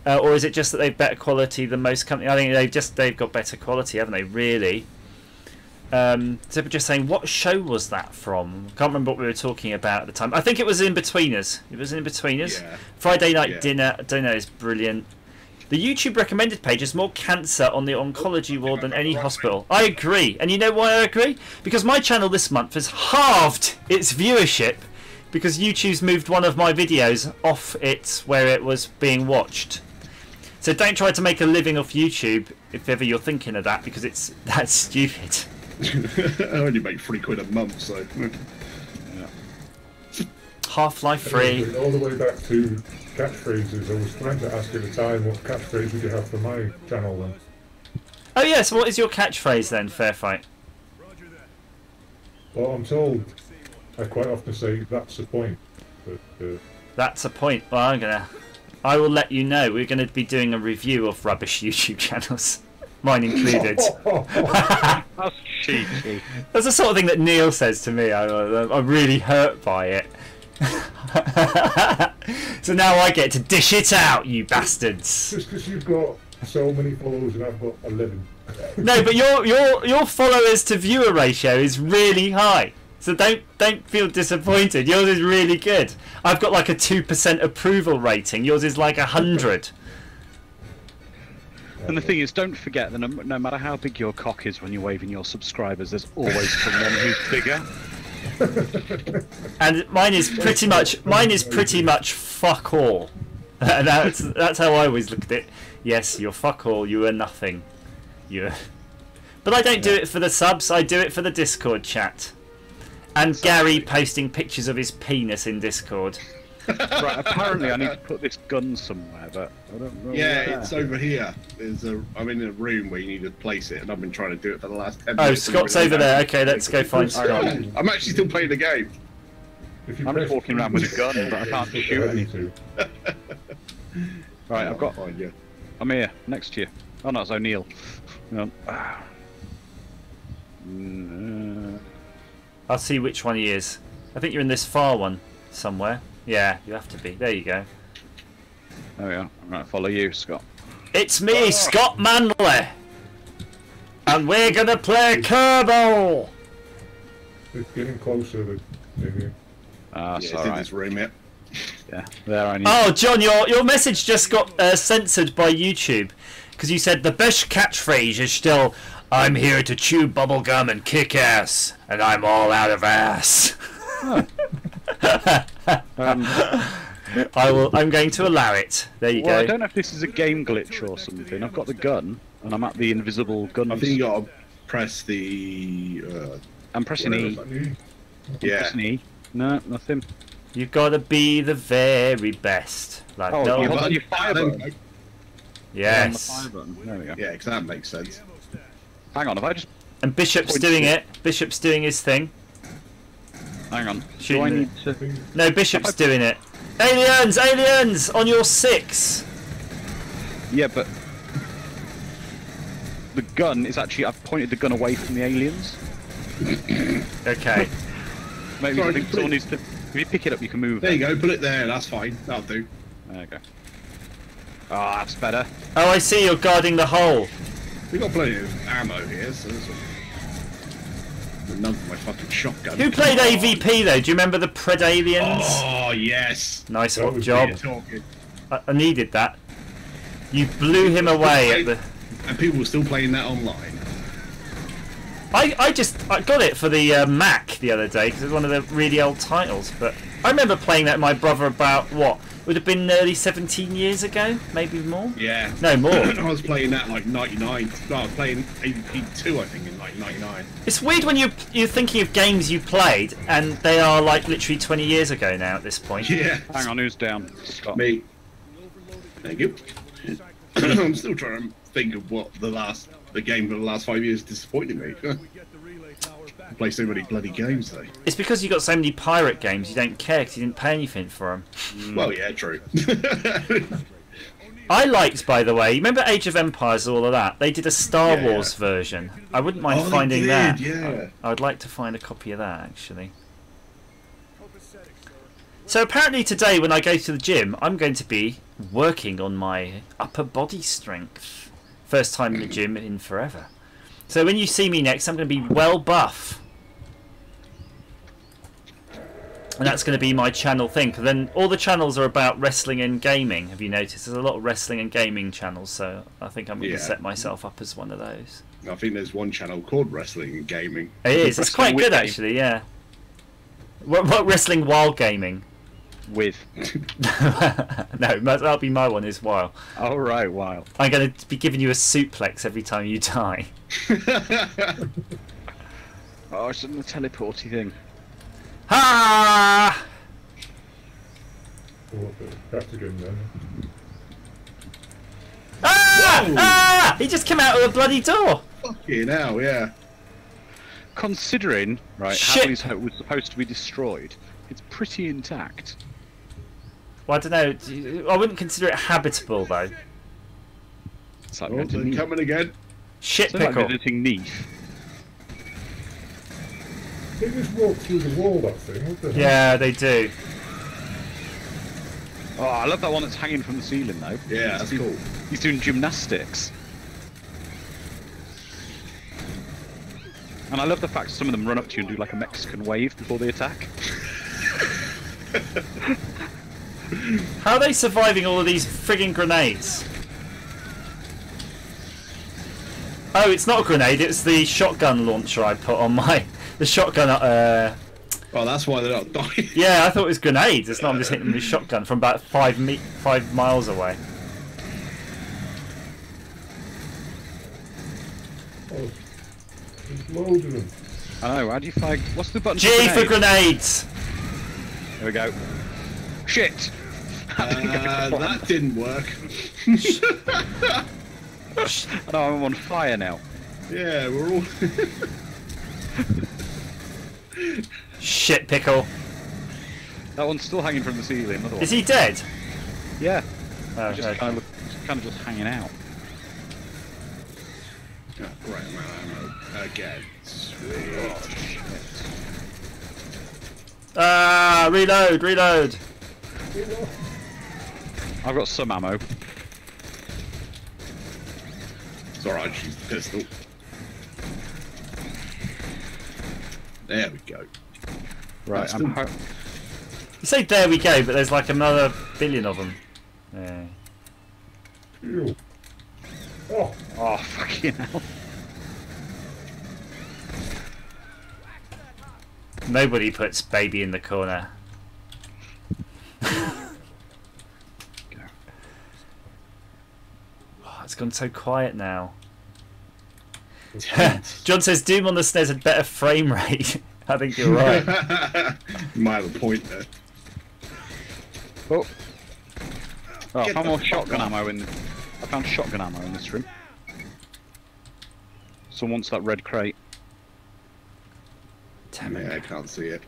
Or is it just that they've better quality than most companies? I think they've got better quality, haven't they? Really. Zebby just saying, what show was that from? Can't remember what we were talking about at the time. I think it was In Betweeners. It was In Betweeners. Yeah. Friday Night Dinner. I don't know. It's brilliant. The YouTube recommended page has more cancer on the oncology ward than any hospital. I agree. And you know why I agree? Because my channel this month has halved its viewership because YouTube's moved one of my videos off it where it was being watched. So don't try to make a living off YouTube if ever you're thinking of that, because that's stupid. I only make £3 a month, so. Half-Life 3. All the way back to catchphrases, I was trying to ask at the time what catchphrase would you have for my channel then? Oh yes, what is your catchphrase then, Fair Fight? Well, I'm told I quite often say that's the point. But, That's a point. Well, I will let you know. We're going to be doing a review of rubbish YouTube channels. Mine included. That's cheeky. That's the sort of thing that Neil says to me. I'm really hurt by it. So now I get to dish it out, you bastards. just because you've got so many followers and I've got 11. No, but your followers to viewer ratio is really high. So don't feel disappointed. Yours is really good. I've got like a 2% approval rating. Yours is like 100. And the thing is, don't forget that no matter how big your cock is when you're waving your subscribers, there's always someone who's bigger. And mine is pretty much fuck all. And that's how I always look at it. Yes, you're fuck all. You are nothing. But I don't do it for the subs. I do it for the Discord chat. And Gary posting pictures of his penis in Discord. Right, apparently I need to put this gun somewhere, but I don't know. Yeah, it's over here. I'm in a room where you need to place it, and I've been trying to do it for the last 10 Oh, minutes. Scott's over there. Okay, let's go find Scott. I'm actually still playing the game. I'm just walking around with a gun, but I can't shoot anything. Right, I've got. Fine, yeah. I'm here, next to you. Oh no, it's O'Neill. I'll see which one he is. I think you're in this far one somewhere. Yeah, you have to be. There you go. There we are. Right, follow you, Scott. It's me, Scott Manley. And we're going to play Kerbal. It's getting closer, maybe. Ah, It's that's in alright. this room, yeah. Yeah, there I need. Oh, John, your message just got censored by YouTube because you said the best catchphrase is still, I'm here to chew bubblegum and kick ass, and I'm all out of ass. I'm going to allow it. There you Well, I go. don't know if this is a game glitch or something. I've got the gun, and I'm at the invisible gun. I think you gotta press the. I'm pressing E. Yeah. Pressing E. No, nothing. You've got to be the very best. Like, Oh, no you one- hold your fire button. yes. On the fire button. There we go. Yeah, because that makes sense. Hang on, if I just And Bishop's doing it. Bishop's doing his thing. hang on. Do Shooting I the- need to? No, Bishop's doing it. Aliens! Aliens! On your 6! Yeah, but the gun is actually. I've pointed the gun away from the aliens. Okay. Maybe Sorry, I think just someone put needs to. If you pick it up, you can move. There you it. go, put it there, that's fine. That'll do. There you go. Ah, that's better. Oh, I see, you're guarding the hole. We've got plenty of ammo here, so this will. None for my fucking shotgun. Who played AVP though? Do you remember the Predaliens? Oh, yes! Nice That was job. You're talking. I needed that. You blew him away at the. And people were still playing that online. I got it for the Mac the other day because it's one of the really old titles. But I remember playing that with my brother about what would have been nearly 17 years ago, maybe more. Yeah. No more. I was playing that like 99. No, I was playing AVP2, I think, in like 99. It's weird when you're thinking of games you played and they are like literally 20 years ago now at this point. Yeah. Hang on, who's down? Scott. Me. Thank you. I'm still trying to think of what the game for the last 5 years disappointed me. I play so many bloody games though. It's because you got so many pirate games you don't care because you didn't pay anything for them. Well, yeah, true. I liked, by the way, remember Age of Empires, all of that? They did a Star Yeah, Wars version. I wouldn't mind Oh, finding they did, that. yeah. I would like to find a copy of that, actually. So apparently today, when I go to the gym, I'm going to be working on my upper body strength. First time in the gym in forever. So when you see me next, I'm going to be well buff. And that's going to be my channel thing. And then all the channels are about wrestling and gaming. Have you noticed? There's a lot of wrestling and gaming channels, so I think I'm going to set myself up as one of those. I think there's one channel called Wrestling and Gaming. It is. It's quite good, actually, yeah. What wrestling while gaming? With. No, that'll be my one as well. Oh, right, wow. I'm going to be giving you a suplex every time you die. Oh, it's in the teleporty thing. Ha! Oh, that's again then. Ah! Whoa! Ah! He just came out of the bloody door. Fucking hell, yeah. Considering, right, Shit. Hadley's Hope was supposed to be destroyed, it's pretty intact. Well, I don't know. I wouldn't consider it habitable, though. It's like Oh, they're visiting coming again. Shit like pickle. visiting Neath. They just walk through the wall, that thing. What the hell? Yeah, they do. Oh, I love that one that's hanging from the ceiling, though. Yeah, that's cool. He's doing gymnastics. And I love the fact some of them run up to you and do like a Mexican wave before they attack. How are they surviving all of these frigging grenades? Oh, it's not a grenade, it's the shotgun launcher I put on the shotgun, Oh, that's why they're not dying. yeah, I thought it was grenades. It's not, I'm just hitting them with a shotgun from about 5 miles away. Oh, there's loads of them. I know, how do you fire... What's the button G for grenade? grenades! There we go. Shit! That didn't work. No, I'm on fire now. Yeah, we're all... Shit pickle. That one's still hanging from the ceiling. Another one. Is he dead? Yeah. Oh, Just okay. kind of just hanging out. Oh, right, ammo again. Sweet. Ah, reload, reload. I've got some ammo. It's alright, she's pistol. There we go. Right, That's I'm cool. You say there we go, but there's like another billion of them. Yeah. Ew. Oh, Oh, fucking hell. Nobody puts baby in the corner. Oh, it's gone so quiet now. John says Doom on the SNES had better frame rate. I think you're right. You might have a point there. Oh. Oh, I Get found the more fuck shotgun off. ammo in... I found shotgun ammo in this room. Someone wants that red crate. Damn it. Yeah, I can't see it.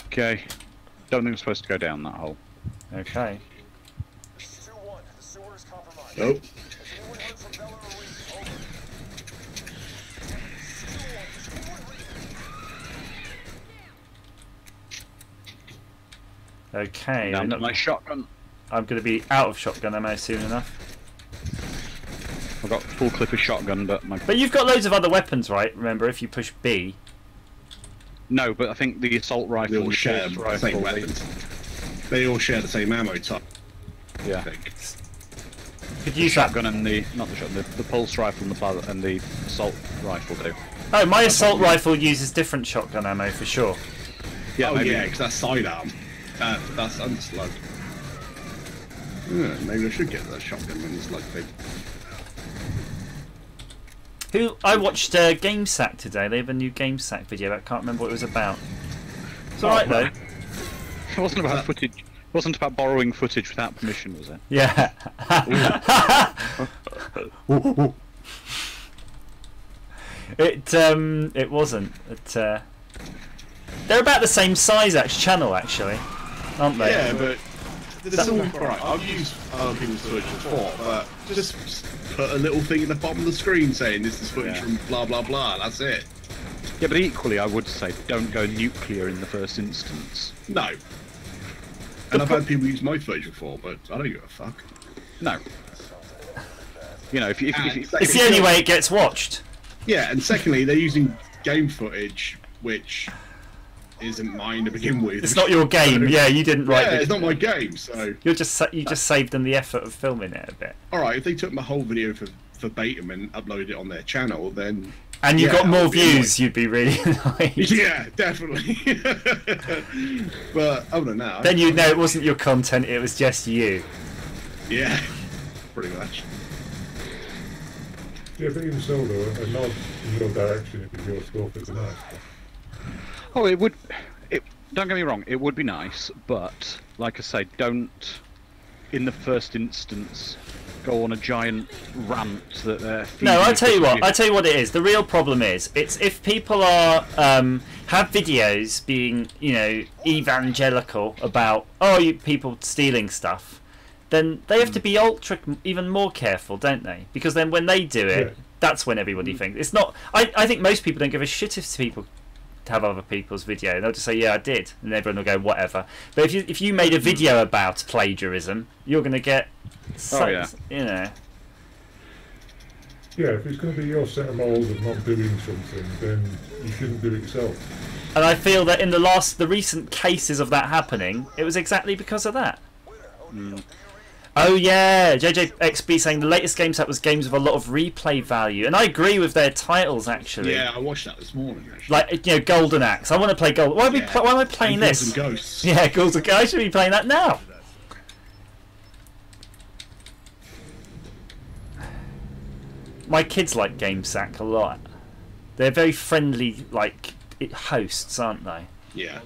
Okay. Don't think we're supposed to go down that hole. Okay. 2-1, the sewer is compromised. Nope. Has anyone heard from Bella or Reed? Over. 2-1, Okay. Down I'm, to my shotgun. I'm going to be out of shotgun ammo soon enough. I've got full clip of shotgun, but my... But you've got loads of other weapons, right? Remember, if you push B. No, but I think the assault rifle... They all the share pulse the same rifle, weapons. They all share the same ammo type, I Yeah. think. Could use that. Shotgun and not the shotgun, the pulse rifle and the assault rifle do. Oh, my assault rifle uses different shotgun ammo for sure. Yeah, Oh maybe. yeah, because that's sidearm. That's unslug. Yeah, maybe I should get that shotgun when it's like big. I watched GameSack today. They have a new GameSack video. I can't remember what it was about. It's alright though. It wasn't about footage. It wasn't about borrowing footage without permission, was it? Yeah. It wasn't. They're about the same size channel actually, aren't they? Yeah, but there's all right. I've used other people's footage before, but just put a little thing at the bottom of the screen saying this is footage from blah blah blah. That's it. Yeah, but equally, I would say don't go nuclear in the first instance. No. And I've had people use my footage before, but I don't give a fuck. No. You know, if it's the only way it gets watched. Yeah, and secondly, they're using game footage, which isn't mine to begin with. It's not your game. Yeah, you didn't write it. It's not my game, so you just saved them the effort of filming it a bit. All right, if they took my whole video for verbatim and uploaded it on their channel, then and you got more views, you'd be really annoyed. Yeah, definitely. But other than that, then you'd know it wasn't your content; it was just you. Yeah, pretty much. Yeah, but even so, though, a nod in your direction if it's your stuff is nice. Oh, it would. Don't get me wrong. It would be nice, but like I say, don't in the first instance go on a giant rant that they're. No, I tell you what. I tell you what it is. The real problem is it's if people are have videos being evangelical about people stealing stuff, then they have to be even more careful, don't they? Because then when they do it, that's when everybody thinks it's not. I think most people don't give a shit if people have other people's video. They'll just say, "Yeah, I did," and everyone will go, "Whatever." But if you made a video about plagiarism, you're going to get, yeah. Yeah, if it's going to be your set of morals of not doing something, then you shouldn't do it yourself. And I feel that in the recent cases of that happening, it was exactly because of that. Oh yeah, JJXB saying the latest GameSack was games with a lot of replay value, and I agree with their titles actually. Yeah, I watched that this morning. Actually. Like Golden Axe. I want to play Golden. Why am I playing this? Ghouls and Ghosts. Yeah, Ghouls and Ghosts. I should be playing that now. My kids like GameSack a lot. They're very friendly, hosts, aren't they? Yeah.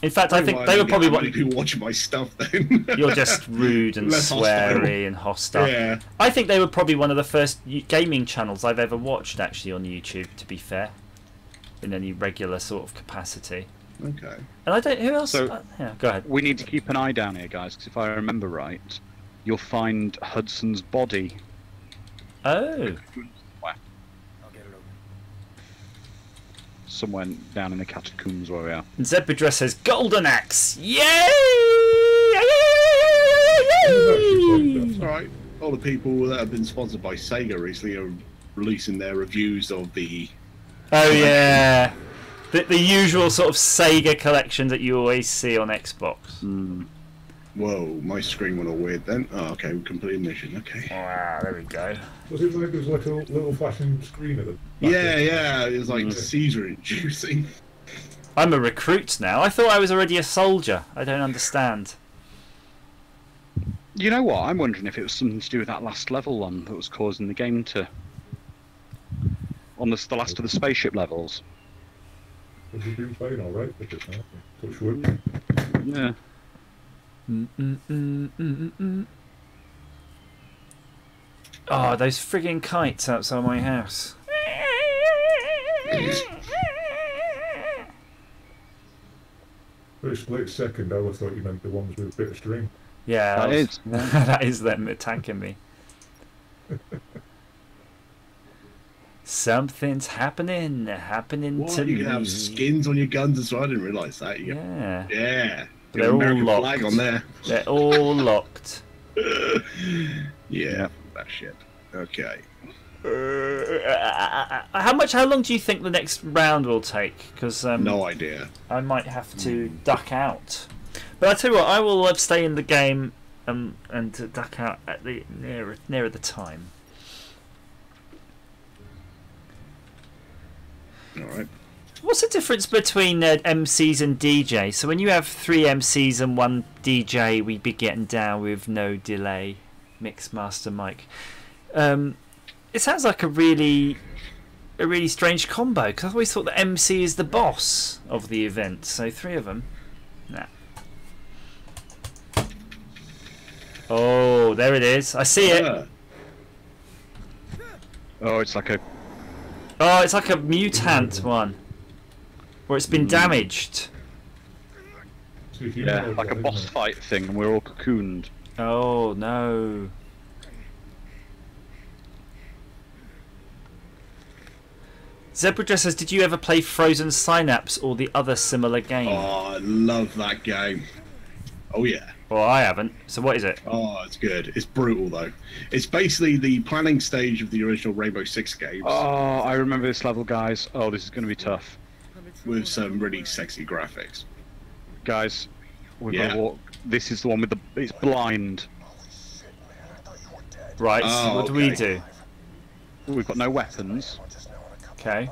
In fact, I think they were probably what people watching my stuff. Then you're just rude and sweary and hostile. Yeah. I think they were probably one of the first gaming channels I've ever watched actually on YouTube. To be fair, in any regular sort of capacity. Okay. And I don't. Who else? So, yeah, go ahead. We need to keep an eye down here, guys, because if I remember right, you'll find Hudson's body. Oh. Somewhere down in the catacombs where we are. And Zebra says Golden Axe. Yay! That's alright. All the people that have been sponsored by Sega recently are releasing their reviews of the. Oh yeah, the usual sort of Sega collection that you always see on Xbox. Whoa, my screen went all weird then. Oh, okay, we completed mission. Okay. Wow, there we go. Was it like there's like a little flashing screen at the back? Yeah, it was like seizure inducing. I'm a recruit now. I thought I was already a soldier. I don't understand. You know what? I'm wondering if it was something to do with that last level one that was causing the game to. On the last of the spaceship levels. Have you been playing alright with it now? Touch wood. Yeah. Oh, those frigging kites outside my house. For a split second, I thought you meant the ones with a bit of string. Yeah, is. That is them attacking me. Something's happening What? to You me. can have skins on your guns as well. I didn't realise that. Yeah. Yeah. They're all American locked. flag on there. They're all locked. Yeah, that shit. Okay. How long do you think the next round will take? Because No idea. I might have to duck out. But I tell you what, I will stay in the game and to duck out at the nearer the time. All right. What's the difference between MCs and DJ? So when you have 3 MCs and 1 DJ, we'd be getting down with no delay. Mixmaster Mike. It sounds like a really strange combo, because I always thought that MC is the boss of the event. So 3 of them. Nah. Oh, there it is. I see it. Oh, it's like a... Oh, it's like a mutant one. Where it's been damaged. Yeah, like a boss fight thing, and we're all cocooned. Oh, no. Zebra says, did you ever play Frozen Synapse or the other similar game? Oh, I love that game. Oh, yeah. Well, I haven't. So what is it? Oh, it's good. It's brutal, though. It's basically the planning stage of the original Rainbow Six games. Oh, I remember this level, guys. Oh, this is going to be tough. With some really sexy graphics. Guys, we've got to walk. This is the one with the... It's blind. Right, Oh, so what do we okay. do? We've got no weapons. Okay.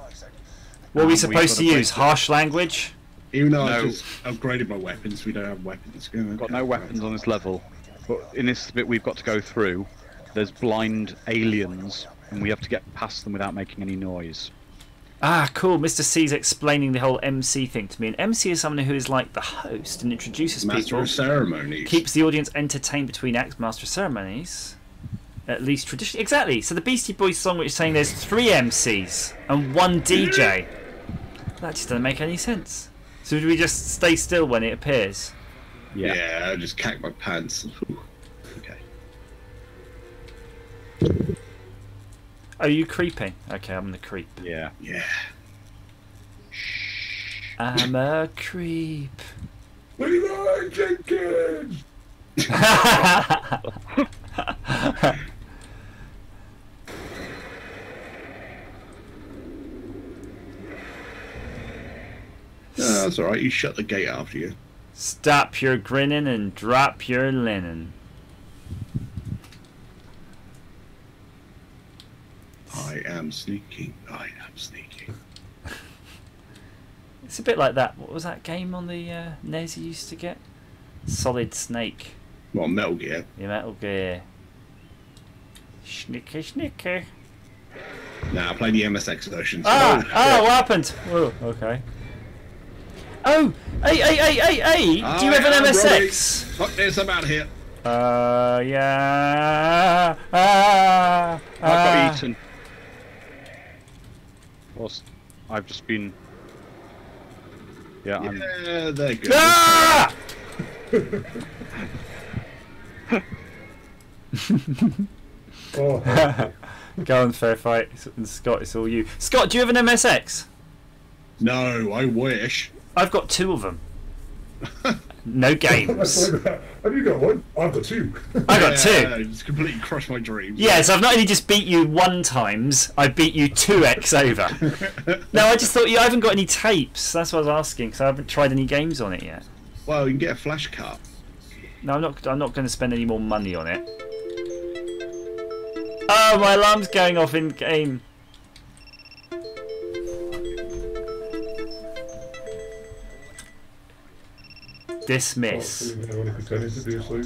What are we supposed to use? Harsh language? Even though I No. just upgraded my weapons, we don't have weapons. We've got no weapons on this level. But in this bit we've got to go through, there's blind aliens, and we have to get past them without making any noise. Ah, cool. Mr. C's explaining the whole MC thing to me. An MC is someone who is like the host and introduces Master people, of ceremonies. keeps the audience entertained between acts, master of ceremonies. At least traditionally. Exactly. So the Beastie Boys song which is saying there's 3 MCs and 1 DJ. That just doesn't make any sense. So do we just stay still when it appears? Yeah, I just cack my pants. Ooh. Okay. Are you creeping? Okay, I'm the creep. Yeah. Yeah. I'm a creep. Leroy Jenkins! No, that's alright. You shut the gate after you. Stop your grinning and drop your linen. I am sneaking. I am sneaking. It's a bit like that. What was that game on the NES you used to get? Solid Snake. Well, Metal Gear. Your Metal Gear. Snicker, snicker. Nah, I play the MSX version. So Ah, what happened? Oh, okay. Oh, hey! Do you have an MSX? Look, there's some out here. Yeah. I got eaten. Whilst I've just been... Yeah, I'm... Yeah, they're good. Ah! Oh, Go on, fair fight. And Scott, it's all you. Scott, do you have an MSX? No, I wish. I've got 2 of them. No games. have you got one? I've got 2. I got 2. It's completely crushed my dreams. Yeah, so I've not only just beat you 1 times, I beat you 2x over. No, I just thought I haven't got any tapes. That's what I was asking, because I haven't tried any games on it yet. Well, you can get a flash card. No, I'm not going to spend any more money on it. Oh, my alarm's going off in game. Dismiss. Only pretending to be asleep.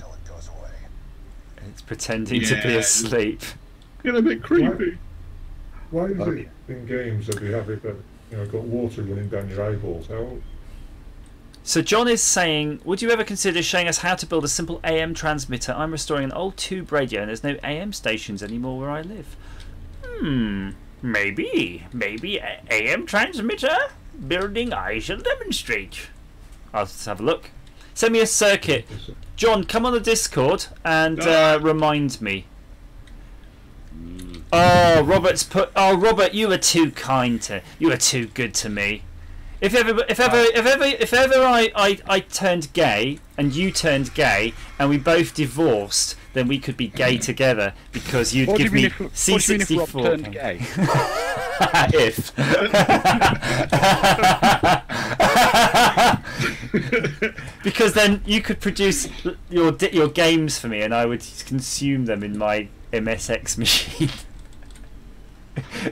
It's pretending to be asleep. Get a bit creepy. Why is it in games that they have it that got water running down your eyeballs? How? So John is saying, would you ever consider showing us how to build a simple AM transmitter? I'm restoring an old tube radio and there's no AM stations anymore where I live. Maybe AM transmitter? Building I shall demonstrate. I'll just have a look. Send me a circuit. John, come on the Discord and remind me. Oh, Robert's put. Oh, Robert, you were too kind to. You were too good to me. If ever I turned gay and you turned gay and we both divorced, then we could be gay together because you'd give me C64. What do you mean if Rob turned gay? If. Because then you could produce your games for me, and I would consume them in my MSX machine.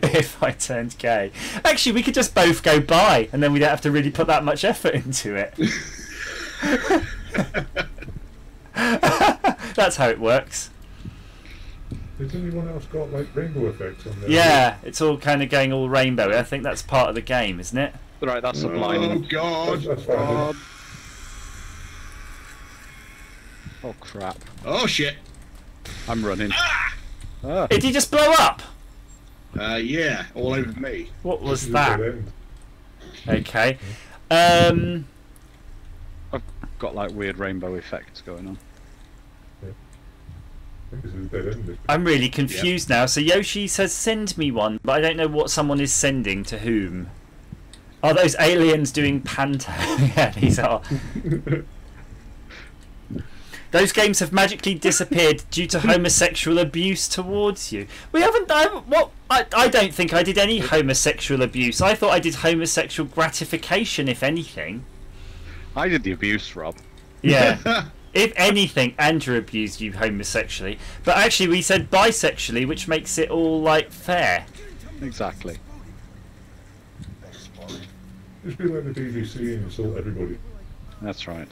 If I turned gay, actually, we could just both go bi, and then we don't have to really put that much effort into it. That's how it works. Has anyone else got like rainbow effects on there? Yeah, it's all kind of going all rainbow. I think that's part of the game, isn't it? Right, that's a Oh blind. God! That's fine. God. Oh crap! Oh shit! I'm running. Ah. Did he just blow up? Yeah, all over me. What was This is a that? dead end. Okay. I've got like weird rainbow effects going on. I think this is a dead end. I'm really confused now. So Yoshi says send me one, but I don't know what someone is sending to whom. Are those aliens doing panto? Yeah, these are. Those games have magically disappeared due to homosexual abuse towards you. We haven't done what? I don't think I did any homosexual abuse. I thought I did homosexual gratification, if anything. I did the abuse, Rob. Yeah. If anything, Andrew abused you homosexually. But actually we said bisexually, which makes it all, like, fair. Exactly. Just be like the BBC and insult everybody. That's right.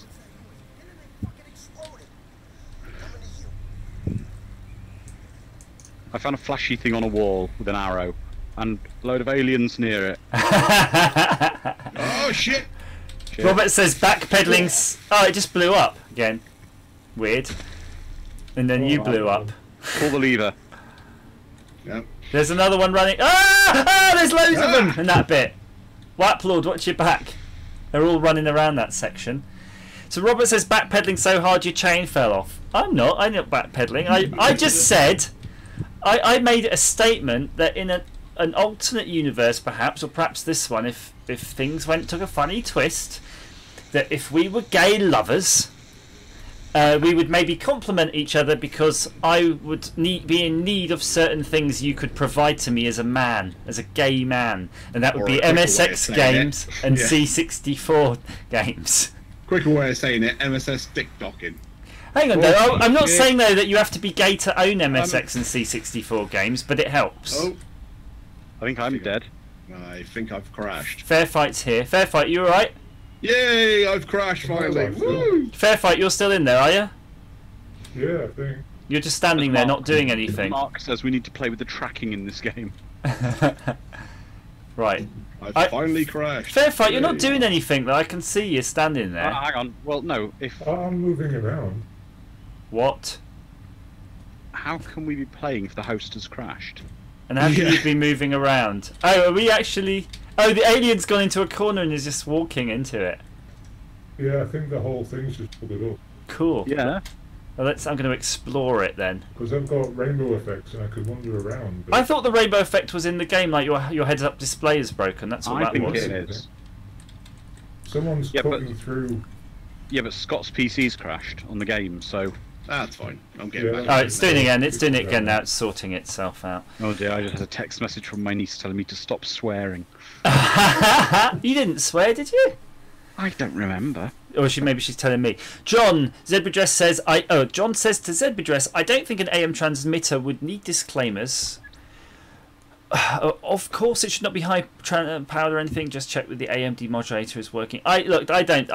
I found a flashy thing on a wall with an arrow, and a load of aliens near it. Oh shit! Shit. Robert says backpedaling. Oh, it just blew up again. Weird. And then you blew up. Pull the lever. Yep. There's another one running. Ah! There's loads of them in that bit. White Lord, watch your back. They're all running around that section. So Robert says backpedaling so hard your chain fell off. I'm not backpedaling. I just said. I made a statement that in an alternate universe, perhaps, or perhaps this one, if things took a funny twist, that if we were gay lovers, we would maybe complement each other because I would be in need of certain things you could provide to me as a man, as a gay man, and that would Or be a quicker way of MSX saying games it. and Yeah. C64 games. Quicker way of saying it, MSS dick docking. Hang on, though. I'm not yeah. saying though that you have to be gay to own MSX and C64 games, but it helps. Oh, I think I'm dead. I think I've crashed. Fair Fight's here. Fair Fight, you alright? Yay! I've crashed finally. Woo! Fair Fight, you're still in there, are you? Yeah, I think. You're just standing there, not doing anything. Mark says we need to play with the tracking in this game. Right. I've finally crashed. Fair Fight, you're not Yay. doing anything, though. I can see you standing there. Hang on. Well, no. I'm moving around. What? How can we be playing if the host has crashed? And how can Yeah. you be moving around? Oh, are we actually... Oh, the alien's gone into a corner and is just walking into it. Yeah, I think the whole thing's just pulled it up. Cool. Yeah. Well, I'm going to explore it then. Because I've got rainbow effects and I could wander around. But I thought the rainbow effect was in the game, like your heads-up display is broken. That's all I that think was. it is. someone's Yeah, but- cutting through. Yeah, but Scott's PC's crashed on the game, so... That's fine. I'm getting Yeah. back. Oh, it's doing it again. It's doing it again now. It's sorting itself out. Oh dear, I just had a text message from my niece telling me to stop swearing. You didn't swear, did you? I don't remember. Or maybe she's telling me. John Zebradress says John says to Zebradress, I don't think an AM transmitter would need disclaimers. Of course, it should not be high powered or anything. Just check that the AM demodulator is working. I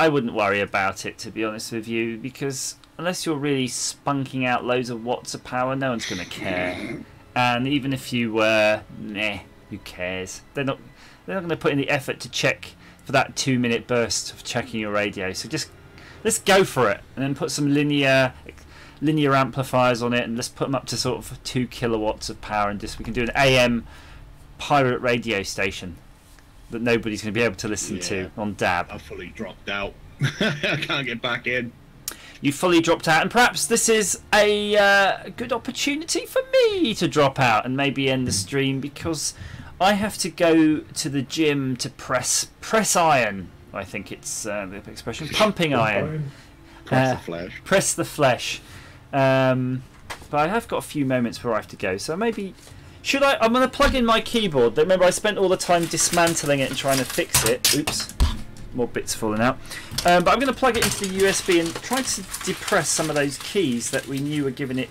wouldn't worry about it, to be honest with you, because unless you're really spunking out loads of watts of power, no one's going to care. And even if you were, who cares? They're not going to put in the effort to check for that 2-minute burst of checking your radio. So just let's go for it, and then put some linear amplifiers on it, and let's put them up to sort of 2 kilowatts of power, and we can do an AM pirate radio station that nobody's going to be able to listen to on DAB. I've fully dropped out. I can't get back in. You fully dropped out, and perhaps this is a good opportunity for me to drop out and maybe end the stream, because I have to go to the gym to press iron. I think it's the expression, pumping iron. Cross the flesh. Press the flesh. But I have got a few moments where I have to go, so maybe should I? I'm going to plug in my keyboard. Remember, I spent all the time dismantling it and trying to fix it. Oops. more bits falling out. But I'm going to plug it into the USB and try to depress some of those keys that we knew were giving it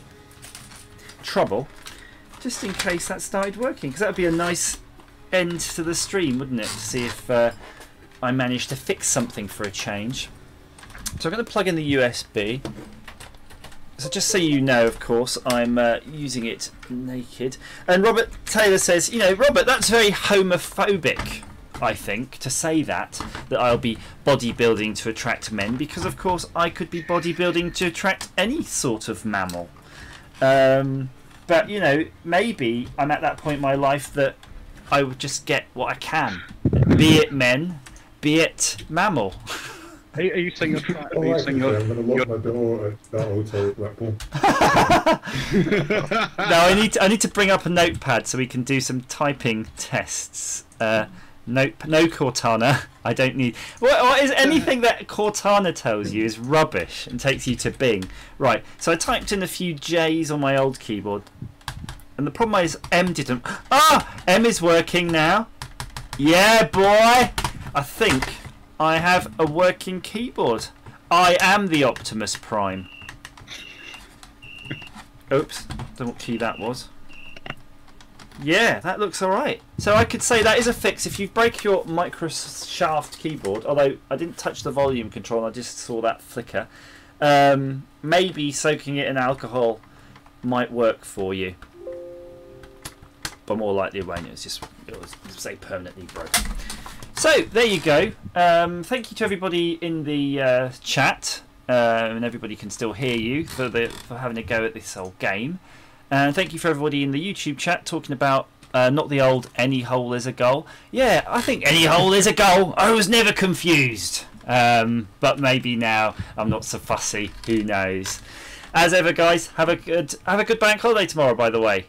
trouble, just in case that started working, because that would be a nice end to the stream, wouldn't it, to see if I managed to fix something for a change. So I'm going to plug in the USB. So just so you know, of course, I'm using it naked. And Robert Taylor says, you know, Robert, that's very homophobic, I think, to say that I'll be bodybuilding to attract men, because of course I could be bodybuilding to attract any sort of mammal. But, you know, maybe I'm at that point in my life that I would just get what I can, be it men, be it mammal. Are you saying you're trying? I'm going to lock my door at that hotel at Blackpool. No, I need to bring up a notepad so we can do some typing tests. No Cortana. I don't need. What is anything that Cortana tells you is rubbish and takes you to Bing. Right. So I typed in a few J's on my old keyboard, and the problem is M didn't. Ah, M is working now. Yeah, boy. I think I have a working keyboard. I am the Optimus Prime. Oops, don't know what key that was. Yeah, that looks alright. So I could say that is a fix if you break your microshaft keyboard, although I didn't touch the volume control, I just saw that flicker. Maybe soaking it in alcohol might work for you. But more likely it won't, it'll say permanently broken. So there you go. Thank you to everybody in the chat, and everybody can still hear you for having a go at this whole game. And thank you for everybody in the YouTube chat talking about not the old any hole is a goal. Yeah, I think any hole is a goal. I was never confused, but maybe now I'm not so fussy. Who knows? As ever, guys, have a good bank holiday tomorrow. By the way,